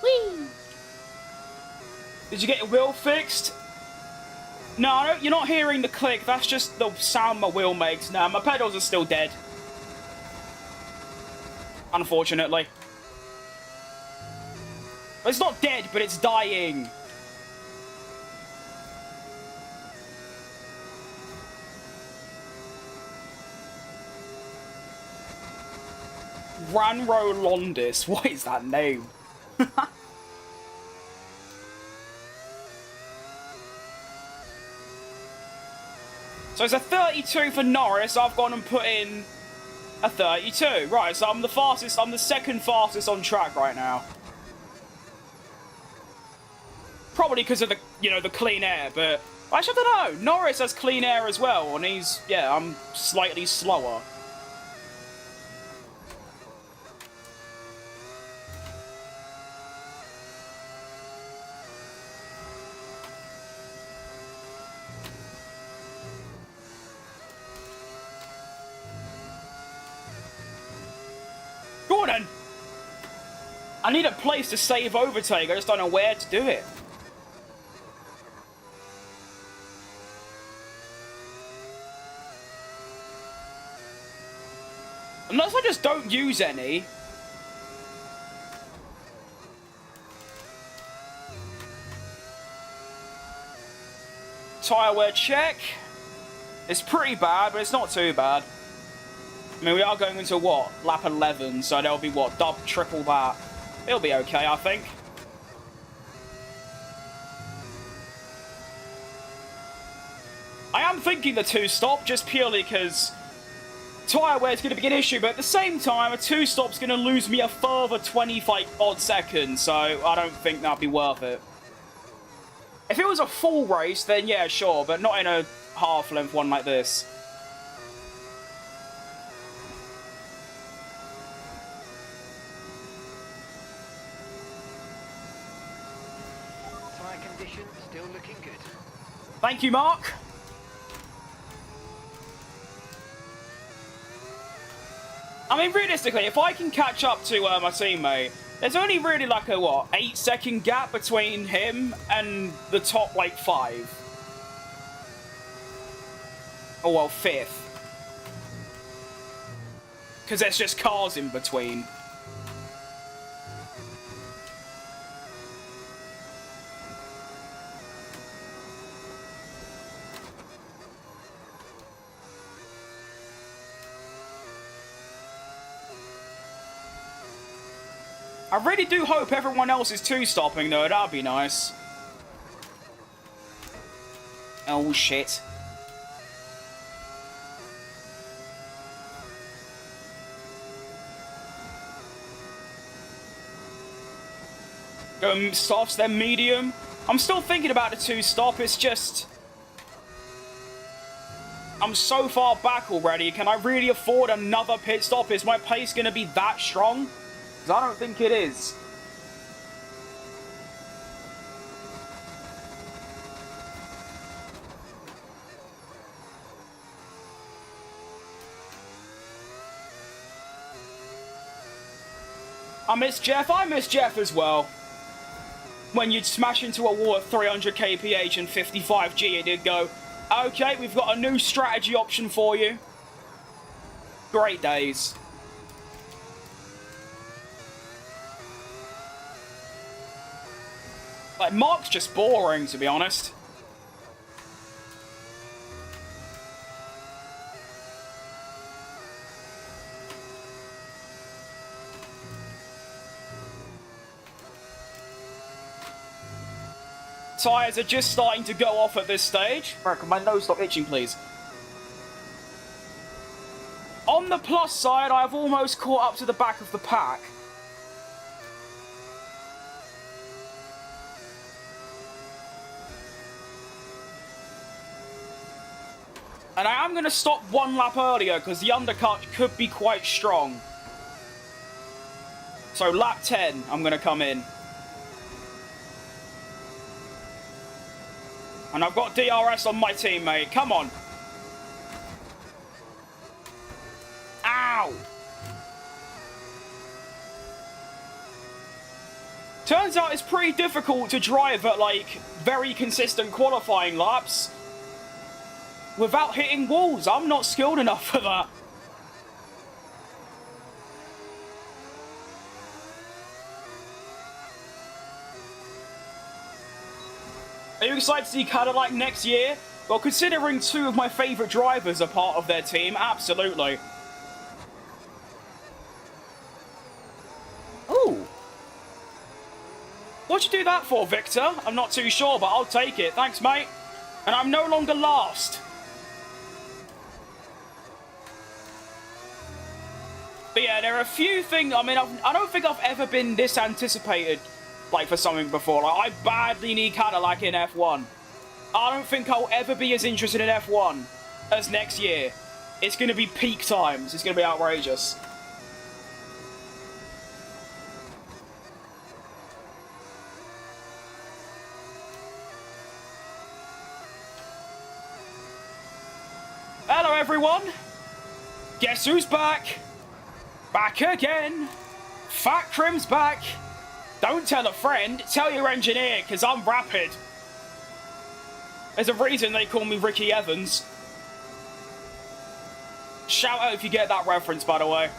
Whee! Did you get your wheel fixed? No, you're not hearing the click. That's just the sound my wheel makes. No, my pedals are still dead. Unfortunately. It's not dead, but it's dying. Ranro Londis. What is that name? So it's a 32 for Norris. I've gone and put in a 32. Right, so I'm the fastest. I'm the second fastest on track right now. Probably because of the, the clean air, but actually, I don't know. Norris has clean air as well, and I'm slightly slower. Gordon! I need a place to save overtake. I just don't know where to do it. Unless I just don't use any. Tyre wear check. It's pretty bad, but it's not too bad. I mean, we are going into, what, lap 11, so there'll be, what, triple that. It'll be okay, I think. I am thinking the 2-stop, just purely because tyre wear is going to be an issue, but at the same time, a 2-stop's going to lose me a further 25-odd seconds, so I don't think that'd be worth it. If it was a full race, then yeah, sure, but not in a half-length one like this. Tyre condition still looking good. Thank you, Mark. I mean, realistically, if I can catch up to my teammate, There's only really like a, what, 8-second gap between him and the top, like, 5. Oh, well, 5th. Because there's just cars in between. I really do hope everyone else is two-stopping, though. That'd be nice. Oh, shit. Go softs, then medium. I'm still thinking about the two-stop. It's just... I'm so far back already. Can I really afford another pit stop? Is my pace going to be that strong? I don't think it is. I miss Jeff. I miss Jeff as well. When you'd smash into a wall at 300 kph and 55G, it'd go, okay, we've got a new strategy option for you. Great days. Like, Mark's just boring, to be honest. Tyres are just starting to go off at this stage. Right, can my nose stop itching, please? On the plus side, I've almost caught up to the back of the pack. And I am going to stop one lap earlier because the undercut could be quite strong. So lap 10, I'm going to come in. And I've got DRS on my teammate. Come on. Ow. Turns out it's pretty difficult to drive at, like, very consistent qualifying laps without hitting walls. I'm not skilled enough for that. Are you excited to see Cadillac next year? Well, considering 2 of my favourite drivers are part of their team, absolutely. Ooh. What'd you do that for, Victor? I'm not too sure, but I'll take it. Thanks, mate. And I'm no longer last. But yeah, there are a few things. I mean, I don't think I've ever been this anticipated, like, for something before. Like, I badly need Cadillac in F1. I don't think I'll ever be as interested in F1 as next year. It's going to be peak times. It's going to be outrageous. Hello, everyone. Guess who's back? Back again. Fat Crim's back. Don't tell a friend, tell your engineer, because I'm rapid. There's a reason they call me Ricky Evans. Shout out if you get that reference, by the way.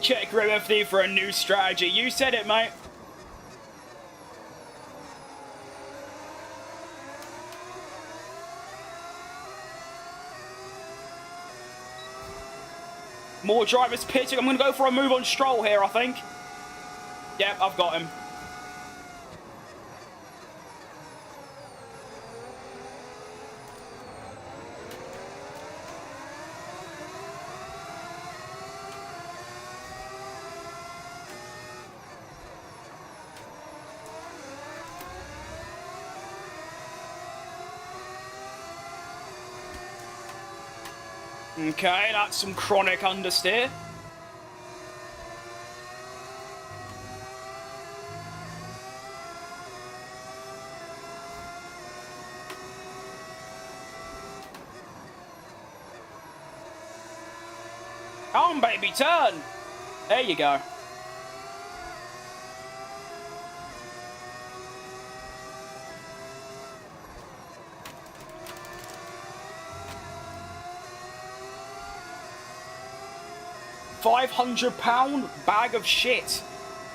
Check RMFD for a new strategy. You said it, mate. More drivers pitting. I'm going to go for a move on Stroll here, I think. Yep, I've got him. Okay, that's some chronic understeer. on, baby, turn. There you go. £500 bag of shit.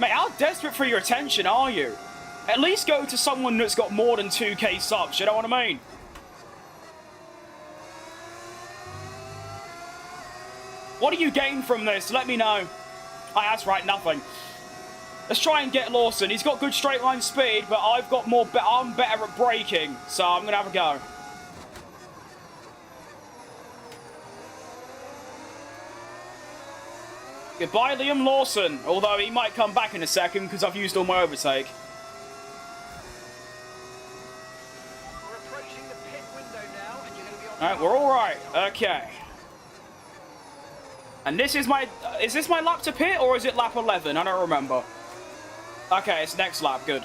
Mate, how desperate for your attention are you? At least go to someone that's got more than 2k subs, you know what I mean? What do you gain from this? Let me know. Oh, that's right, nothing. Let's try and get Lawson. He's got good straight line speed, but I've got more. I'm better at braking, so I'm gonna have a go. Goodbye, Liam Lawson. Although he might come back in a second because I've used all my overtake. We're approaching the pit window now, and you're going to be on. All right, we're all right. Okay. And this is my. Is this my lap to pit or is it lap 11? I don't remember. Okay, it's next lap. Good.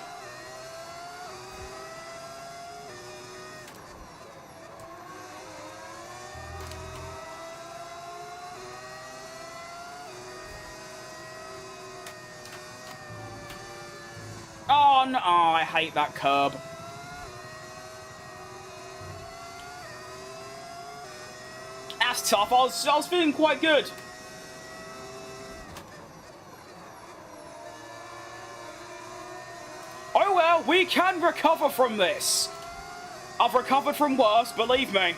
Oh, no, I hate that curb. That's tough. I was feeling quite good. Oh well, we can recover from this. I've recovered from worse, believe me.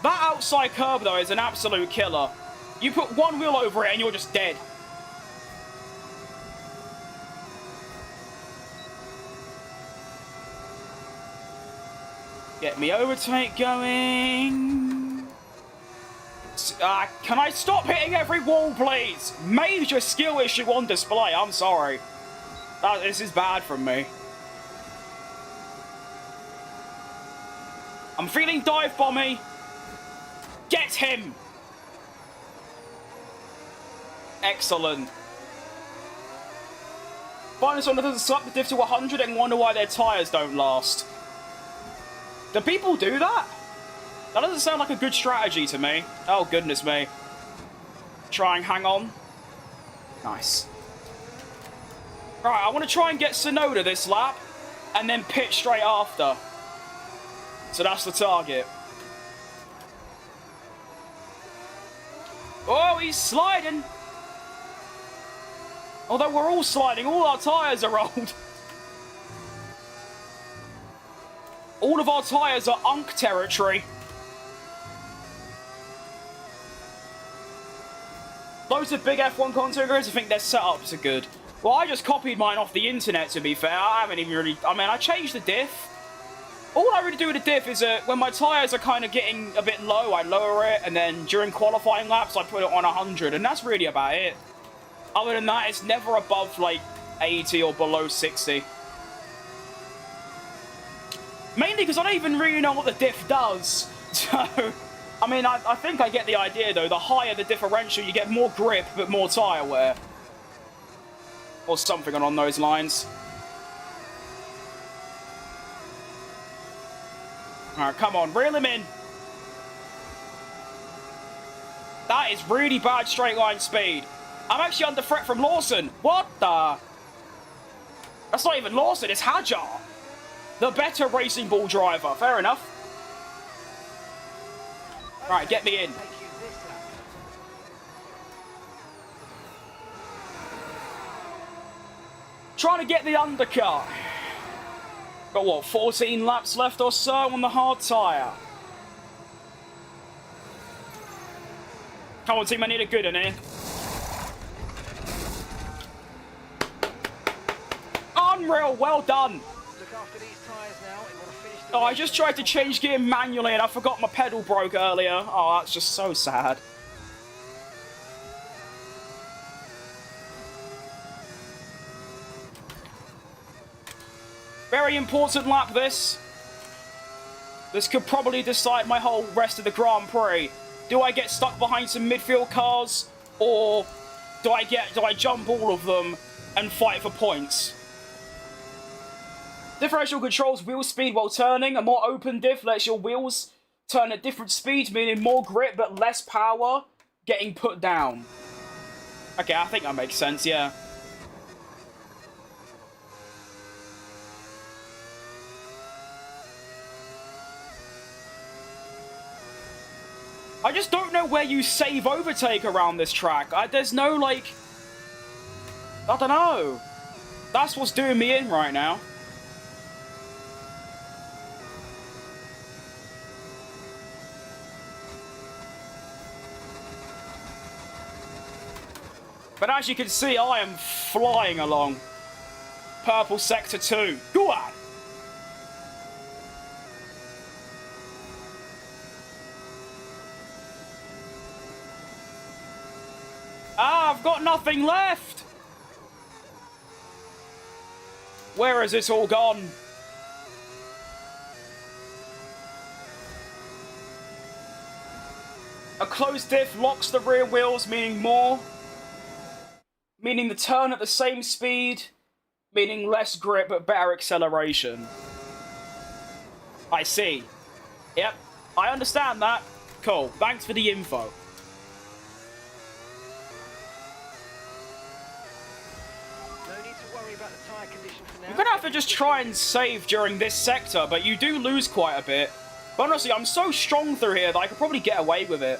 That outside curb, though, is an absolute killer. You put one wheel over it and you're just dead. Get me overtake going. Can I stop hitting every wall, please? Major skill issue on display. I'm sorry. This is bad from me. I'm feeling dive bomby. Get him. Excellent. Find someone that doesn't slap the diff to 100 and wonder why their tyres don't last. Do people do that? That doesn't sound like a good strategy to me. Oh, goodness me. Try and hang on. Nice. Right, I want to try and get Sonoda this lap, and then pit straight after. So that's the target. Oh, he's sliding. Although we're all sliding, all our tyres are old. All of our tyres are Unk territory. Loads of big F1 content creators think their setups are good. Well, I just copied mine off the internet, to be fair. I haven't even really... I mean, I changed the diff. All I really do with the diff is when my tyres are kind of getting a bit low, I lower it, and then during qualifying laps, I put it on 100, and that's really about it. Other than that, it's never above, like, 80 or below 60. Mainly because I don't even really know what the diff does. So, I mean, I think I get the idea, though. The higher the differential, you get more grip, but more tyre wear. Or something along those lines. Alright, come on, reel him in. That is really bad straight line speed. I'm actually under threat from Lawson. What the? That's not even Lawson, it's Hajar. The better racing ball driver. Fair enough. Right, get me in. Trying to get the undercut. Got what, 14 laps left or so on the hard tyre. Come on, team, I need a good one here. Unreal, well done. Look after these tyres now. Oh, I just tried to change gear manually and I forgot my pedal broke earlier. Oh, that's just so sad. Very important lap, this. This could probably decide my whole rest of the Grand Prix. Do I get stuck behind some midfield cars, or do I jump all of them and fight for points? Differential controls wheel speed while turning. A more open diff lets your wheels turn at different speeds, meaning more grip but less power getting put down. Okay, I think that makes sense, yeah. I just don't know where you save overtake around this track. There's no, like... I don't know. That's what's doing me in right now. But as you can see, I am flying along. Purple Sector 2. Go on! Ah, I've got nothing left! Where has it all gone? A closed diff locks the rear wheels, meaning more. Meaning the turn at the same speed. Meaning less grip but better acceleration. I see. Yep, I understand that. Cool, thanks for the info. I'm gonna have to just try and save during this sector, but you do lose quite a bit. But honestly, I'm so strong through here that I could probably get away with it.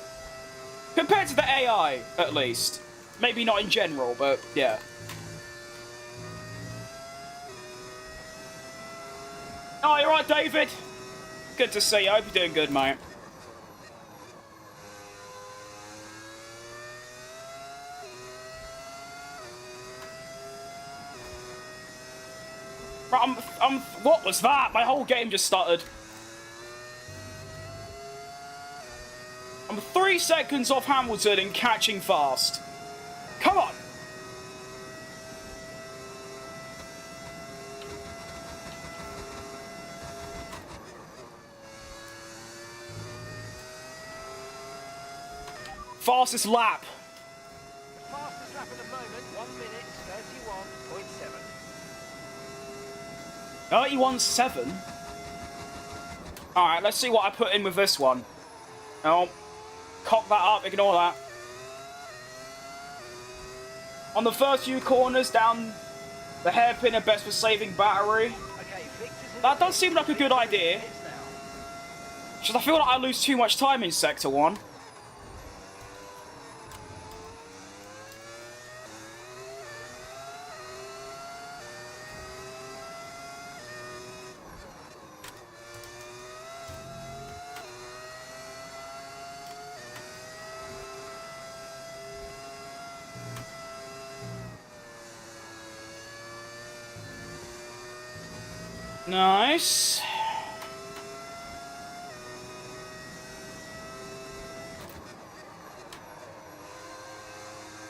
Compared to the AI, at least. Maybe not in general, but yeah. Oh, you're right, David. Good to see you. I hope you're doing good, mate. What was that? My whole game just stuttered. I'm 3 seconds off Hamilton and catching fast. Come on! Fastest lap. The fastest lap at the moment, 1 minute 31.7. 31.7? Alright, let's see what I put in with this one. Oh, cock that up, ignore that. On the first few corners, down the hairpin are best for saving battery. That does seem like a good idea. Just I feel like I lose too much time in Sector 1. Nice.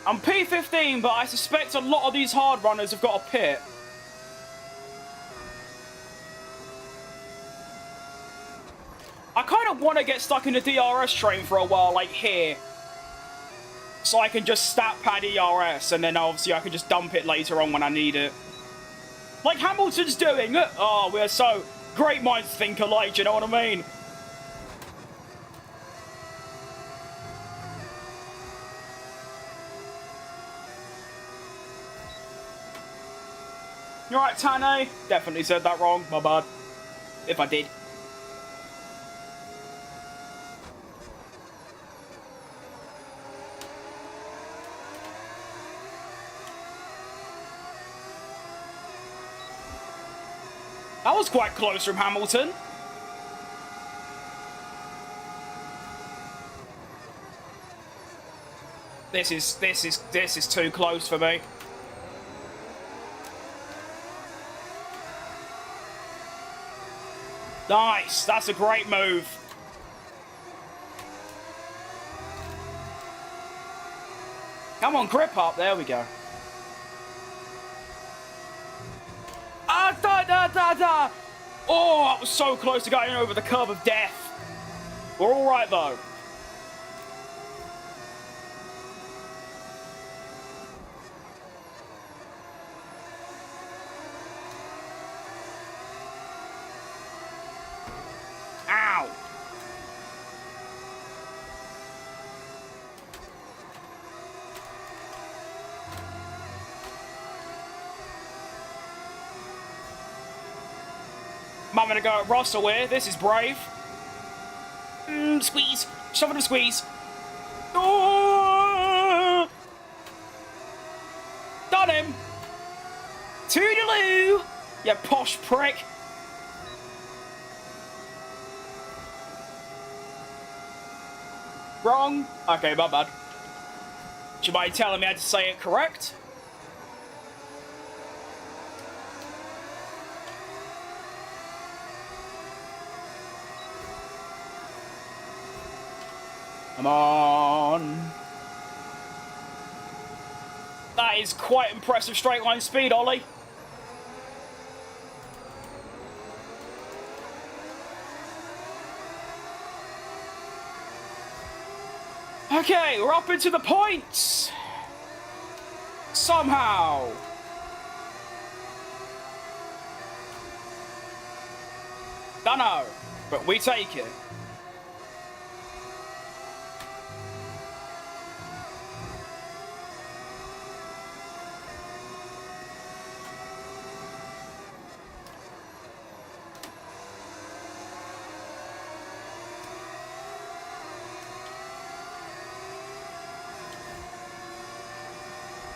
I'm P15, but I suspect a lot of these hard runners have got a pit. I kind of want to get stuck in the DRS train for a while, like here. So I can just stat pad ERS, and then obviously I can just dump it later on when I need it. Like Hamilton's doing. Oh, we're so... Great minds think alike, you know what I mean? You alright, Tane? Definitely said that wrong. My bad. If I did. That was quite close from Hamilton. This is too close for me. Nice, that's a great move. Come on, grip up. There we go. Oh, I was so close to going over the curve of death. We're all right, though. Ow. I'm gonna go at Russell here. This is brave. Squeeze. Shove it and squeeze. Oh! Done him. Toodaloo. You posh prick. Wrong. Okay, my bad. Do you mind telling me how to say it correct? Come on. That is quite impressive straight line speed, Ollie. Okay, we're up into the points. Somehow. Dunno, but we take it.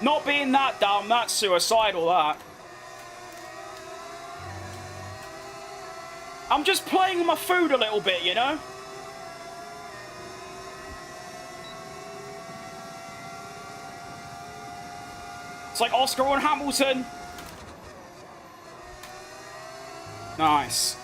Not being that dumb, that's suicidal, that. I'm just playing with my food a little bit, you know? It's like Oscar and Hamilton. Nice.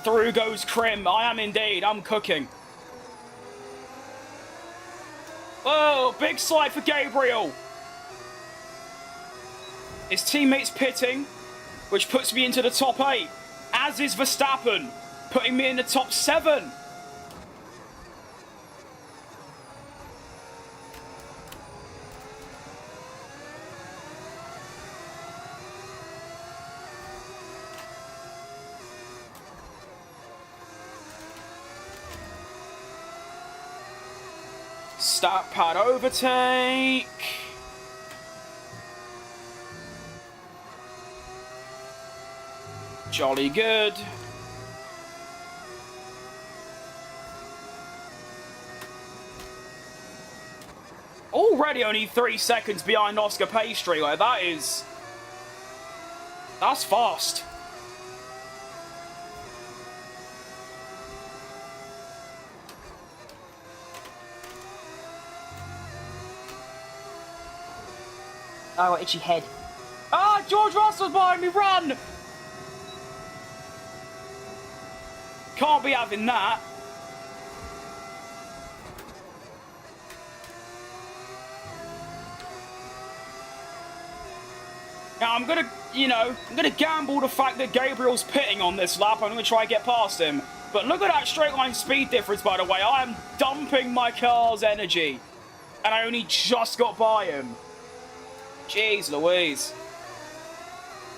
Through goes Krim. I am indeed. I'm cooking. Oh, big slide for Gabriel. His teammate's pitting, which puts me into the top 8. As is Verstappen, putting me in the top 7. Start pad overtake. Jolly good. Already only 3 seconds behind Oscar Pastry. Like, that's fast. Oh, itchy head. Ah, George Russell's behind me, run! Can't be having that. Now, I'm gonna, I'm gonna gamble the fact that Gabriel's pitting on this lap. I'm gonna try and get past him. But look at that straight line speed difference, by the way. I am dumping my car's energy. And I only just got by him. Jeez Louise.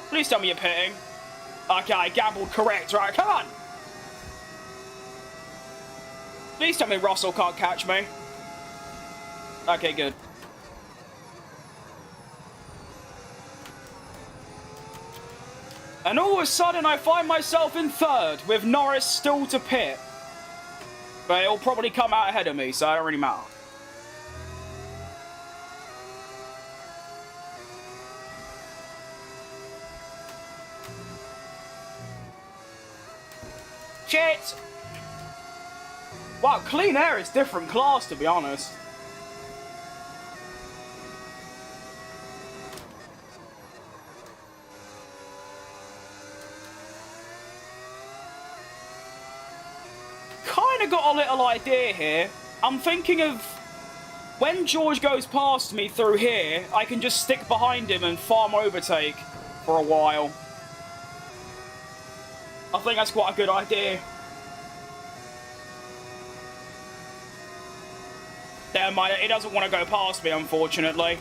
Please tell me you're pitting. Okay, I gambled correct, right? Come on! Please tell me Russell can't catch me. Okay, good. And all of a sudden I find myself in 3rd with Norris still to pit. But he'll probably come out ahead of me, so it don't really matter. Shit! Wow, clean air is different class, to be honest. Kinda got a little idea here. I'm thinking of when George goes past me through here, I can just stick behind him and farm overtake for a while. I think that's quite a good idea. Never mind, he doesn't want to go past me, unfortunately.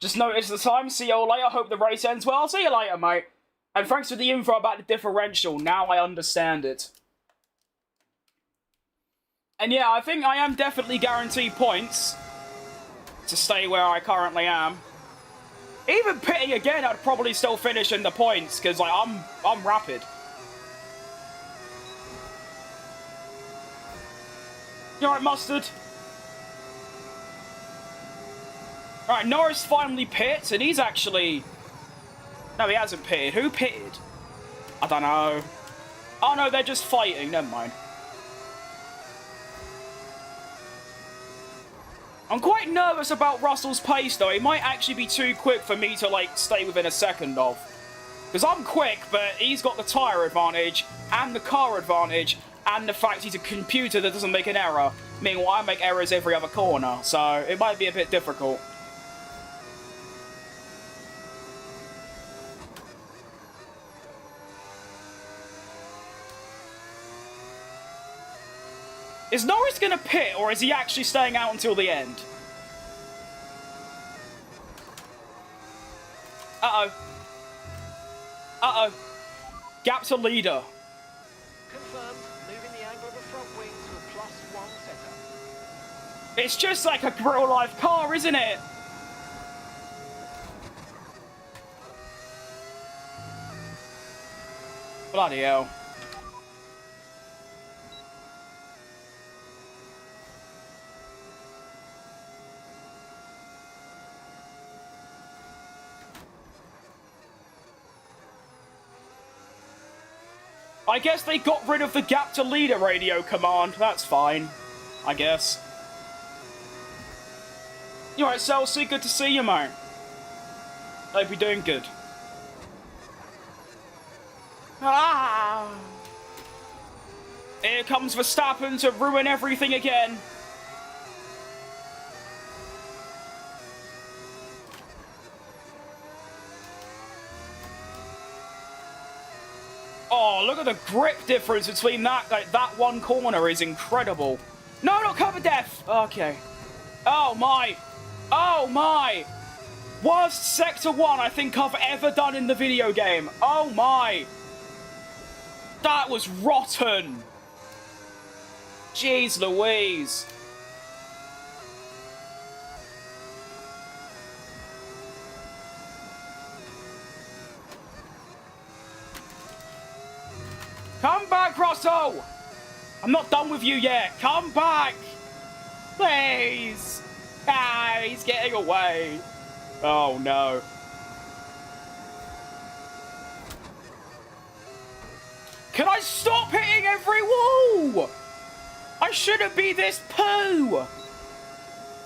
Just noticed the time. See you all later. Hope the race ends well. See you later, mate. And thanks for the info about the differential. Now I understand it. And yeah, I think I am definitely guaranteed points to stay where I currently am. Even pitting again, I'd probably still finish in the points because like I'm rapid. You alright, Mustard? Alright, Norris finally pits, and he's actually... No, he hasn't pitted. Who pitted? I don't know. Oh no, they're just fighting. Never mind. I'm quite nervous about Russell's pace, though. He might actually be too quick for me to, like, stay within a second of. Because I'm quick, but he's got the tyre advantage, and the car advantage, and the fact he's a computer that doesn't make an error. Meanwhile, I make errors every other corner, so it might be a bit difficult. Is Norris going to pit, or is he actually staying out until the end? Uh-oh. Uh-oh. Gap to leader. Confirmed. Moving the angle of the front wing to a +1 setup. It's just like a real-life car, isn't it? Bloody hell. I guess they got rid of the gap to leader radio command. That's fine, I guess. You alright, Celsi? Good to see you, mate. Hope you're doing good. Ah! Here comes Verstappen to ruin everything again. Oh, look at the grip difference between that. Like, that one corner is incredible. No, not cover death. Okay. Oh, my. Oh, my. Worst Sector 1 I think I've ever done in the video game. Oh, my. That was rotten. Jeez Louise. Come back, Russell! I'm not done with you yet. Come back! Please! Ah, he's getting away. Oh, no. Can I stop hitting every wall? I shouldn't be this poo!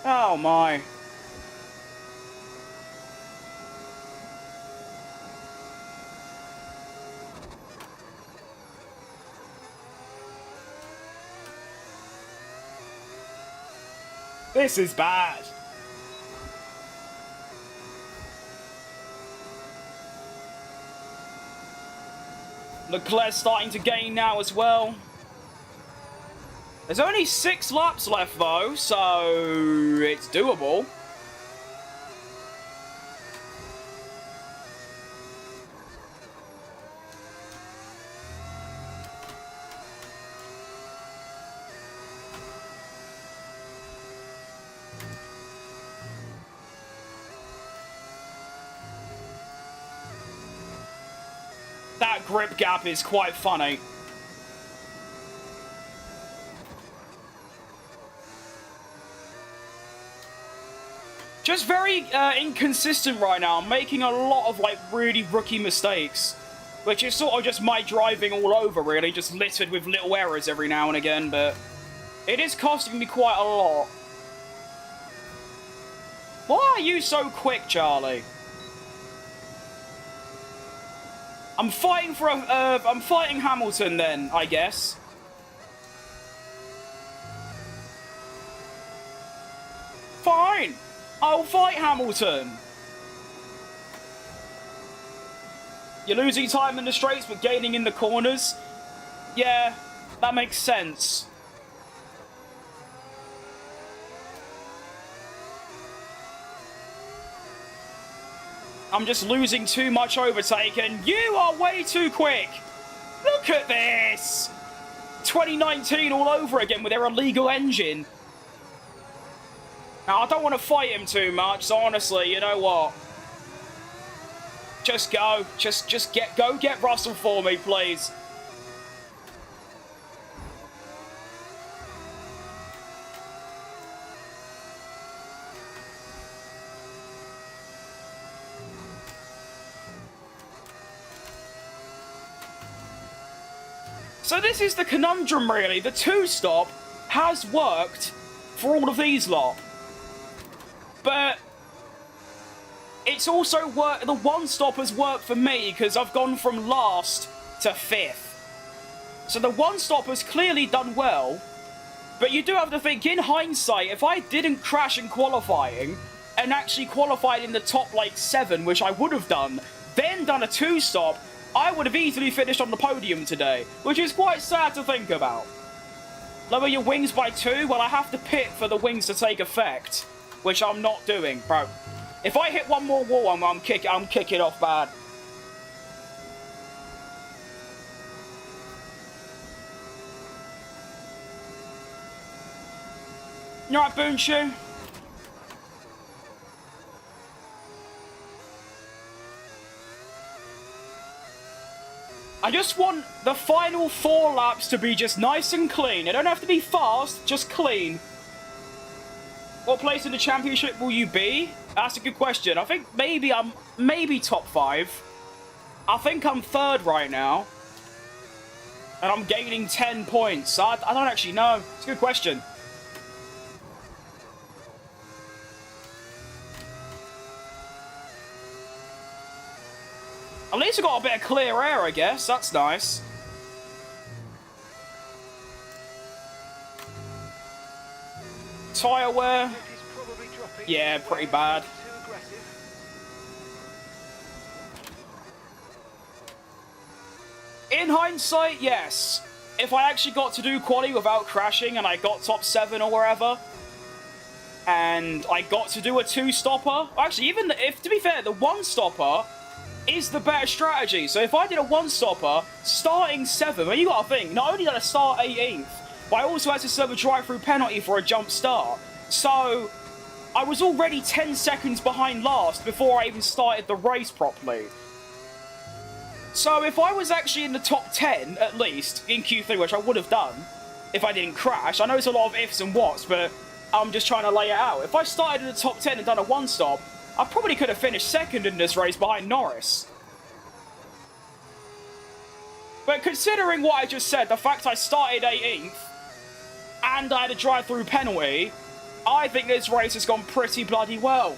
Oh, my. This is bad. Leclerc's starting to gain now as well. There's only 6 laps left though, so it's doable. That grip gap is quite funny. Just very inconsistent right now. I'm making a lot of like really rookie mistakes, which is sort of just my driving all over really, just littered with little errors every now and again, but it is costing me quite a lot. Why are you so quick, Charlie? I'm fighting for a, I'm fighting Hamilton then, I guess. Fine, I'll fight Hamilton. You're losing time in the straights but gaining in the corners. Yeah, that makes sense. I'm just losing too much overtake, and you are way too quick. Look at this. 2019 all over again with their illegal engine. Now, I don't want to fight him too much, so honestly, you know what? Just go. Just go get Russell for me, please. So this is the conundrum, really. The two-stop has worked for all of these lot. But it's also worked, the one-stop has worked for me because I've gone from last to 5th. So the one-stop has clearly done well. But you do have to think, in hindsight, if I didn't crash in qualifying and actually qualified in the top, like, 7, which I would have done, then done a two-stop, I would have easily finished on the podium today, which is quite sad to think about. Lower your wings by 2? Well, I have to pit for the wings to take effect, which I'm not doing, bro. If I hit one more wall, I'm kicking off bad. You alright, Boonshoe? I just want the final 4 laps to be just nice and clean. It don't have to be fast, just clean. What place in the championship will you be? That's a good question. I think maybe I'm top 5. I think I'm 3rd right now. And I'm gaining 10 points. I don't actually know. It's a good question. At least I got a bit of clear air, I guess. That's nice. Tyre wear. Yeah, pretty bad. In hindsight, yes. If I actually got to do quali without crashing and I got top 7 or wherever, and I got to do a 2-stopper, actually, even if, to be fair, the 1-stopper is the better strategy. So if I did a 1-stopper, starting 7, well, you gotta think, not only did I start 18th, but I also had to serve a drive-through penalty for a jump start. So I was already 10 seconds behind last before I even started the race properly. So if I was actually in the top 10, at least, in Q3, which I would have done, if I didn't crash, I know it's a lot of ifs and whats, but I'm just trying to lay it out. If I started in the top 10 and done a 1-stop, I probably could have finished 2nd in this race behind Norris. But considering what I just said, the fact I started 18th, and I had a drive-through penalty, I think this race has gone pretty bloody well.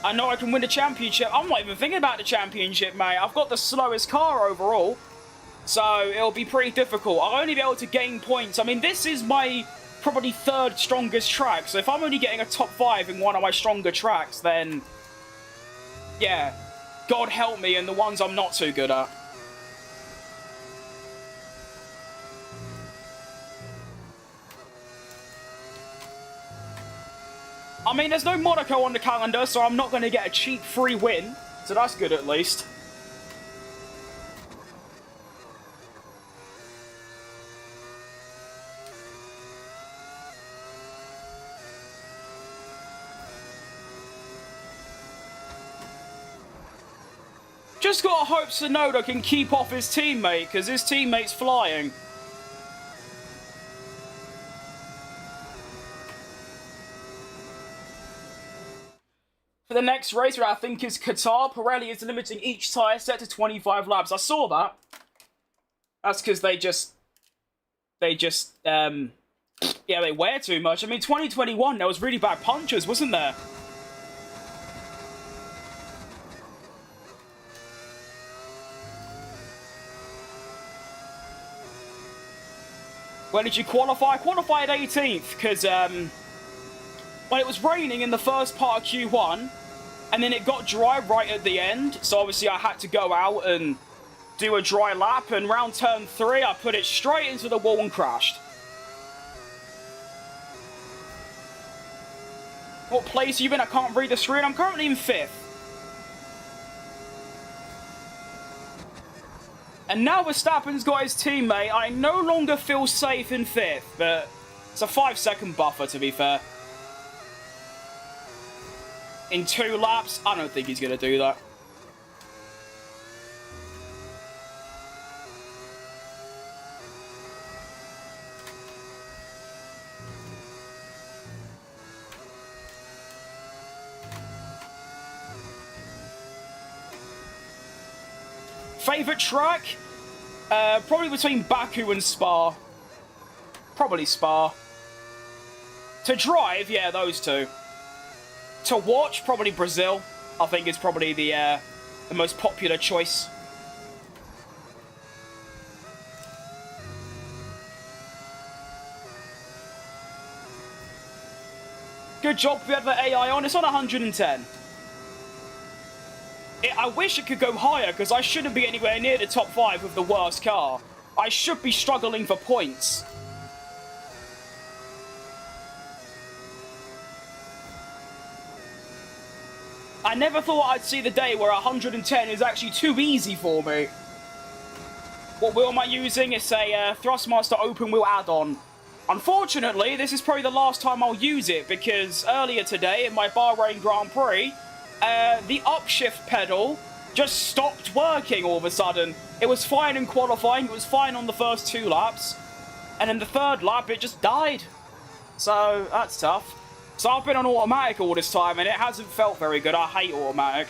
I know I can win the championship. I'm not even thinking about the championship, mate. I've got the slowest car overall, so it'll be pretty difficult. I'll only be able to gain points. I mean, this is my probably 3rd strongest track, so if I'm only getting a top 5 in one of my stronger tracks, then yeah, God help me in the ones I'm not too good at. I mean, there's no Monaco on the calendar, so I'm not going to get a cheap free win, so that's good at least. Just gotta hope Tsunoda can keep off his teammate, because his teammate's flying. For the next race, which I think is Qatar, Pirelli is limiting each tyre set to 25 laps. I saw that. That's because yeah, they wear too much. I mean, 2021, there was really bad punches, wasn't there? When did you qualify? I qualified 18th because well, it was raining in the first part of Q1 and then it got dry right at the end. So obviously I had to go out and do a dry lap, and round turn 3 I put it straight into the wall and crashed. What place are you in? I can't read the screen. I'm currently in 5th. And now Verstappen's got his teammate. I no longer feel safe in 5th, but it's a 5-second buffer, to be fair. In 2 laps, I don't think he's going to do that. Favourite track? Probably between Baku and Spa. Probably Spa. To drive, yeah, those two. To watch, probably Brazil. I think is probably the most popular choice. Good job we had the AI on. It's on 110. I wish it could go higher, because I shouldn't be anywhere near the top 5 with the worst car. I should be struggling for points. I never thought I'd see the day where 110 is actually too easy for me. What wheel am I using? It's a Thrustmaster open wheel add-on. Unfortunately, this is probably the last time I'll use it, because earlier today in my Bahrain Grand Prix, the upshift pedal just stopped working all of a sudden. It was fine in qualifying, it was fine on the first 2 laps, and in the 3rd lap it just died. So, that's tough. So I've been on automatic all this time, and it hasn't felt very good. I hate automatic.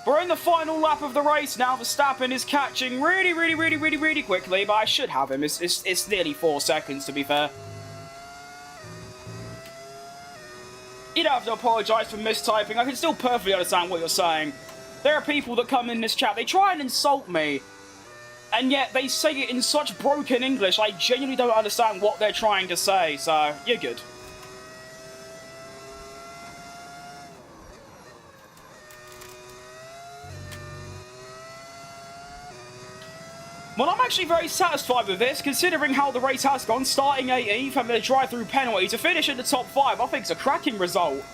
We're in the final lap of the race now. Verstappen is catching really quickly, but I should have him. It's nearly 4 seconds, to be fair. You don't have to apologise for mistyping. I can still perfectly understand what you're saying. There are people that come in this chat, they try and insult me, and yet they say it in such broken English, I genuinely don't understand what they're trying to say, so you're good. Well, I'm actually very satisfied with this, considering how the race has gone, starting 18th, having a drive-through penalty to finish in the top 5. I think it's a cracking result.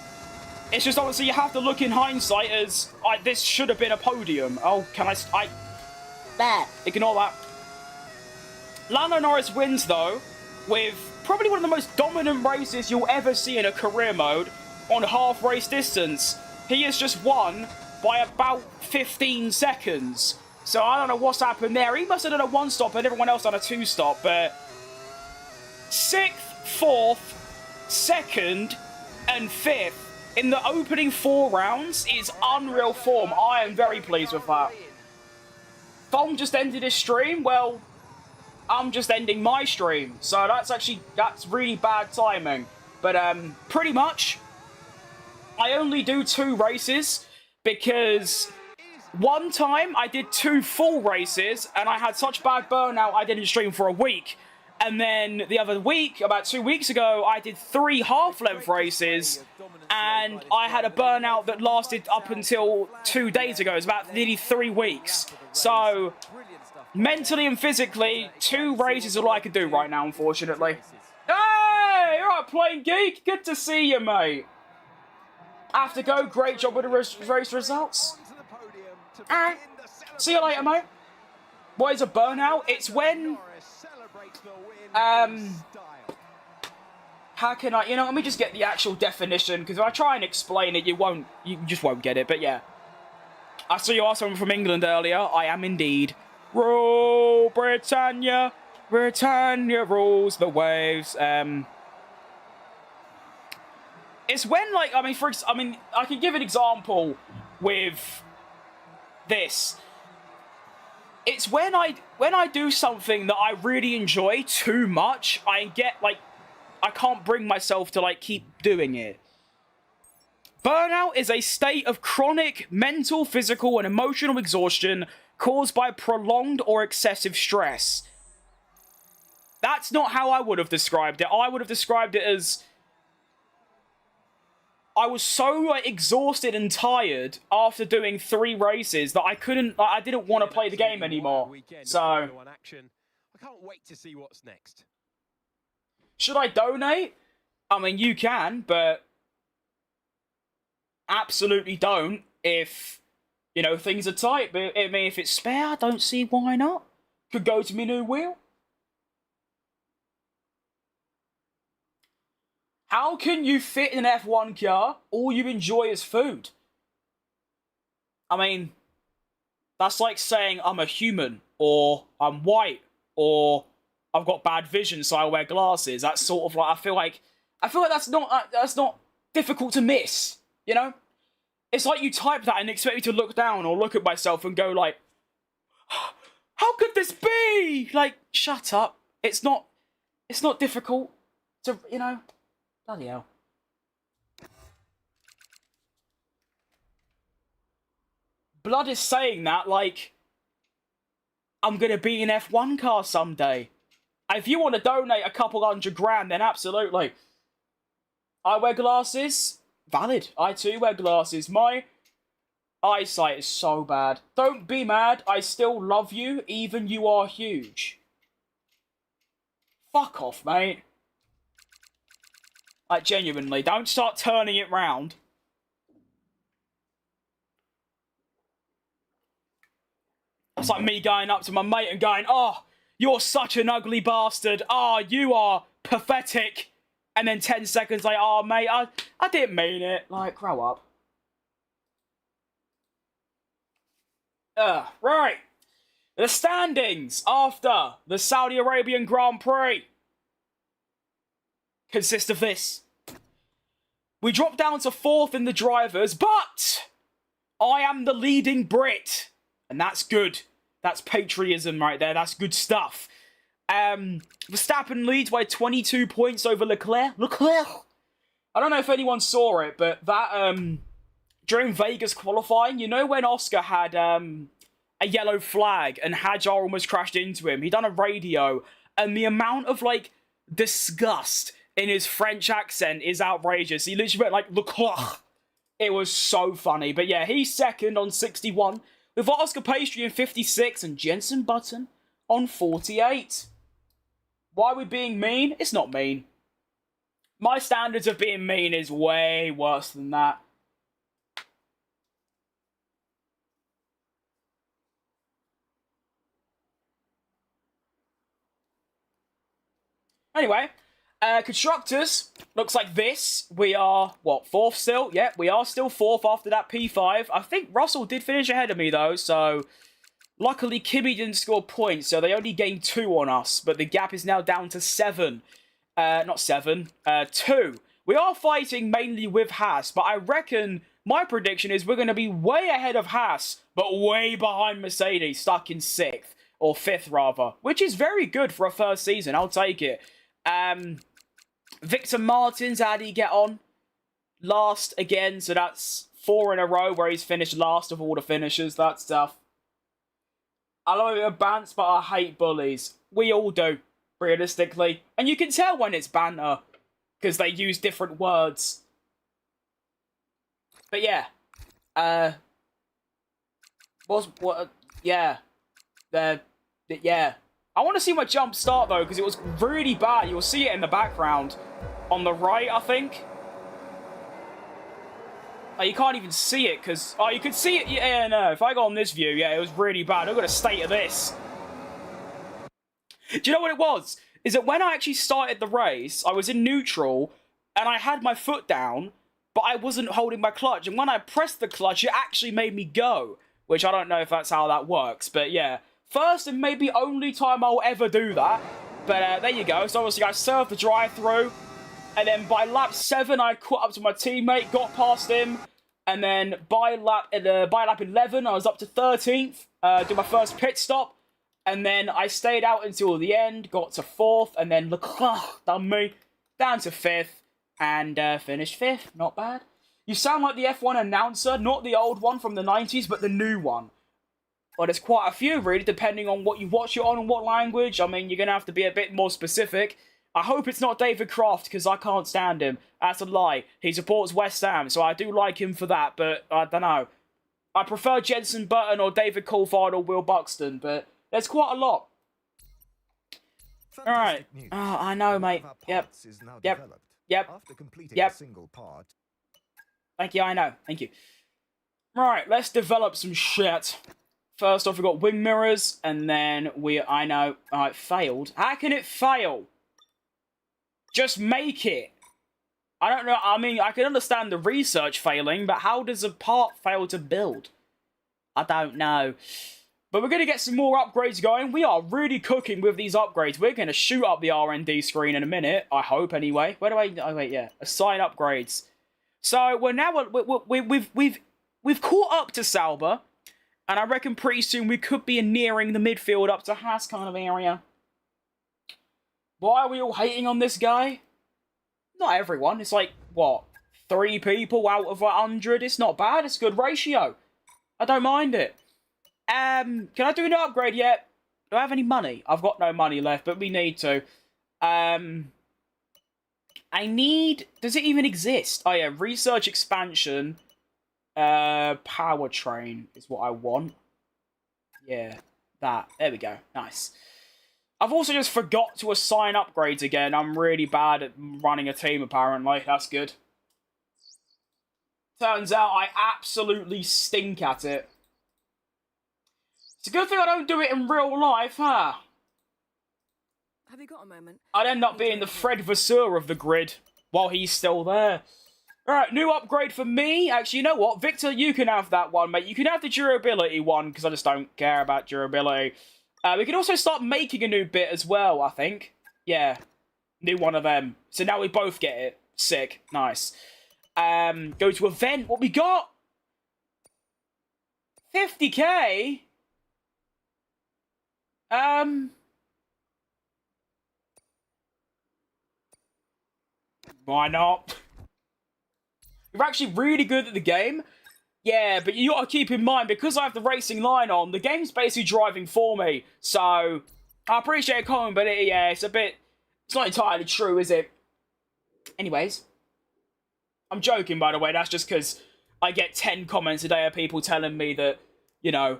It's just, obviously, you have to look in hindsight as, this should have been a podium. Oh, can I... There. Ignore that. Lando Norris wins, though, with probably one of the most dominant races you'll ever see in a career mode on half race distance. He has just won by about 15 seconds. So I don't know what's happened there. He must have done a 1-stop and everyone else done a 2-stop, but 6th, 4th, 2nd, and 5th in the opening 4 rounds is unreal form. I am very pleased with that. Tom just ended his stream. Well, I'm just ending my stream. So that's really bad timing. But pretty much, I only do 2 races because one time I did 2 full races and I had such bad burnout I didn't stream for a week. And then the other week, about 2 weeks ago, I did 3 half-length races and I had a burnout that lasted up until 2 days ago. It was about nearly 3 weeks. So, mentally and physically, 2 races is all I can do right now, unfortunately. Hey! Alright, Plain Geek. Good to see you, mate. I have to go. Great job with the race results. See you later, mate. What is a burnout? It's when... how can I... let me just get the actual definition, because if I try and explain it, you just won't get it, but yeah. I saw you ask someone from England earlier. I am indeed. Rule Britannia. Britannia rules the waves. It's when, like, I can give an example with this. It's when I do something that I really enjoy too much, I get, like, I can't bring myself to, like, keep doing it. Burnout is a state of chronic mental, physical, and emotional exhaustion caused by prolonged or excessive stress. That's not how I would have described it. I would have described it as... I was so like, exhausted and tired after doing 3 races that I couldn't. Like, I didn't want to play the game anymore. So, I can't wait to see what's next. should I donate? I mean, you can, but absolutely don't if, you know, things are tight. But I mean, if it's spare, I don't see why not. Could go to my new wheel. How can you fit in an F1 car? All you enjoy is food. I mean, that's like saying I'm a human, or I'm white, or I've got bad vision, so I wear glasses. That's sort of like I feel like that's not difficult to miss. You know, it's like you type that and expect me to look down or look at myself and go like, "How could this be?" Like, shut up. It's not difficult to, you know. Bloody hell. Blood is saying that like I'm going to be in F1 car someday. If you want to donate a couple $100 then absolutely. I wear glasses. Valid. I too wear glasses. My eyesight is so bad. Don't be mad. I still love you, even you are huge. Fuck off, mate. Like, genuinely, don't start turning it round. That's like me going up to my mate and going, "Oh, you're such an ugly bastard. Oh, you are pathetic." And then 10 seconds later, "Oh, mate, I didn't mean it." Like, grow up. Right. The standings after the Saudi Arabian Grand Prix consist of this. We dropped down to 4th in the drivers, but I am the leading Brit. And that's good. That's patriotism right there. That's good stuff. Verstappen leads by 22 points over Leclerc. I don't know if anyone saw it, but that, during Vegas qualifying, you know when Oscar had, a yellow flag and Hajar almost crashed into him? He done a radio, and the amount of, like, disgust in his French accent is outrageous. He literally went like, "Leclerc." It was so funny. But yeah, he's second on 61. We've got Oscar Pastry in 56 and Jensen Button on 48. Why are we being mean? It's not mean. My standards of being mean is way worse than that. Anyway, constructors, looks like this. We are, what, 4th still? Yeah, we are still 4th after that P5. I think Russell did finish ahead of me, though, so luckily Kimmy didn't score points, so they only gained 2 on us, but the gap is now down to 7. Not 7, 2. We are fighting mainly with Haas, but I reckon my prediction is we're going to be way ahead of Haas, but way behind Mercedes, stuck in 6th, or 5th rather, which is very good for a first season. I'll take it. Victor Martins, how did he get on? Last again, so that's 4 in a row where he's finished last of all the finishers. That's tough. I love it with bants, but I hate bullies. We all do, realistically. And you can tell when it's banter, because they use different words. But yeah. Yeah. Yeah. I want to see my jump start, though, because it was really bad. You'll see it in the background. On the right, I think. Oh, you can't even see it, because... Oh, you can see it. Yeah, no. If I go on this view, yeah, it was really bad. Look at the state of this. Do you know what it was? Is that when I actually started the race, I was in neutral, and I had my foot down, but I wasn't holding my clutch. And when I pressed the clutch, it actually made me go. Which I don't know if that's how that works, but yeah. First and maybe only time I'll ever do that. But there you go. So obviously I served the drive-through. And then by lap 7, I caught up to my teammate, got past him. And then by lap 11, I was up to 13th. Did my first pit stop. And then I stayed out until the end, got to 4th. And then Leclerc done me down to 5th. And finished 5th. Not bad. You sound like the F1 announcer. Not the old one from the 90s, but the new one. Well, there's quite a few, really, depending on what you watch it on and what language. I mean, you're going to have to be a bit more specific. I hope it's not David Croft, because I can't stand him. That's a lie. He supports West Ham, so I do like him for that, but I don't know. I prefer Jensen Button or David Coulthard or Will Buxton, but there's quite a lot. Alright. Oh, I know, mate. Yep. Yep. After completing Yep. a single part. Thank you, I know. Thank you. Right, let's develop some shit. First off, we've got wing mirrors, and then I know. Alright, failed. How can it fail? Just make it. I don't know. I mean, I can understand the research failing, but how does a part fail to build? I don't know. But we're going to get some more upgrades going. We are really cooking with these upgrades. We're going to shoot up the R&D screen in a minute. I hope, anyway. Where do I... Oh, wait, yeah. Assign upgrades. So, we're now... We've caught up to Sauber. And I reckon pretty soon we could be nearing the midfield up to Haas kind of area. Why are we all hating on this guy? Not everyone. It's like, what? 3 people out of 100? It's not bad. It's a good ratio. I don't mind it. Can I do an upgrade yet? Do I have any money? I've got no money left, but we need to. I need... Does it even exist? Oh, yeah. Research expansion. Powertrain is what I want. Yeah. That. There we go. Nice. I've also just forgot to assign upgrades again. I'm really bad at running a team, apparently. That's good. Turns out I absolutely stink at it. It's a good thing I don't do it in real life, huh? Have you got a moment? I'd end up being the Fred Vasseur of the grid while he's still there. Alright, new upgrade for me. Actually, you know what? Victor, you can have that one, mate. You can have the durability one, because I just don't care about durability. We can also start making a new bit as well, I think. Yeah. New one of them. So now we both get it. Sick. Nice. Go to event. What we got? 50k? Why not? You're actually really good at the game. Yeah, but you gotta keep in mind, because I have the racing line on, the game's basically driving for me. So, I appreciate it, Colin, but yeah, it's not entirely true, is it? Anyways. I'm joking, by the way. That's just because I get 10 comments a day of people telling me that, you know,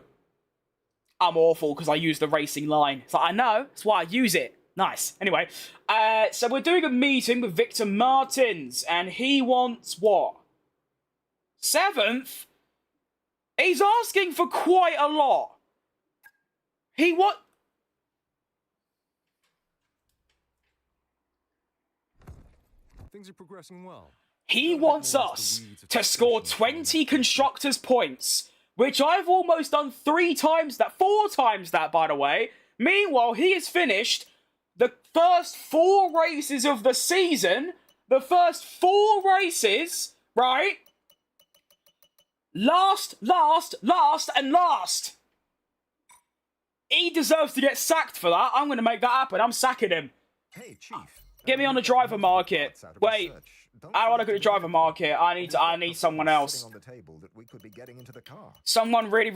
I'm awful because I use the racing line. So I know. That's why I use it. Nice. Anyway, so we're doing a meeting with Victor Martins, and he wants what? 7th? He's asking for quite a lot. Things are progressing well. He wants us to score 20 constructors' points, which I've almost done 4 times that, by the way. Meanwhile, he has finished the first 4 races of the season. The first 4 races, right? Last, and last. He deserves to get sacked for that. I'm going to make that happen. I'm sacking him. Hey, Chief. Get me on the driver market. Wait. I don't want to go to the driver market. I need someone else. Someone really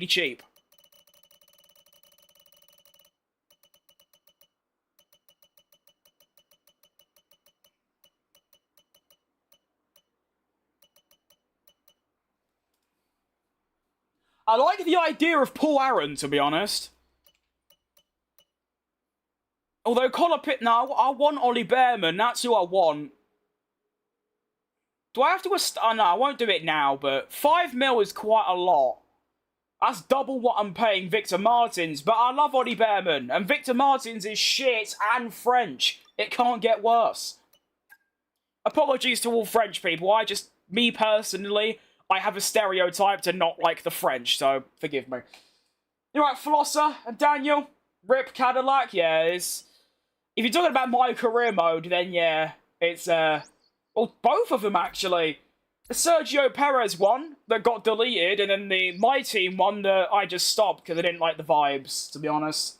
cheap. I like the idea of Paul Aaron, to be honest. Although Connor Pitt, no, I want Ollie Behrman. That's who I want. Do I have to... Oh, no, I won't do it now, but 5 mil is quite a lot. That's double what I'm paying Victor Martins, but I love Ollie Behrman, and Victor Martins is shit and French. It can't get worse. Apologies to all French people. Me personally, I have a stereotype to not like the French, so forgive me. You right, Flosser and Daniel? Rip Cadillac? Yeah, it's... If you're talking about my career mode, then yeah, it's, well, both of them, actually. The Sergio Perez one that got deleted, and then the My Team one that I just stopped because I didn't like the vibes, to be honest.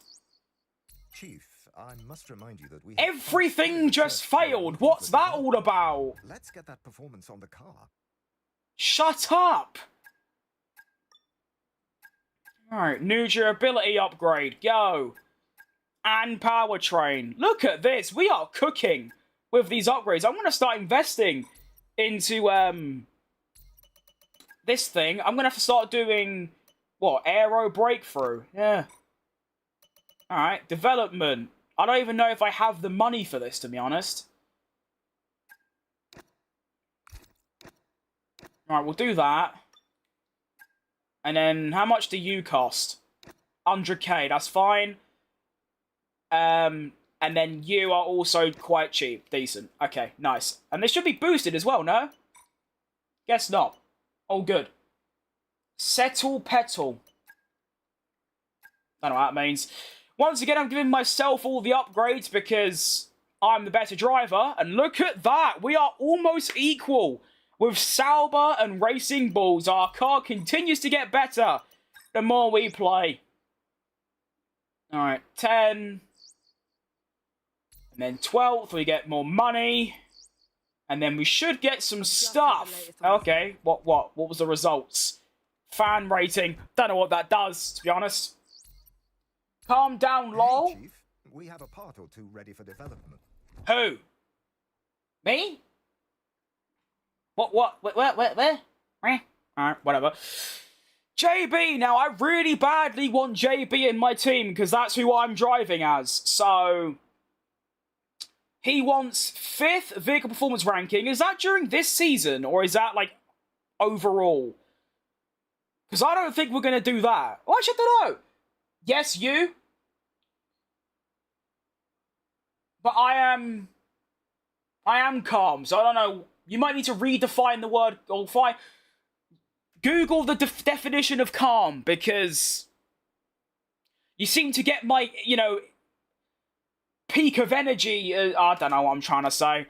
Chief, I must remind you that we... Everything just failed! What's that all about? Let's get that performance on the car. Shut up! Alright, new durability upgrade, go! and powertrain. Look at this. We are cooking with these upgrades. I'm going to start investing into this thing. I'm going to have to start doing, what, aero breakthrough. Yeah. Alright, development. I don't even know if I have the money for this, to be honest. Alright, we'll do that. And then, how much do you cost? 100k, that's fine. And then you are also quite cheap. Decent. Okay, nice. And this should be boosted as well, no? Guess not. All good. Settle petal. I don't know what that means. Once again, I'm giving myself all the upgrades because I'm the better driver. And look at that. We are almost equal. With Sauber and Racing Balls, our car continues to get better the more we play. Alright, 10. And then 12th, we get more money. And then we should get some stuff. Okay, what was the results? Fan rating. Don't know what that does, to be honest. Calm down, lol. Hey, Chief, we have a part or two ready for development. Who? Me? What? Where? Alright, whatever. JB, now I really badly want JB in my team because that's who I'm driving as. So, he wants 5th vehicle performance ranking. Is that during this season or is that like overall? Because I don't think we're going to do that. Oh, actually, I don't know. Yes, you. But I am calm, so I don't know. You might need to redefine the word, or Google the definition of calm, because you seem to get my, peak of energy. I don't know what I'm trying to say.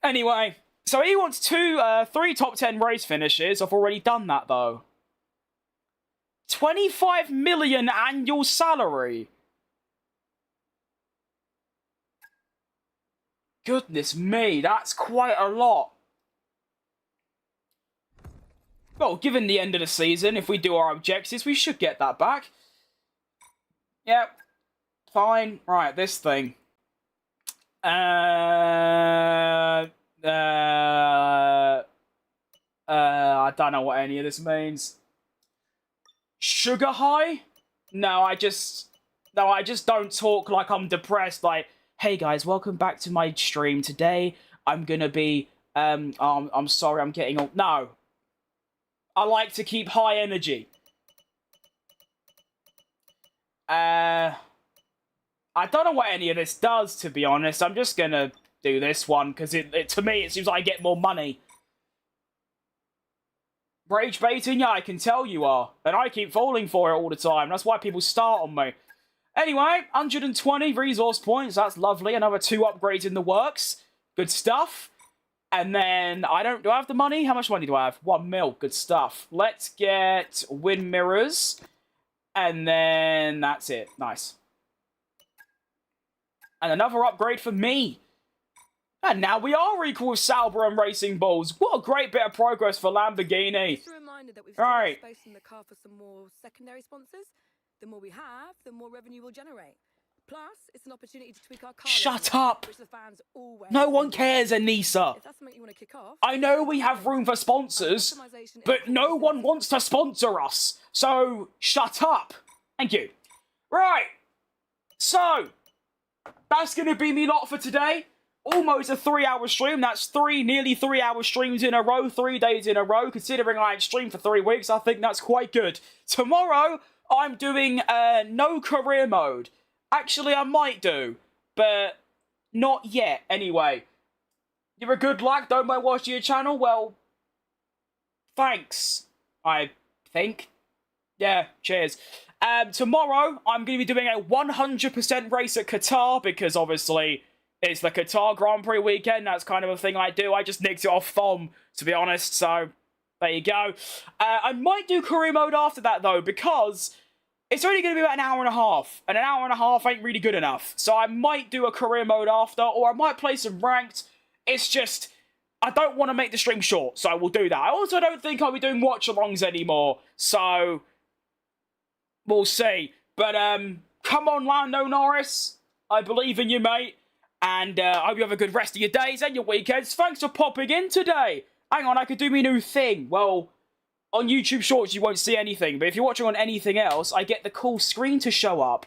Anyway, so he wants 3 top 10 race finishes. I've already done that, though. 25 million annual salary. Goodness me, that's quite a lot. Well, given the end of the season, if we do our objectives, we should get that back. Yep. Fine. Right, this thing. I don't know what any of this means. Sugar high? No, I just don't talk like I'm depressed. Like, hey guys, welcome back to my stream. Today, I'm gonna be, I'm sorry, I'm getting old. No. I like to keep high energy. I don't know what any of this does, to be honest. I'm just gonna do this one, because to me, it seems like I get more money. Rage baiting? Yeah, I can tell you are. And I keep falling for it all the time. That's why people start on me. Anyway, 120 resource points. That's lovely. Another 2 upgrades in the works. Good stuff. And then, do I have the money? How much money do I have? 1 mil. Good stuff. Let's get wind mirrors. And then, that's it. Nice. And another upgrade for me. And now we are equal with Sauber and Racing Balls. What a great bit of progress for Lamborghini. Just a reminder that we've still got space in the car for some more secondary sponsors. The more we have, the more revenue we'll generate. Plus, it's an opportunity to tweak our car. Shut up! Which the fans always no one cares, Anissa. If that's something you want to kick off, I know we have room for sponsors, but no one wants to sponsor us. So, shut up. Thank you. Right. So, that's going to be me lot for today. Almost a 3-hour stream. That's nearly 3-hour streams in a row, 3 days in a row. Considering I streamed for 3 weeks, I think that's quite good. Tomorrow, I'm doing no career mode. Actually, I might do, but not yet. Anyway, you're a good lad. Don't mind watching your channel. Well, thanks. I think. Yeah. Cheers. Tomorrow, I'm going to be doing a 100% race at Qatar because obviously it's the Qatar Grand Prix weekend. That's kind of a thing I do. I just nicked it off Thom, to be honest. So there you go. I might do career mode after that though because it's only going to be about an hour and a half. And an hour and a half ain't really good enough. So I might do a career mode after, or I might play some ranked. It's just, I don't want to make the stream short, so I will do that. I also don't think I'll be doing watch-alongs anymore. So, we'll see. But, Come on, Lando Norris. I believe in you, mate. And I hope you have a good rest of your days and your weekends. Thanks for popping in today. Hang on, I could do me new thing. Well, on YouTube Shorts, you won't see anything. But if you're watching on anything else, I get the cool screen to show up.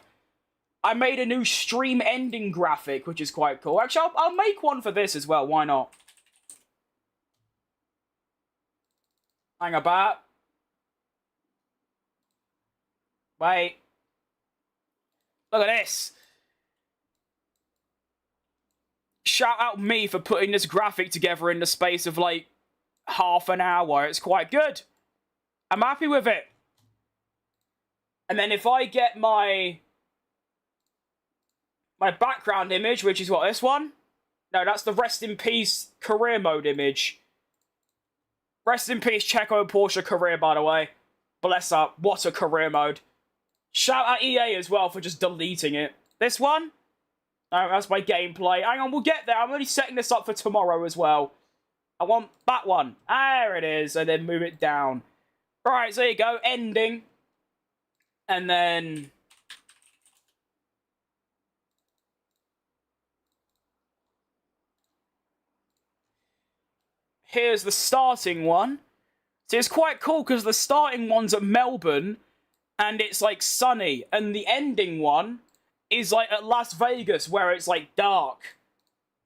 I made a new stream ending graphic, which is quite cool. Actually, I'll make one for this as well. Why not? Hang about. Wait. Look at this. Shout out me for putting this graphic together in the space of like half an hour. It's quite good. I'm happy with it. And then if I get my background image, which is what, this one? No, that's the Rest in Peace career mode image. Rest in peace, Checo and Porsche career, by the way. Bless up. What a career mode. Shout out EA as well for just deleting it. This one? No, that's my gameplay. Hang on, we'll get there. I'm only setting this up for tomorrow as well. I want that one. There it is. And then move it down. Right, so there you go. Ending. And then... here's the starting one. So it's quite cool because the starting one's at Melbourne and it's like sunny. And the ending one is like at Las Vegas where it's like dark.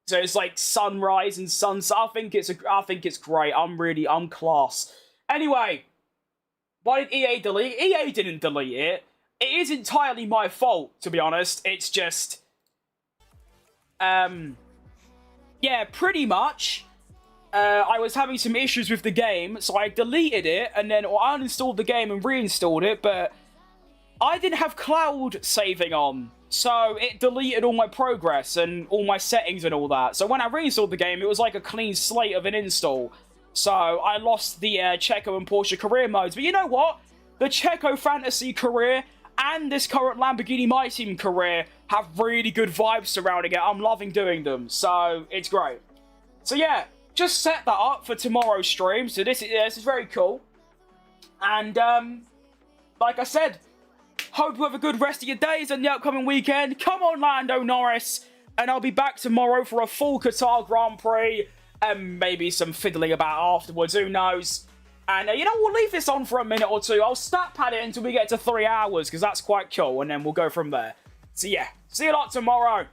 So it's like sunrise and sunset. I think it's great. I'm class. Anyway, why did EA delete it? EA didn't delete it. It is entirely my fault, to be honest. It's just... yeah, pretty much. I was having some issues with the game, so I deleted it, and then I uninstalled the game and reinstalled it, but I didn't have cloud saving on, so it deleted all my progress and all my settings and all that. So when I reinstalled the game, it was like a clean slate of an install. So I lost the Checo and Porsche career modes. But you know what? The Checo Fantasy career and this current Lamborghini My Team career have really good vibes surrounding it. I'm loving doing them, so it's great. So yeah. Just set that up for tomorrow's stream, so this is very cool. And, like I said, hope you have a good rest of your days and the upcoming weekend. Come on, Lando Norris, and I'll be back tomorrow for a full Qatar Grand Prix, and maybe some fiddling about afterwards, who knows. And, you know, we'll leave this on for a minute or two. I'll stat pad it until we get to 3 hours, because that's quite cool, and then we'll go from there. So, yeah, see you lot tomorrow.